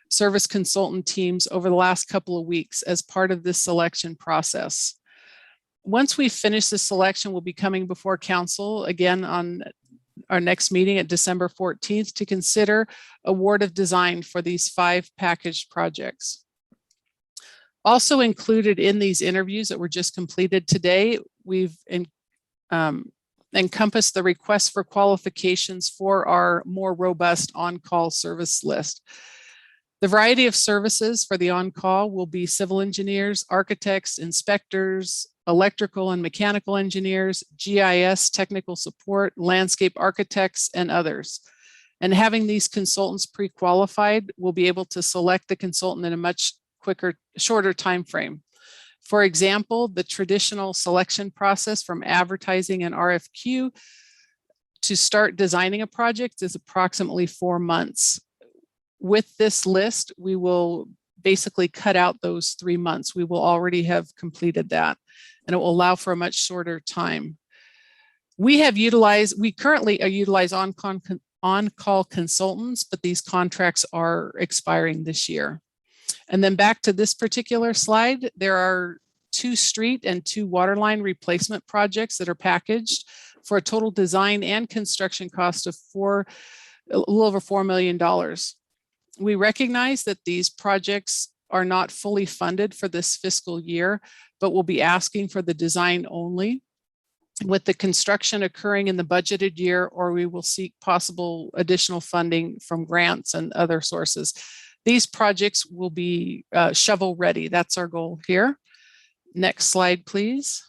service consultant teams over the last couple of weeks as part of this selection process. Once we finish the selection, we'll be coming before council again on our next meeting at December 14th to consider award of design for these 5 packaged projects. Also included in these interviews that were just completed today, we've encompassed the request for qualifications for our more robust on-call service list. The variety of services for the on-call will be civil engineers, architects, inspectors, electrical and mechanical engineers, GIS, technical support, landscape architects, and others. And having these consultants pre-qualified, we'll be able to select the consultant in a much quicker, shorter time frame. For example, the traditional selection process from advertising an RFQ to start designing a project is approximately 4 months. With this list, we will basically cut out those 3 months. We will already have completed that, and it will allow for a much shorter time. We currently utilize on-call consultants, but these contracts are expiring this year. And then back to this particular slide, there are 2 street and 2 water line replacement projects that are packaged. for a total design and construction cost of a little over $4 million. We recognize that these projects are not fully funded for this fiscal year, but we'll be asking for the design only, with the construction occurring in the budgeted year, or we will seek possible additional funding from grants and other sources. These projects will be shovel ready. That's our goal here. Next slide, please.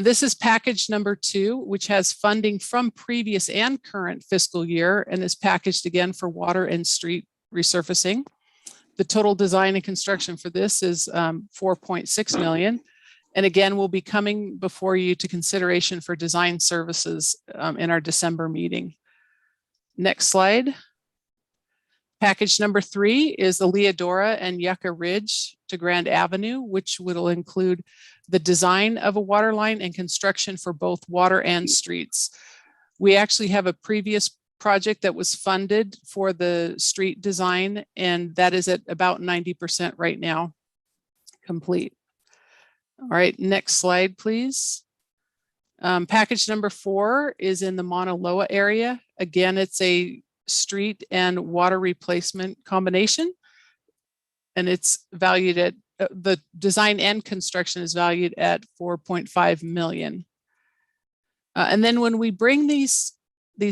This is package number 2, which has funding from previous and current fiscal year and is packaged again for water and street resurfacing. The total design and construction for this is $4.6 million. And again, we'll be coming before you to consideration for design services in our December meeting. Next slide. Package number 3 is the Leodora and Yucca Ridge to Grand Avenue, which will include the design of a water line and construction for both water and streets. We actually have a previous project that was funded for the street design, and that is at about 90% right now complete. All right, next slide, please. Package number 4 is in the Mauna Loa area. Again, it's a street and water replacement combination, and it's valued at, the design and construction is valued at $4.5 million. And then when we bring these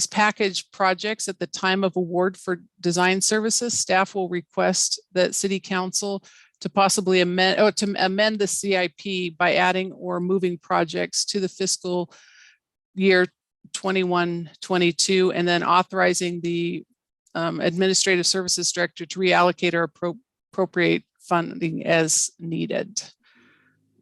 package projects at the time of award for design services, staff will request that City Council to possibly amend the CIP by adding or moving projects to the fiscal year 21-22, and then authorizing the Administrative Services Director to reallocate or appropriate funding as needed.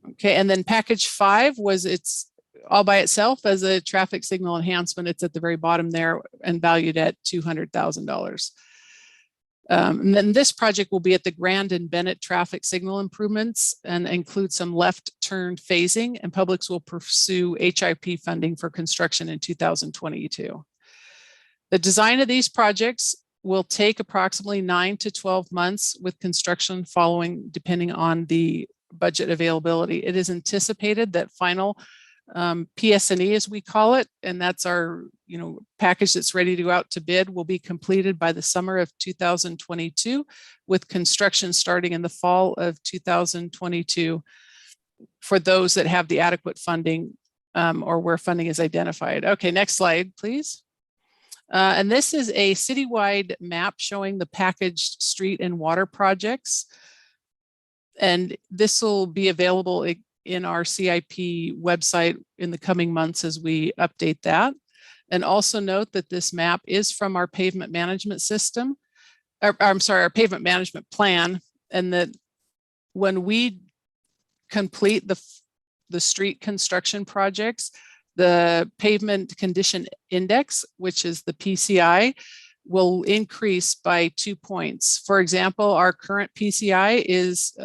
Okay, and then package 5 it's all by itself as a traffic signal enhancement. It's at the very bottom there and valued at $200,000. And then this project will be at the Grand and Bennett traffic signal improvements and include some left turn phasing, and Publix will pursue HIP funding for construction in 2022. The design of these projects will take approximately 9 to 12 months, with construction following depending on the budget availability. It is anticipated that final PS&E, as we call it, and that's our package that's ready to go out to bid, will be completed by the summer of 2022, with construction starting in the fall of 2022 for those that have the adequate funding or where funding is identified. Okay, next slide, please. And this is a citywide map showing the packaged street and water projects. And this will be available in our CIP website in the coming months as we update that. And also note that this map is from our pavement management system, our pavement management plan, and that when we complete the street construction projects, the pavement condition index, which is the PCI, will increase by 2 points. For example, our current PCI is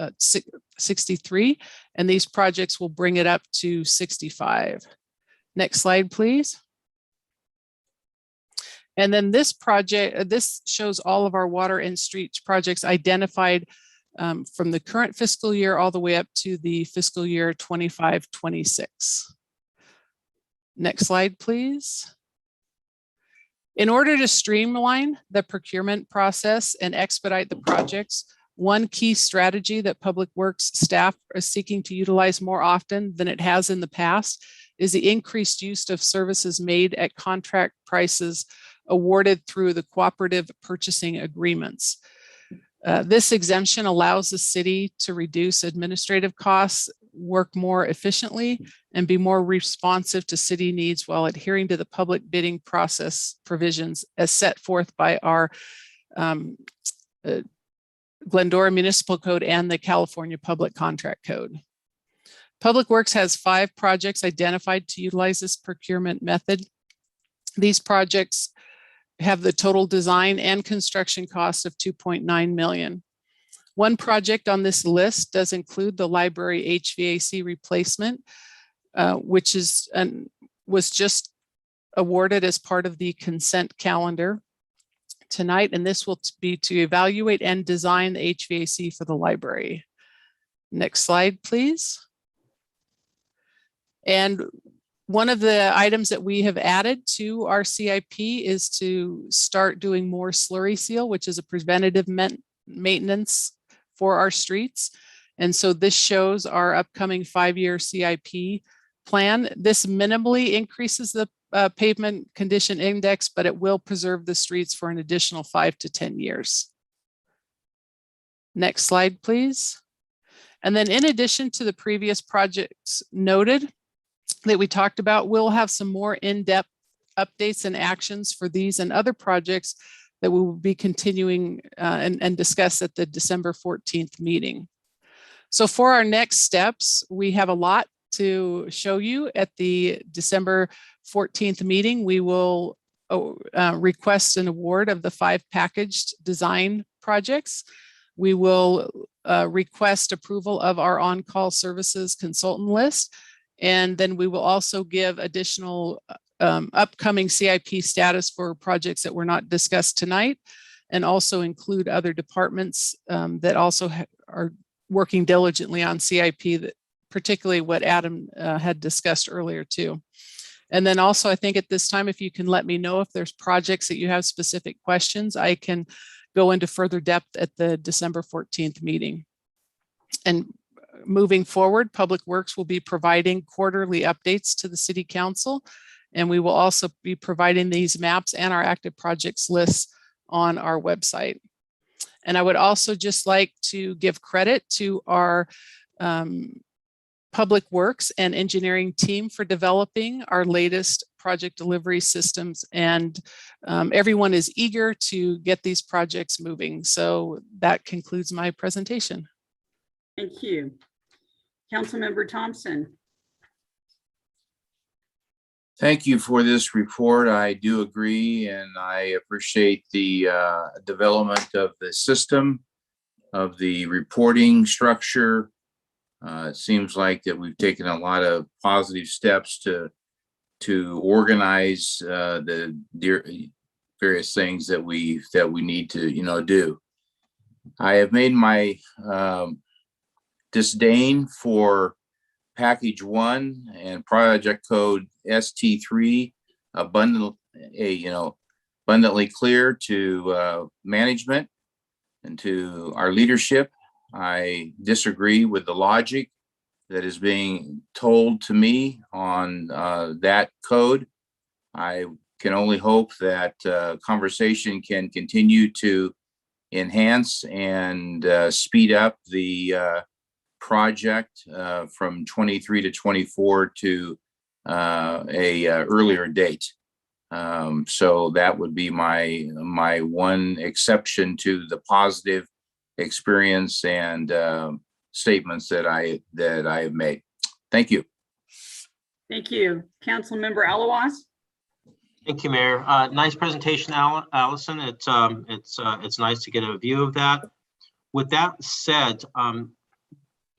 63, and these projects will bring it up to 65. Next slide, please. And then this project, this shows all of our water and streets projects identified from the current fiscal year all the way up to the fiscal year 25-26. Next slide, please. In order to streamline the procurement process and expedite the projects, one key strategy that Public Works staff are seeking to utilize more often than it has in the past is the increased use of services made at contract prices awarded through the cooperative purchasing agreements. This exemption allows the city to reduce administrative costs, work more efficiently, and be more responsive to city needs while adhering to the public bidding process provisions as set forth by our Glendora Municipal Code and the California Public Contract Code. Public Works has 5 projects identified to utilize this procurement method. These projects have the total design and construction cost of $2.9 million. One project on this list does include the library HVAC replacement, which was just awarded as part of the consent calendar tonight, and this will be to evaluate and design the HVAC for the library. Next slide, please. And One of the items that we have added to our CIP is to start doing more slurry seal, which is a preventative maintenance for our streets. And so this shows our upcoming 5-year CIP plan. This minimally increases the pavement condition index, but it will preserve the streets for an additional 5 to 10 years. Next slide, please. And then in addition to the previous projects noted that we talked about, we'll have some more in-depth updates and actions for these and other projects that we will be continuing and discuss at the December 14th meeting. So for our next steps, we have a lot to show you at the December 14th meeting. We will request an award of the 5 packaged design projects. We will request approval of our on-call services consultant list. And then we will also give additional upcoming CIP status for projects that were not discussed tonight, and also include other departments that also are working diligently on CIP, that particularly what Adam had discussed earlier too. And then also, I think at this time, if you can let me know if there's projects that you have specific questions, I can go into further depth at the December 14th meeting. And moving forward, Public Works will be providing quarterly updates to the City Council, and we will also be providing these maps and our active projects lists on our website. And I would also just like to give credit to our Public Works and engineering team for developing our latest project delivery systems, and everyone is eager to get these projects moving. So that concludes my presentation. Thank you. Councilmember Thompson. Thank you for this report. I do agree, and I appreciate the development of the system, of the reporting structure. It seems like that we've taken a lot of positive steps to organize the various things that we need to do. I have made my disdain for package 1 and project code ST3 abundantly clear to management and to our leadership. I disagree with the logic that is being told to me on that code. I can only hope that conversation can continue to enhance and speed up the project from 23 to 24 to a earlier date. So that would be my one exception to the positive experience and statements that I have made. Thank you. Thank you. Councilmember Alawas. Thank you, Mayor. Nice presentation, Allison. It's nice to get a view of that. With that said,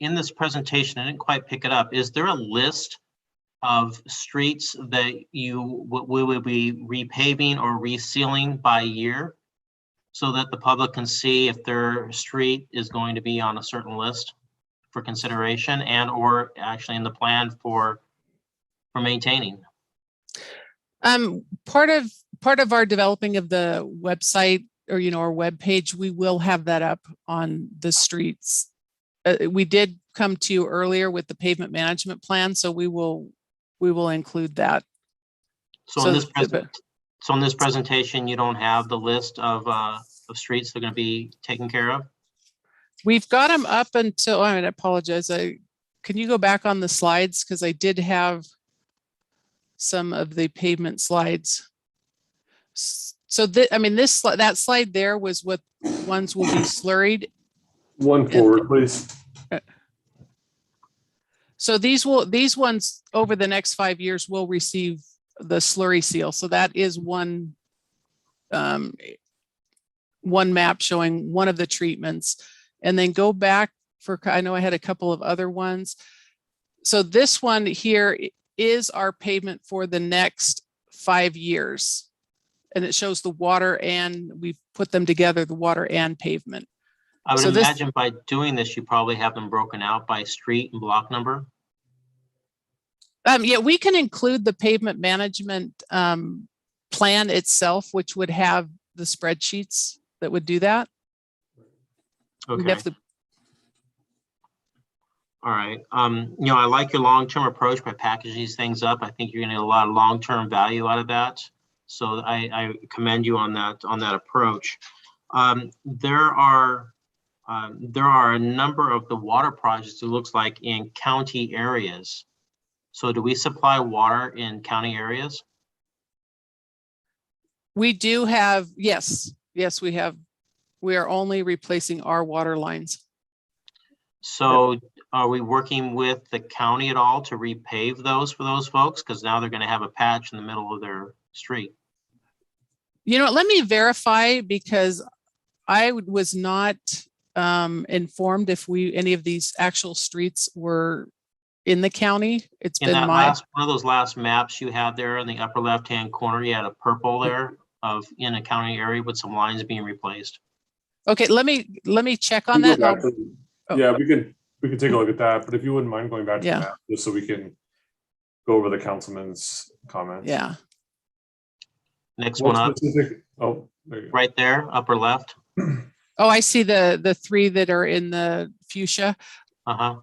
in this presentation, I didn't quite pick it up. Is there a list of streets that we will be repaving or resealing by year, so that the public can see if their street is going to be on a certain list for consideration, and or actually in the plan for maintaining? Part of our developing of the website, or our web page, we will have that up on the streets. We did come to you earlier with the pavement management plan, so we will include that. So in this presentation, you don't have the list of streets that are going to be taken care of? We've got them up until, I apologize. Can you go back on the slides? Because I did have some of the pavement slides. So that slide there was what ones will be slurried. One forward, please. So these ones over the next 5 years will receive the slurry seal. So that is one map showing one of the treatments. And then go back I know I had a couple of other ones. So this one here is our pavement for the next 5 years. And it shows the water, and we've put them together, the water and pavement. I would imagine by doing this, you probably have them broken out by street and block number. Yeah, we can include the pavement management plan itself, which would have the spreadsheets that would do that. We'd Okay. have to- All right. I like your long-term approach by packaging these things up. I think you're gonna get a lot of long-term value out of that. So I commend you on that approach. There are a number of the water projects, it looks like, in county areas. So do we supply water in county areas? We do have, yes, we have. We are only replacing our water lines. So are we working with the county at all to repave those for those folks? Because now they're going to have a patch in the middle of their street. You know, let me verify, because I was not informed if any of these actual streets were in the county. It's In been that my, one of those last maps you had there in the upper left-hand corner, you had a purple there in a county area with some lines being replaced. okay, let me check on We that. can go back to- Yeah, we can take a look at that, but if you wouldn't mind going back to Yeah. the map, just so we can go over the councilman's comments. Yeah. Next What one up. specific- Oh, there you go. Right there, upper left. Oh, I see the three that are in the fuchsia. Uh-huh.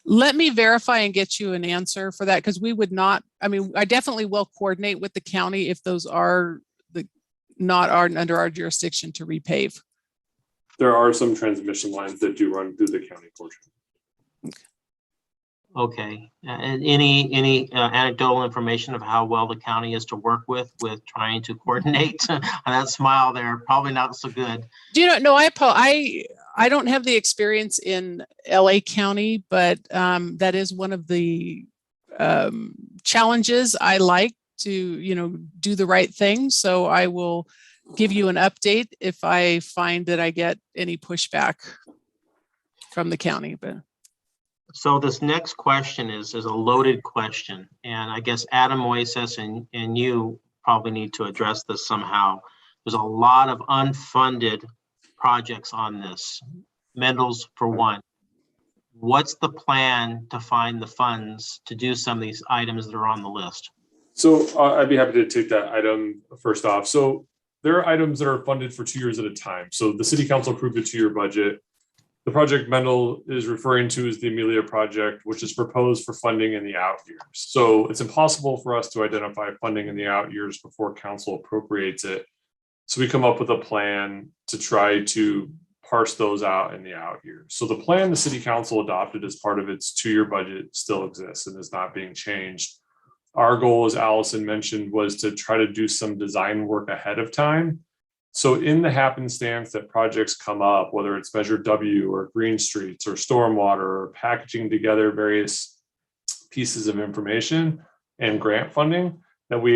Let me verify and get you an answer for that, because we would not, I mean, I definitely will coordinate with the county if those are not under our jurisdiction to repave. There are some transmission lines that do run through the county portion. Okay. And any anecdotal information of how well the county is to work with trying to coordinate? That smile there, probably not so good. Do you know, I don't have the experience in LA County, but that is one of the challenges. I like to, do the right thing. So I will give you an update if I find that I get any pushback from the county. But So this next question is a loaded question, and I guess Adam Moises and you probably need to address this somehow. There's a lot of unfunded projects on this. Mendel's for one. What's the plan to find the funds to do some of these items that are on the list? So I'd be happy to take that item first off. So there are items that are funded for 2 years at a time. So the city council approved a 2-year budget. The project Mendel is referring to is the Amelia project, which is proposed for funding in the out years. So it's impossible for us to identify funding in the out years before council appropriates it. So we come up with a plan to try to parse those out in the out years. So the plan the city council adopted as part of its 2-year budget still exists and is not being changed. Our goal, as Allison mentioned, was to try to do some design work ahead of time. So in the happenstance that projects come up, whether it's Measure W or Green Streets or Stormwater or packaging together various pieces of information and grant funding, that we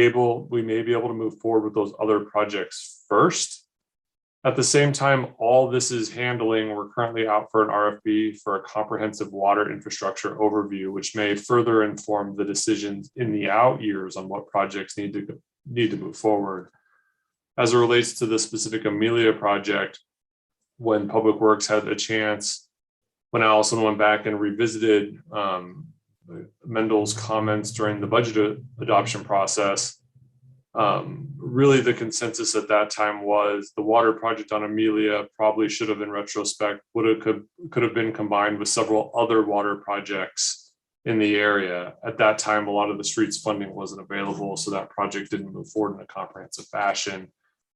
may be able to move forward with those other projects first. At the same time, all this is handling, we're currently out for an RFP for a comprehensive water infrastructure overview, which may further inform the decisions in the out years on what projects need to move forward. As it relates to the specific Amelia project, when Public Works had a chance, when Allison went back and revisited Mendel's comments during the budget adoption process, really the consensus at that time was the water project on Amelia probably should have, in retrospect, could have been combined with several other water projects in the area. At that time, a lot of the streets funding wasn't available, so that project didn't move forward in a comprehensive fashion.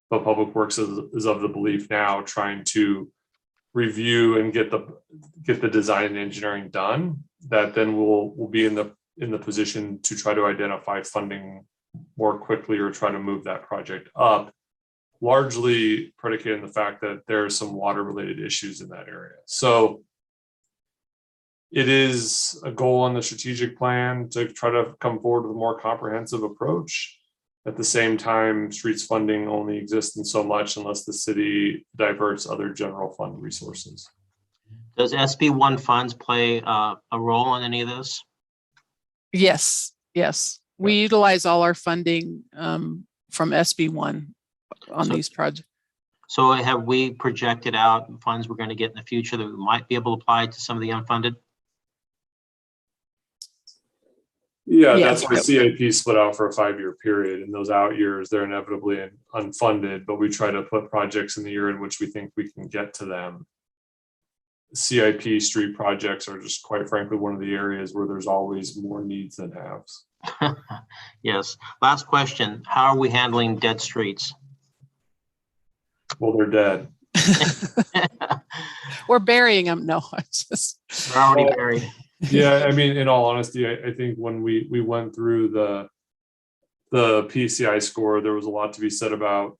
But Public Works is of the belief now, trying to review and get the design and engineering done, that then we'll be in the position to try to identify funding more quickly or try to move that project up, largely predicated on the fact that there are some water related issues in that area. So it is a goal on the strategic plan to try to come forward with a more comprehensive approach. At the same time, streets funding only exists in so much unless the city diverts other general fund resources. Does SB1 funds play a role in any of this? yes. We utilize all our funding from SB1 on these projects. So have we projected out funds we're going to get in the future that we might be able to apply to some of the unfunded? Yeah, Yeah. that's why CIP split out for a 5-year period. In those out years, they're inevitably unfunded, but we try to put projects in the year in which we think we can get to them. CIP street projects are just quite frankly one of the areas where there's always more needs than haves. Yes. Last question. How are we handling dead streets? Well, they're dead. We're burying them. No, I just. They're already buried. Yeah, I mean, in all honesty, I think when we went through the PCI score, there was a lot to be said about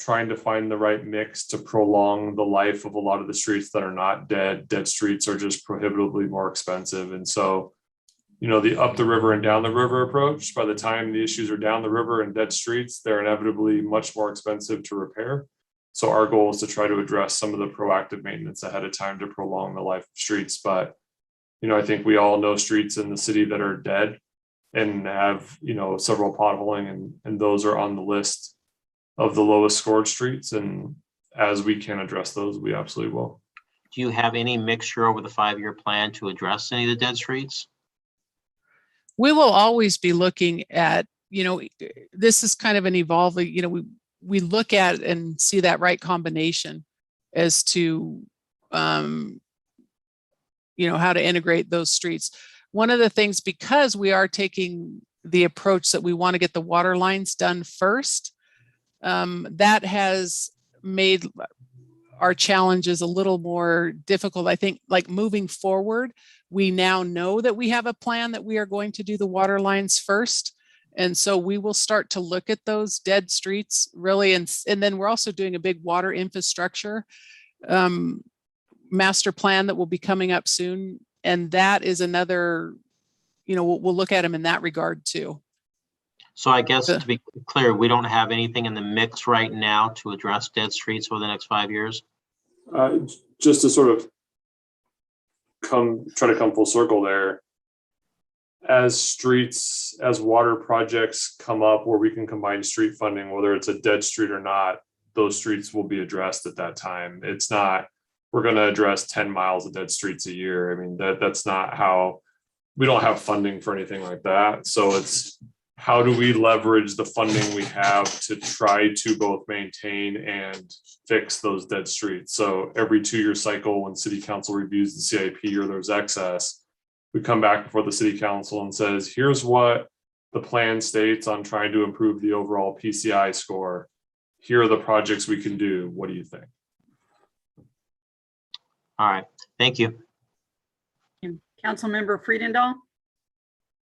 trying to find the right mix to prolong the life of a lot of the streets that are not dead. Dead streets are just prohibitively more expensive. And so, you know, the up the river and down the river approach, by the time the issues are down the river and dead streets, they're inevitably much more expensive to repair. So our goal is to try to address some of the proactive maintenance ahead of time to prolong the life of streets. But, you know, I think we all know streets in the city that are dead and have, you know, several potholing, and those are on the list of the lowest scored streets. And as we can address those, we absolutely will. Do you have any mixture over the 5-year plan to address any of the dead streets? We will always be looking at, you know, this is kind of an evolving, you know, we look at and see that right combination as to, you know, how to integrate those streets. One of the things, because we are taking the approach that we want to get the water lines done first, that has made our challenges a little more difficult. I think, like, moving forward, we now know that we have a plan that we are going to do the water lines first. And so we will start to look at those dead streets really. And then we're also doing a big water infrastructure master plan that will be coming up soon. And that is another, you know, we'll look at them in that regard too. So I guess to be clear, we don't have anything in the mix right now to address dead streets over the next 5 years? Just to sort of try to come full circle there. As water projects come up where we can combine street funding, whether it's a dead street or not, those streets will be addressed at that time. It's not, we're going to address 10 miles of dead streets a year. I mean, that's not how, we don't have funding for anything like that. So it's, how do we leverage the funding we have to try to both maintain and fix those dead streets? So every 2-year cycle, when city council reviews the CIP or there's excess, we come back before the city council and says, here's what the plan states on trying to improve the overall PCI score. Here are the projects we can do. What do you think? All right, thank you. Councilmember Friedendahl.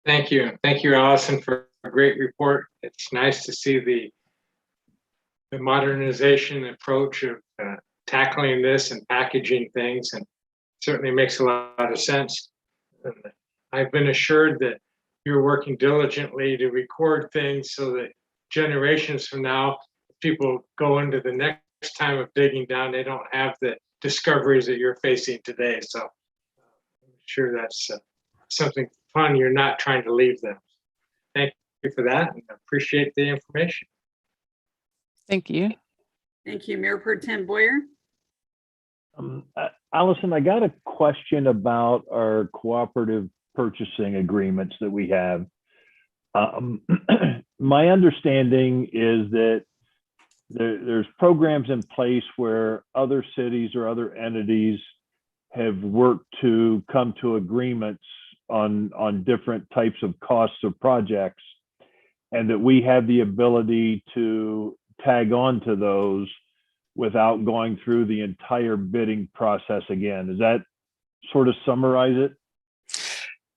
Thank you. Thank you, Allison, for a great report. It's nice to see the modernization approach of tackling this and packaging things, and certainly makes a lot of sense. And I've been assured that you're working diligently to record things so that generations from now, people go into the next time of digging down, they don't have the discoveries that you're facing today. So I'm sure that's something fun you're not trying to leave them. Thank you for that, and I appreciate the information. Thank you. Thank you, Mayor Pro Tem Boyer. Allison, I got a question about our cooperative purchasing agreements that we have. My understanding is that there's programs in place where other cities or other entities have worked to come to agreements on different types of costs of projects, and that we have the ability to tag on to those without going through the entire bidding process again. Does that sort of summarize it?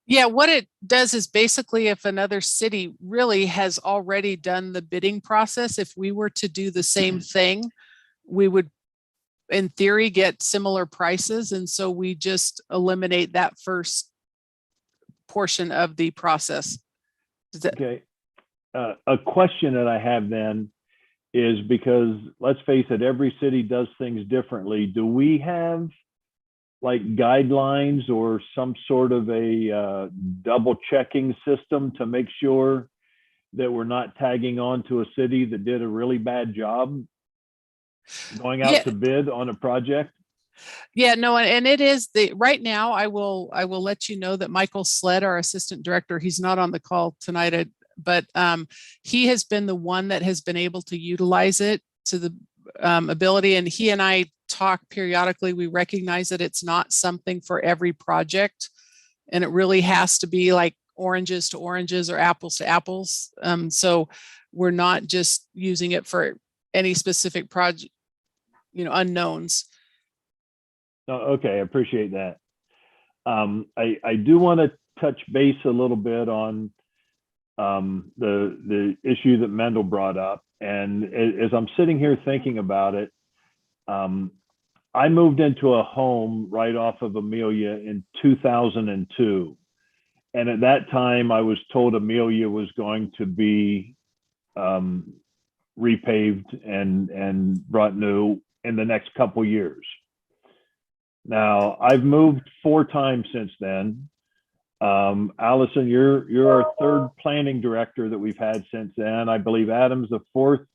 Yeah, what it does is basically, if another city really has already done the bidding process, if we were to do the same thing, we would, in theory, get similar prices. And so we just eliminate that first portion of the process. Okay. A question that I have then is, because let's face it, every city does things differently. Do we have like guidelines or some sort of a double checking system to make sure that we're not tagging on to a city that did a really bad job going out to bid on a project? Yeah, no, and it is right now, I will let you know that Michael Sled, our assistant director, he's not on the call tonight, but he has been the one that has been able to utilize it to the ability, and he and I talk periodically. We recognize that it's not something for every project, and it really has to be like oranges to oranges or apples to apples. So we're not just using it for any specific project, unknowns. Okay, I appreciate that. I do want to touch base a little bit on the issue that Mendel brought up. And as I'm sitting here thinking about it, I moved into a home right off of Amelia in 2002. And at that time, I was told Amelia was going to be repaved and brought new in the next couple years. Now, I've moved 4 times since then. Allison, you're our 3rd planning director that we've had since then. I believe Adam's the 4th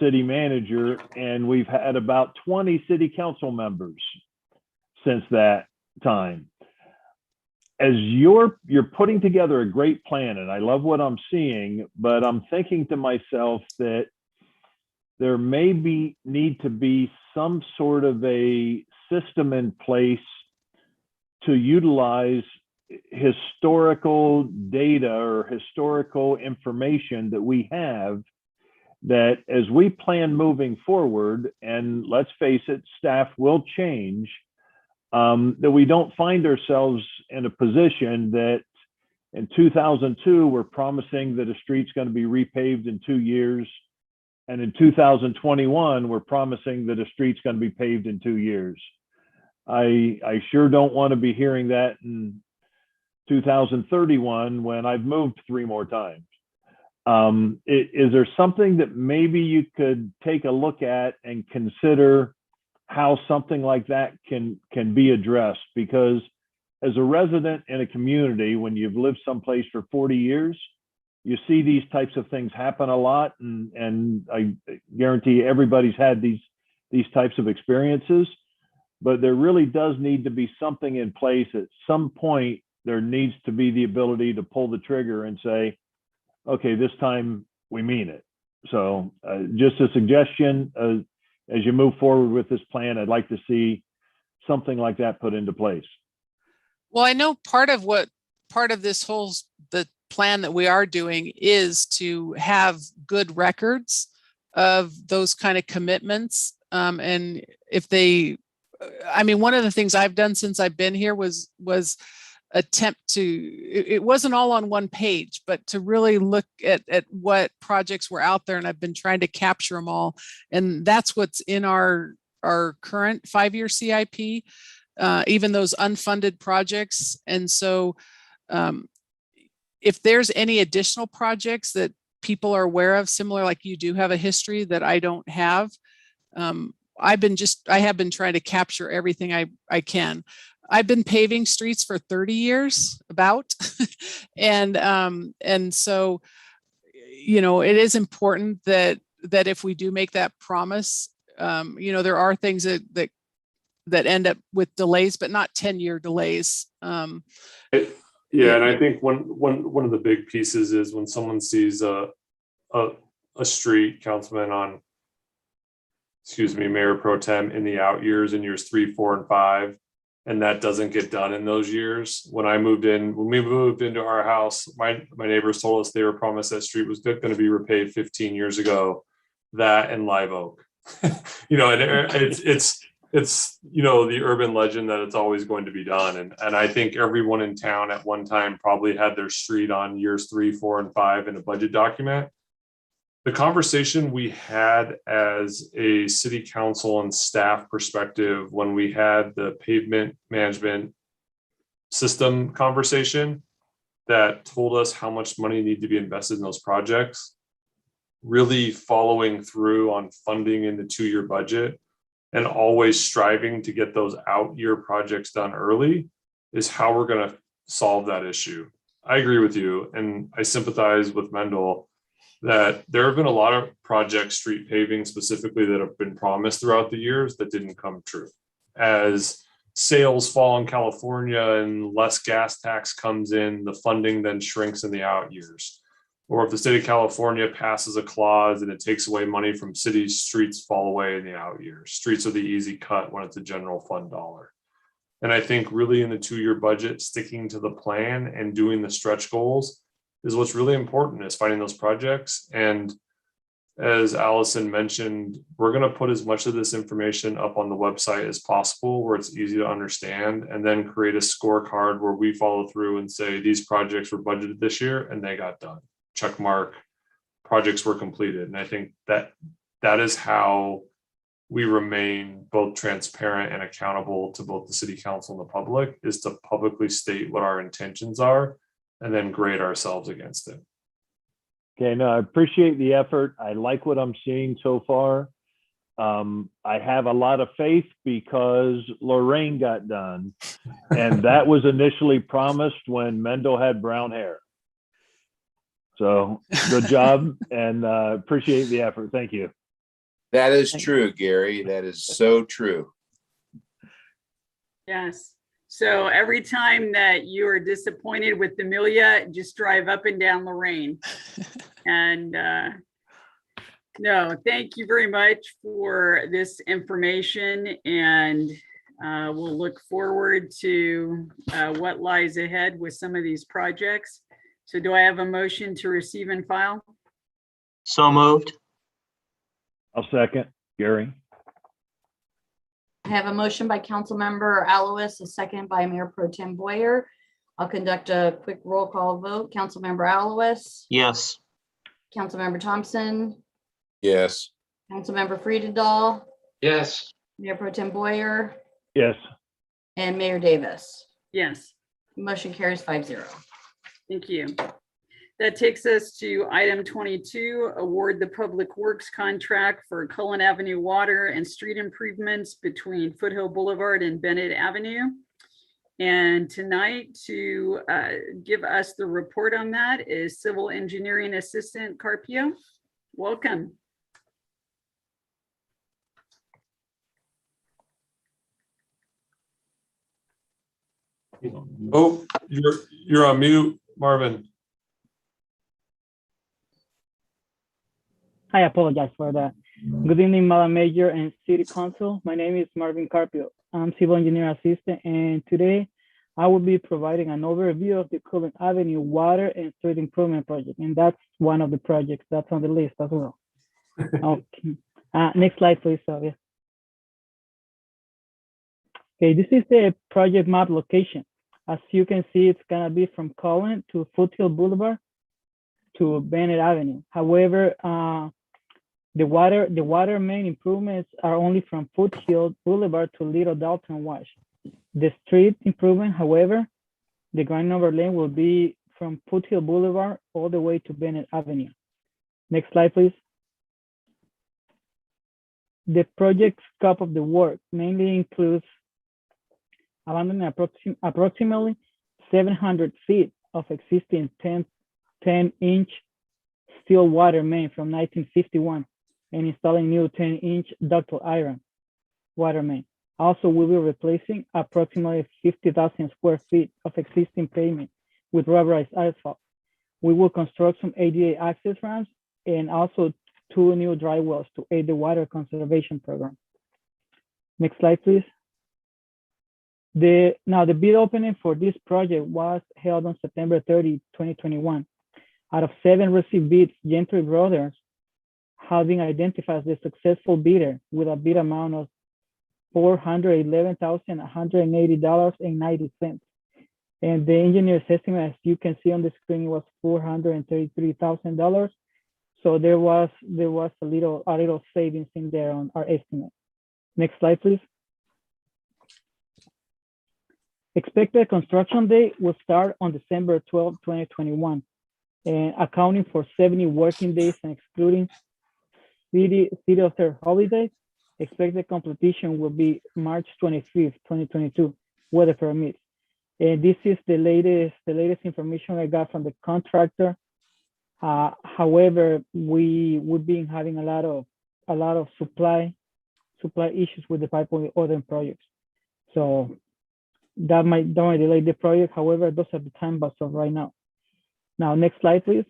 city manager, and we've had about 20 city council members since that time. As you're putting together a great plan, and I love what I'm seeing, but I'm thinking to myself that there may need to be some sort of a system in place to utilize historical data or historical information that we have, that as we plan moving forward, and let's face it, staff will change, that we don't find ourselves in a position that in 2002, we're promising that a street's going to be repaved in 2 years. And in 2021, we're promising that a street's going to be paved in 2 years. I sure don't want to be hearing that in 2031 when I've moved 3 more times. Is there something that maybe you could take a look at and consider how something like that can be addressed? Because as a resident in a community, when you've lived someplace for 40 years, you see these types of things happen a lot, and I guarantee everybody's had these types of experiences. But there really does need to be something in place. At some point, there needs to be the ability to pull the trigger and say, okay, this time we mean it. So just a suggestion, as you move forward with this plan, I'd like to see something like that put into place. Well, I know part of this whole, the plan that we are doing is to have good records of those kind of commitments. And if they, one of the things I've done since I've been here was attempt to, it wasn't all on one page, but to really look at what projects were out there, and I've been trying to capture them all. And that's what's in our current 5-year CIP, even those unfunded projects. And so if there's any additional projects that people are aware of, similar, like you do have a history that I don't have, I have been trying to capture everything I can. I've been paving streets for 30 years about, and so, it is important that if we do make that promise, there are things that end up with delays, but not 10-year delays. Yeah, and I think one of the big pieces is when someone sees a street, Councilman, Mayor Pro Tem, in the out years, in years 3, 4, and 5, and that doesn't get done in those years. When we moved into our house, my neighbors told us they were promised that street was going to be repaved 15 years ago. That and Live Oak, and it's the urban legend that it's always going to be done. And I think everyone in town at one time probably had their street on years 3, 4, and 5 in a budget document. The conversation we had as a city council and staff perspective when we had the pavement management system conversation that told us how much money needed to be invested in those projects, really following through on funding in the 2-year budget and always striving to get those out-year projects done early is how we're going to solve that issue. I agree with you, and I sympathize with Mendel that there have been a lot of projects, street paving specifically, that have been promised throughout the years that didn't come true. as sales fall in California and less gas tax comes in, the funding then shrinks in the out years. Or if the state of California passes a clause and it takes away money from cities, streets fall away in the out years. Streets are the easy cut when it's a general fund dollar. And I think really in the 2-year budget, sticking to the plan and doing the stretch goals is what's really important, is finding those projects. And as Allison mentioned, we're going to put as much of this information up on the website as possible where it's easy to understand, and then create a scorecard where we follow through and say these projects were budgeted this year and they got done. Check mark, projects were completed. And I think that is how we remain both transparent and accountable to both the city council and the public, is to publicly state what our intentions are and then grade ourselves against it. Okay, no, I appreciate the effort. I like what I'm seeing so far. I have a lot of faith because Lorraine got done, and that was initially promised when Mendel had brown hair. So good job, and appreciate the effort. Thank you. That is true, Gary. That is so true. Yes. So every time that you are disappointed with Amelia, just drive up and down Lorraine. And no, thank you very much for this information. And we'll look forward to what lies ahead with some of these projects. So do I have a motion to receive and file? So moved. I'll second, Gary. I have a motion by Councilmember Alowis, a second by Mayor Pro Tem Boyer. I'll conduct a quick roll call vote. Councilmember Alowis. Yes. Councilmember Thompson. Yes. Councilmember Friedendahl. Yes. Mayor Pro Tem Boyer. Yes. And Mayor Davis. Yes. Motion carries 5-0. Thank you. That takes us to item 22, award the Public Works contract for Cullen Avenue water and street improvements between Foothill Boulevard and Bennett Avenue. And tonight to give us the report on that is Civil Engineering Assistant Carpio. Welcome. Oh, you're on mute, Marvin. I apologize for that. Good evening, Madam Mayor and City Council. My name is Marvin Carpio. I'm Civil Engineer Assistant, and today I will be providing an overview of the Cullen Avenue Water and Street Improvement Project, and that's one of the projects that's on the list as well. Okay. Next slide, please, Sylvia. Okay, this is the project map location. As you can see, it's gonna be from Cullen to Foothill Boulevard to Bennett Avenue. However, the water main improvements are only from Foothill Boulevard to Little Dalton Wash. The street improvement, however, the Grand Number Lane will be from Foothill Boulevard all the way to Bennett Avenue. Next slide, please. The project scope of the work mainly includes abandoning approximately 700 feet of existing 10-inch steel water main from 1951 and installing new 10-inch ductile iron water main. Also, we will be replacing approximately 50,000 square feet of existing pavement with rubberized asphalt. We will construct some ADA access ramps and also 2 new dry wells to aid the water conservation program. Next slide, please. Now, the bid opening for this project was held on September 30, 2021. Out of 7 received bids, Gentry Brothers have been identified as the successful bidder with a bid amount of $411,180.90. And the engineer's estimate, as you can see on the screen, was $433,000. So there was a little savings in there on our estimate. Next slide, please. Expected construction date will start on December 12, 2021, and accounting for 70 working days and excluding city of their holidays. Expected completion will be March 25th, 2022, weather permits. And this is the latest information I got from the contractor. However, we've been having a lot of supply issues with the pipeline other projects. So that might delay the project. However, those are the time as of right now. Now, next slide, please.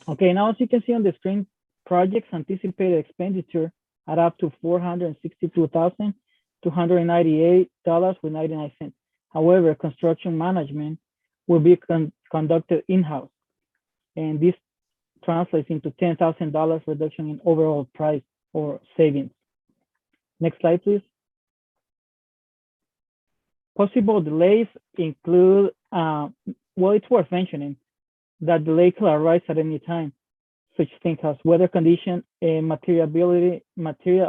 Okay, now as you can see on the screen, projects anticipated expenditure add up to $462,298.99. However, construction management will be conducted in-house, and this translates into $10,000 reduction in overall price or savings. Next slide, please. Possible delays include, well, it's worth mentioning that delay could arise at any time. Such things as weather condition and material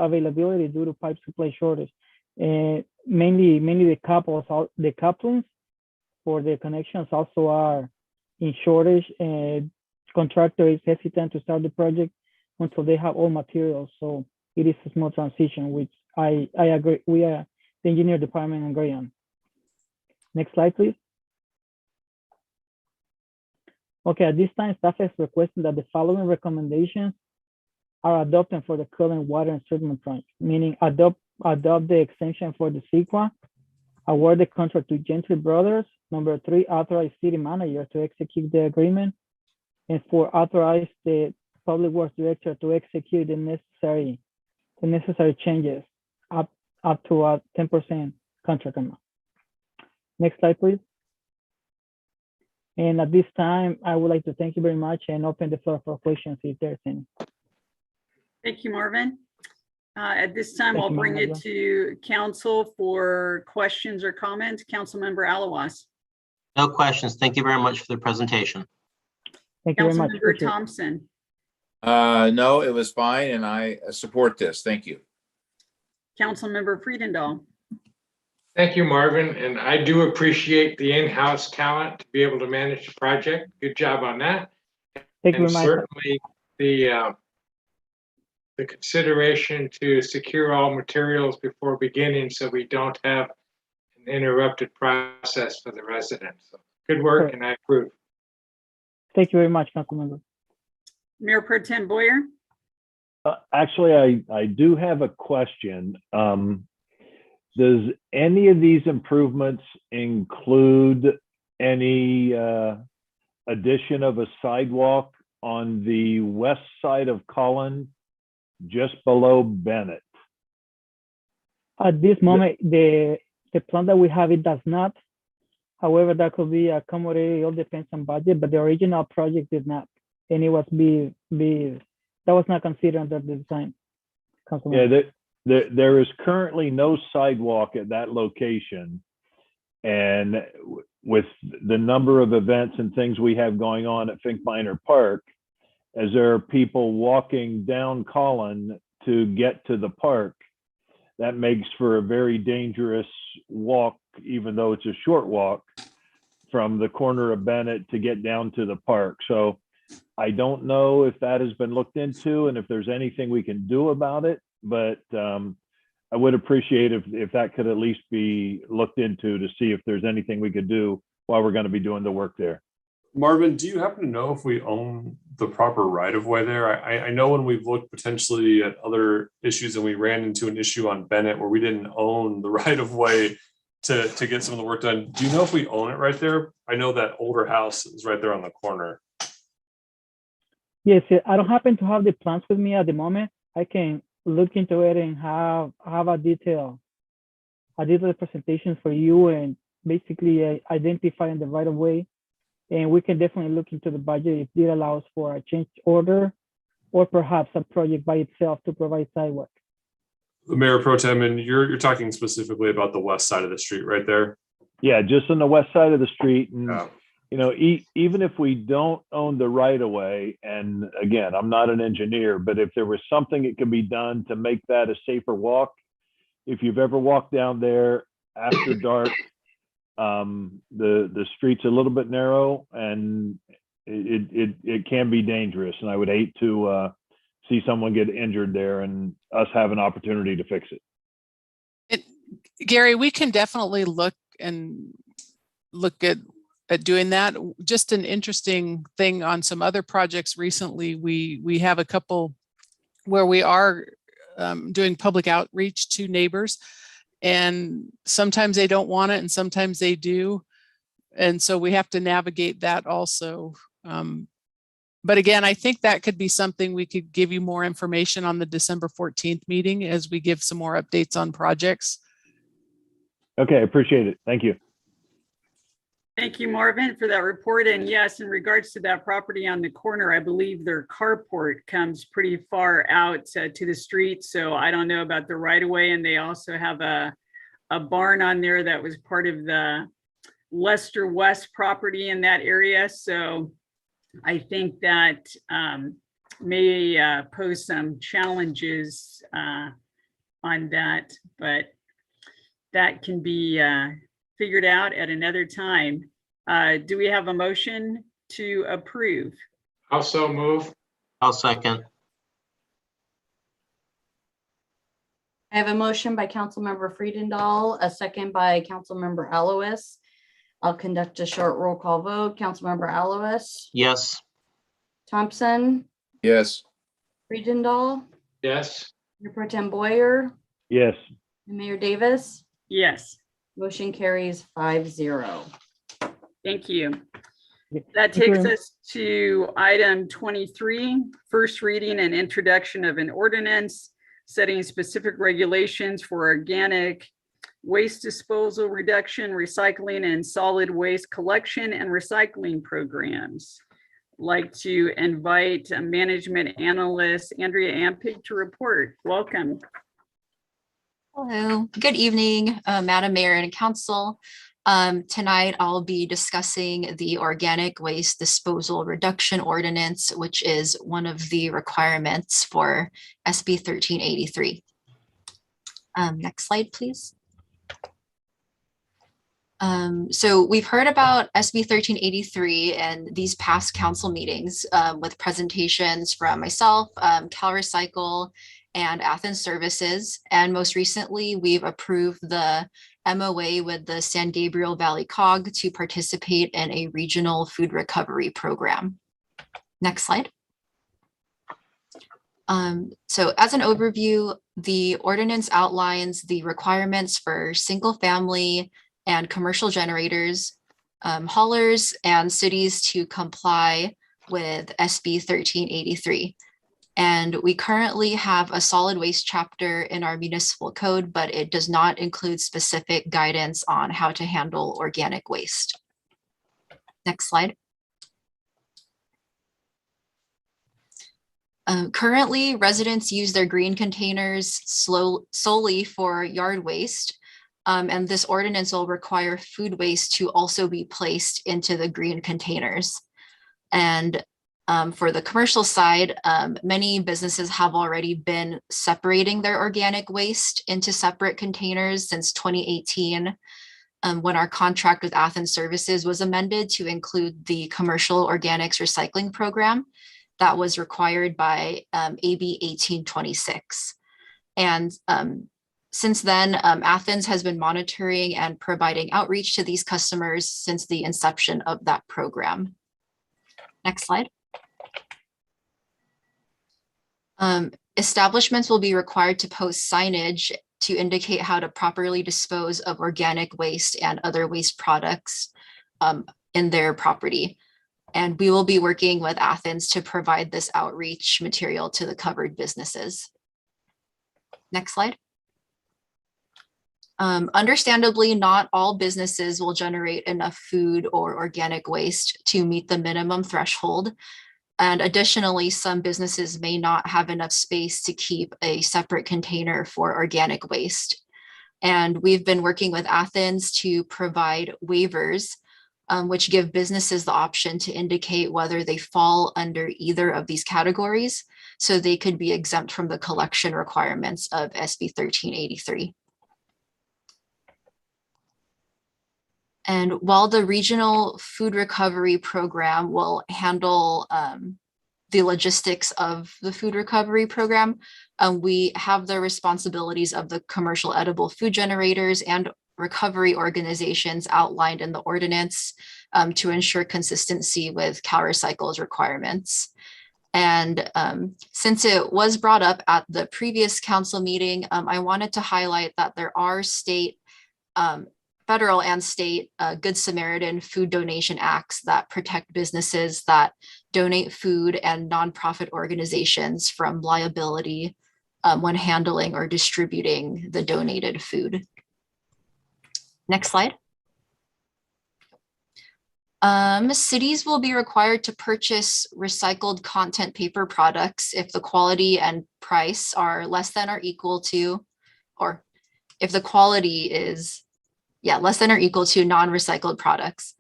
availability due to pipe supply shortage. Mainly the couplings for the connections also are in shortage, and contractor is hesitant to start the project until they have all materials. So it is a small transition, which I agree. We are the engineer department agree on. Next slide, please. Okay, at this time, staff is requesting that the following recommendations are adopted for the current water and treatment project, meaning adopt the extension for the CEQA, award the contract to Gentry Brothers. Number 3, authorize city manager to execute the agreement. And 4, authorize the public works director to execute the necessary changes up to a 10% contract amount. Next slide, please. And at this time, I would like to thank you very much and open the floor for questions if there's any. Thank you, Marvin. At this time, Thank I'll you, bring Madam it to council for questions or comments. Councilmember Alawas. No questions. Thank you very much for the presentation. Thank you very much. Councilmember Thompson. No, it was fine, and I support this. Thank you. Councilmember Friedendahl. Thank you, Marvin. And I do appreciate the in-house talent to be able to manage the project. Good job on that. Thank you And very much. certainly the consideration to secure all materials before beginning so we don't have an interrupted process for the residents. So good work, Sure. and I approve. Thank you very much, Councilmember. Mayor Pro Tem Boyer. Actually, I do have a question. Does any of these improvements include any addition of a sidewalk on the west side of Collin, just below Bennett? At this moment, the plan that we have, it does not. However, that could be accommodated. It all depends on budget, but the original project did not. And it was that was not considered under the design. Yeah, there is currently no sidewalk at that location. And with the number of events and things we have going on at Fink Minor Park, as there are people walking down Collin to get to the park, that makes for a very dangerous walk, even though it's a short walk from the corner of Bennett to get down to the park. So I don't know if that has been looked into and if there's anything we can do about it, but I would appreciate if that could at least be looked into to see if there's anything we could do while we're going to be doing the work there. Marvin, do you happen to know if we own the proper right of way there? I know when we've looked potentially at other issues and we ran into an issue on Bennett where we didn't own the right of way to get some of the work done. Do you know if we own it right there? I know that older house is right there on the corner. Yes, I don't happen to have the plans with me at the moment. I can look into it and have a detailed presentation for you and basically identifying the right of way. And we can definitely look into the budget if it allows for a change order or perhaps a project by itself to provide sidewalk. Mayor Pro Tem, and you're talking specifically about the west side of the street right there? Yeah, just on the west side of the street. And you know, even if we don't own the right of way, and again, I'm not an engineer, but if there was something that could be done to make that a safer walk, if you've ever walked down there after dark, the street's a little bit narrow and it can be dangerous. And I would hate to see someone get injured there and us have an opportunity to fix it. Gary, we can definitely look at doing that. Just an interesting thing on some other projects recently, we have a couple where we are doing public outreach to neighbors. And sometimes they don't want it and sometimes they do. And so we have to navigate that also. But again, I think that could be something we could give you more information on the December 14th meeting as we give some more updates on projects. Okay, I appreciate it. Thank you. Thank you, Marvin, for that report. And yes, in regards to that property on the corner, I believe their carport comes pretty far out to the street. So I don't know about the right of way. And they also have a barn on there that was part of the Lester West property in that area. So I think that may pose some challenges on that, but that can be figured out at another time. Do we have a motion to approve? Also move. I'll second. I have a motion by Councilmember Friedendahl, a second by Councilmember Alois. I'll conduct a short roll call vote. Councilmember Alois, Yes. Thompson, Yes. Friedendahl, Yes. Mayor Pro Tem Boyer, Yes. and Mayor Davis. Yes, Motion carries 5-0. thank you. Okay, That thank you takes very- us to item 23, first reading and introduction of an ordinance setting specific regulations for organic waste disposal, reduction, recycling, and solid waste collection and recycling programs. Like to invite management analyst Andrea Ampig to report. Welcome. Hello, good evening, Madam Mayor and Council. Tonight I'll be discussing the Organic Waste Disposal Reduction Ordinance, which is one of the requirements for SB 1383. Next slide, please. So we've heard about SB 1383 and these past council meetings with presentations from myself, CalRecycle, and Athens Services. And most recently, we've approved the MOA with the San Gabriel Valley COG to participate in a regional food recovery program. Next slide. So as an overview, the ordinance outlines the requirements for single family and commercial generators, haulers, and cities to comply with SB 1383. And we currently have a solid waste chapter in our municipal code, but it does not include specific guidance on how to handle organic waste. Next slide. Currently, residents use their green containers solely for yard waste. And this ordinance will require food waste to also be placed into the green containers. And for the commercial side, many businesses have already been separating their organic waste into separate containers since 2018, when our contract with Athens Services was amended to include the commercial organics recycling program that was required by AB 1826. And since then, Athens has been monitoring and providing outreach to these customers since the inception of that program. Next slide. Establishments will be required to post signage to indicate how to properly dispose of organic waste and other waste products in their property. And we will be working with Athens to provide this outreach material to the covered businesses. Next slide. Understandably, not all businesses will generate enough food or organic waste to meet the minimum threshold. And additionally, some businesses may not have enough space to keep a separate container for organic waste. And we've been working with Athens to provide waivers, which give businesses the option to indicate whether they fall under either of these categories, so they could be exempt from the collection requirements of SB 1383. And while the regional food recovery program will handle the logistics of the food recovery program, we have the responsibilities of the commercial edible food generators and recovery organizations outlined in the ordinance to ensure consistency with CalRecycle's requirements. And since it was brought up at the previous council meeting, I wanted to highlight that there are federal and state Good Samaritan food donation acts that protect businesses that donate food and nonprofit organizations from liability when handling or distributing the donated food. Next slide. Cities will be required to purchase recycled content paper products if the quality and price are less than or equal to, or if the quality is less than or equal to non-recycled products.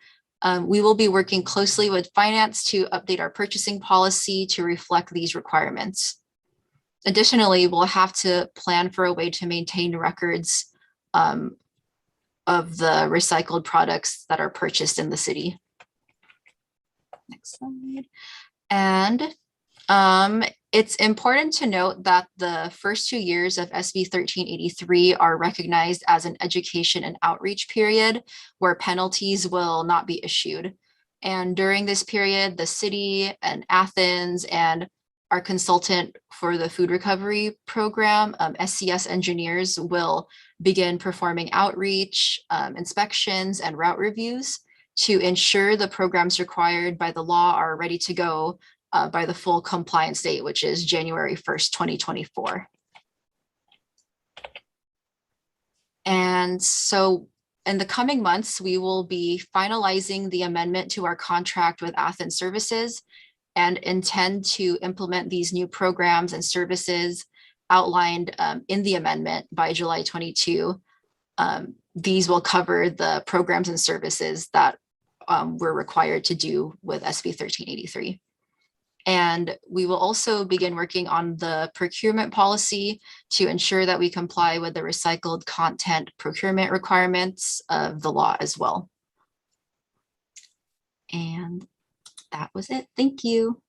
We will be working closely with finance to update our purchasing policy to reflect these requirements. Additionally, we'll have to plan for a way to maintain records of the recycled products that are purchased in the city. Next slide. And it's important to note that the first 2 years of SB 1383 are recognized as an education and outreach period where penalties will not be issued. And during this period, the city and Athens and our consultant for the food recovery program, SCS engineers, will begin performing outreach, inspections, and route reviews to ensure the programs required by the law are ready to go by the full compliance date, which is January 1st, 2024. And so in the coming months, we will be finalizing the amendment to our contract with Athens Services and intend to implement these new programs and services outlined in the amendment by July 22. These will cover the programs and services that we're required to do with SB 1383. And we will also begin working on the procurement policy to ensure that we comply with the recycled content procurement requirements of the law as well. And that was it. Thank you.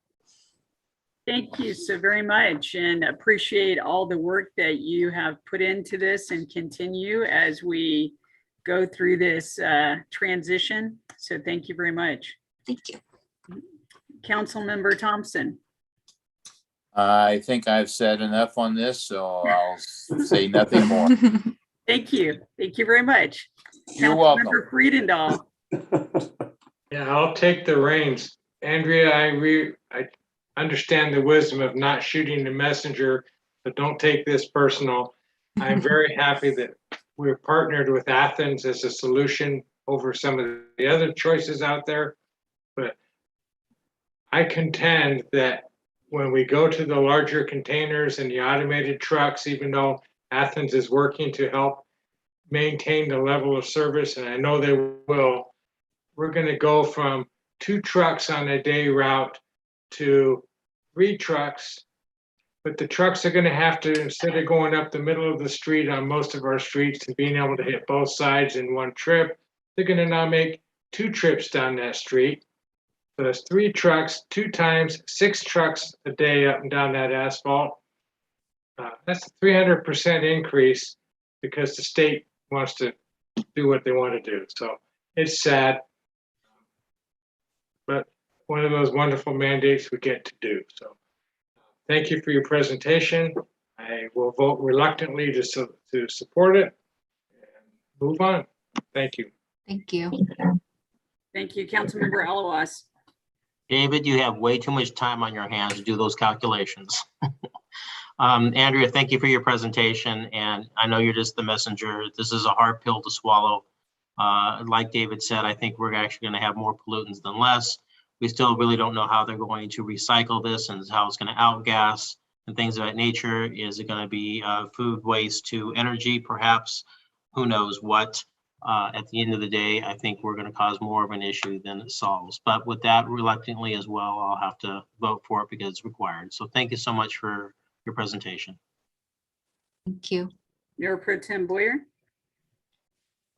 Thank you so very much, and appreciate all the work that you have put into this and continue as we go through this transition. So thank you very much. Thank you. Councilmember Thompson. I think I've said enough on this, so I'll say nothing more. Thank you. Thank you very much. You're welcome. Councilmember Friedendahl. Yeah, I'll take the reins. Andrea, I understand the wisdom of not shooting the messenger, but don't take this personal. I'm very happy that we're partnered with Athens as a solution over some of the other choices out there. But I contend that when we go to the larger containers and the automated trucks, even though Athens is working to help maintain the level of service, and I know they will, we're going to go from 2 trucks on a day route to 3 trucks. But the trucks are going to have to, instead of going up the middle of the street on most of our streets and being able to hit both sides in one trip, they're going to now make 2 trips down that street. So that's 3 trucks, 2 times 6 trucks a day up and down that asphalt. That's a 300% increase because the state wants to do what they want to do. So it's sad, but one of those wonderful mandates we get to do. So thank you for your presentation. I will vote reluctantly to support it and move on. Thank you. Thank you. Thank you, Councilmember Alawas. David, you have way too much time on your hands to do those calculations. Andrea, thank you for your presentation. And I know you're just the messenger. This is a hard pill to swallow. Like David said, I think we're actually going to have more pollutants than less. We still really don't know how they're going to recycle this and how it's going to outgas and things of that nature. Is it going to be food waste to energy, perhaps? Who knows what? At the end of the day, I think we're going to cause more of an issue than it solves. But with that, reluctantly as well, I'll have to vote for it because it's required. So thank you so much for your presentation. Thank you. Mayor Pro Tem Boyer.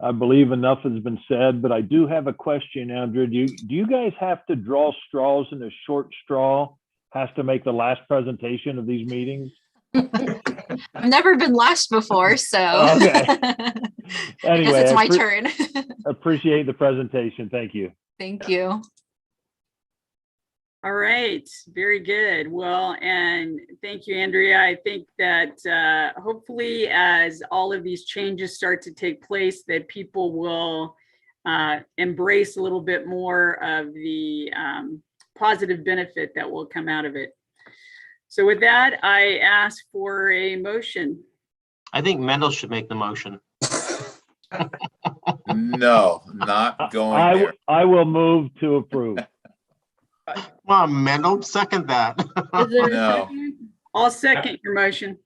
I believe enough has been said, but I do have a question, Andrew. Do you guys have to draw straws, and a short straw has to make the last presentation of these meetings? I've never been last before, so okay. Anyway, I guess it's my turn. Appreciate the presentation. Thank you. Thank you. All right, very good. Well, and thank you, Andrea. I think that hopefully as all of these changes start to take place, that people will embrace a little bit more of the positive benefit that will come out of it. So with that, I ask for a motion. I think Mendel should make the motion. No, not going there. I will move to approve. Come on, Mendel, second that. Is there a No. second? I'll second your motion.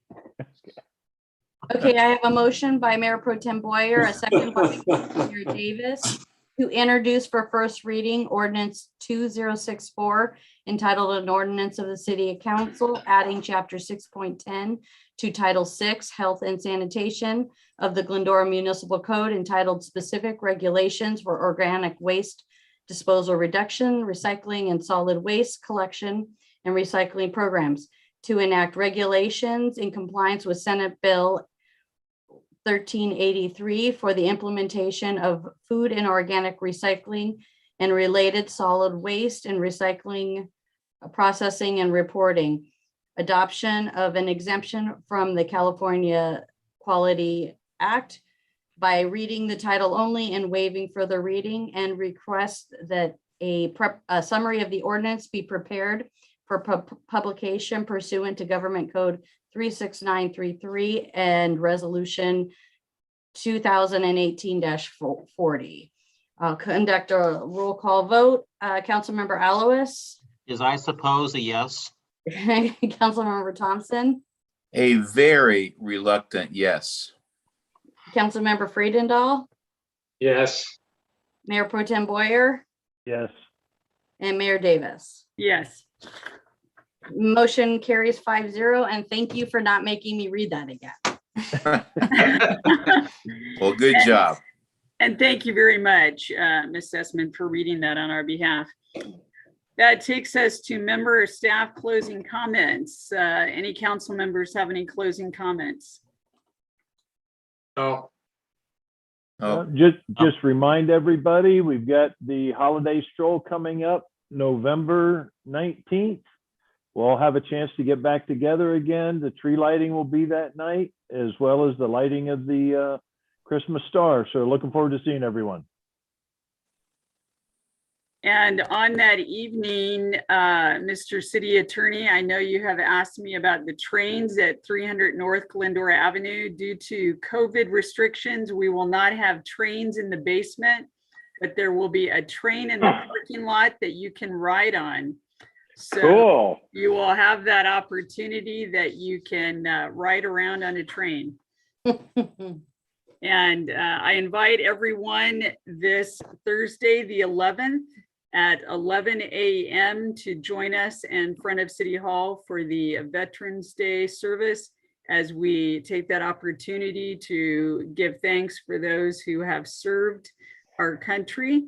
Okay, I have a motion by Mayor Pro Tem Boyer, a second by Mayor Davis to introduce for first reading ordinance 2064 entitled an ordinance of the City Council adding chapter 6.10 to title 6 Health and Sanitation of the Glendora Municipal Code entitled specific regulations for organic waste disposal, reduction, recycling, and solid waste collection and recycling programs to enact regulations in compliance with Senate Bill 1383 for the implementation of food and organic recycling and related solid waste and recycling processing and reporting, adoption of an exemption from the California Quality Act by reading the title only and waiving further reading, and request that a summary of the ordinance be prepared for publication pursuant to Government Code 36933 and Resolution 2018-40. I'll conduct a roll call vote. Councilmember Alowis. Is I suppose a yes? Councilmember Thompson. A very reluctant yes. Councilmember Friedendahl. Yes. Mayor Pro Tem Boyer. Yes. And Mayor Davis. Yes. Motion carries 5-0, and thank you for not making me read that again. Well, good job. And thank you very much, Ms. Sussman, for reading that on our behalf. That takes us to member staff closing comments. Any council members have any closing comments? No. Oh, Just remind everybody, we've got the holiday stroll coming up November 19th. We'll all have a chance to get back together again. The tree lighting will be that night, as well as the lighting of the Christmas star. So looking forward to seeing everyone. And on that evening, Mr. City Attorney, I know you have asked me about the trains at 300 North Glendora Avenue. Due to COVID restrictions, we will not have trains in the basement, but there will be a train in the parking lot that you can ride on. So Cool. you will have that opportunity that you can ride around on a train. And I invite everyone this Thursday, the 11th at 11 a.m. to join us in front of City Hall for the Veterans Day service, as we take that opportunity to give thanks for those who have served our country.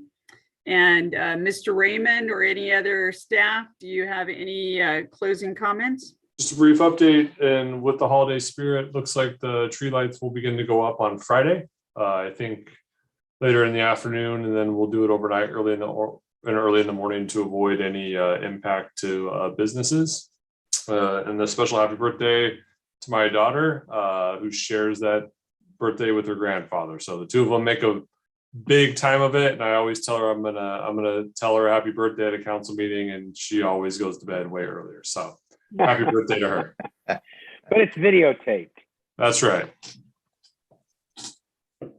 And Mr. Raymond or any other staff, do you have any closing comments? Just a brief update, and with the holiday spirit, looks like the tree lights will begin to go up on Friday. I think later in the afternoon, and then we'll do it overnight, early in the morning to avoid any impact to businesses. And a special happy birthday to my daughter, who shares that birthday with her grandfather. So the two of them make a big time of it, and I always tell her I'm gonna tell her happy birthday at a council meeting, and she always goes to bed way earlier. So happy birthday to her. But it's videotaped. That's right.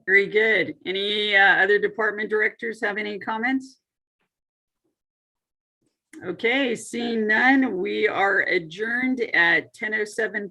Very good. Any other department directors have any comments? Okay, seeing none, we are adjourned at 10:07 p.m.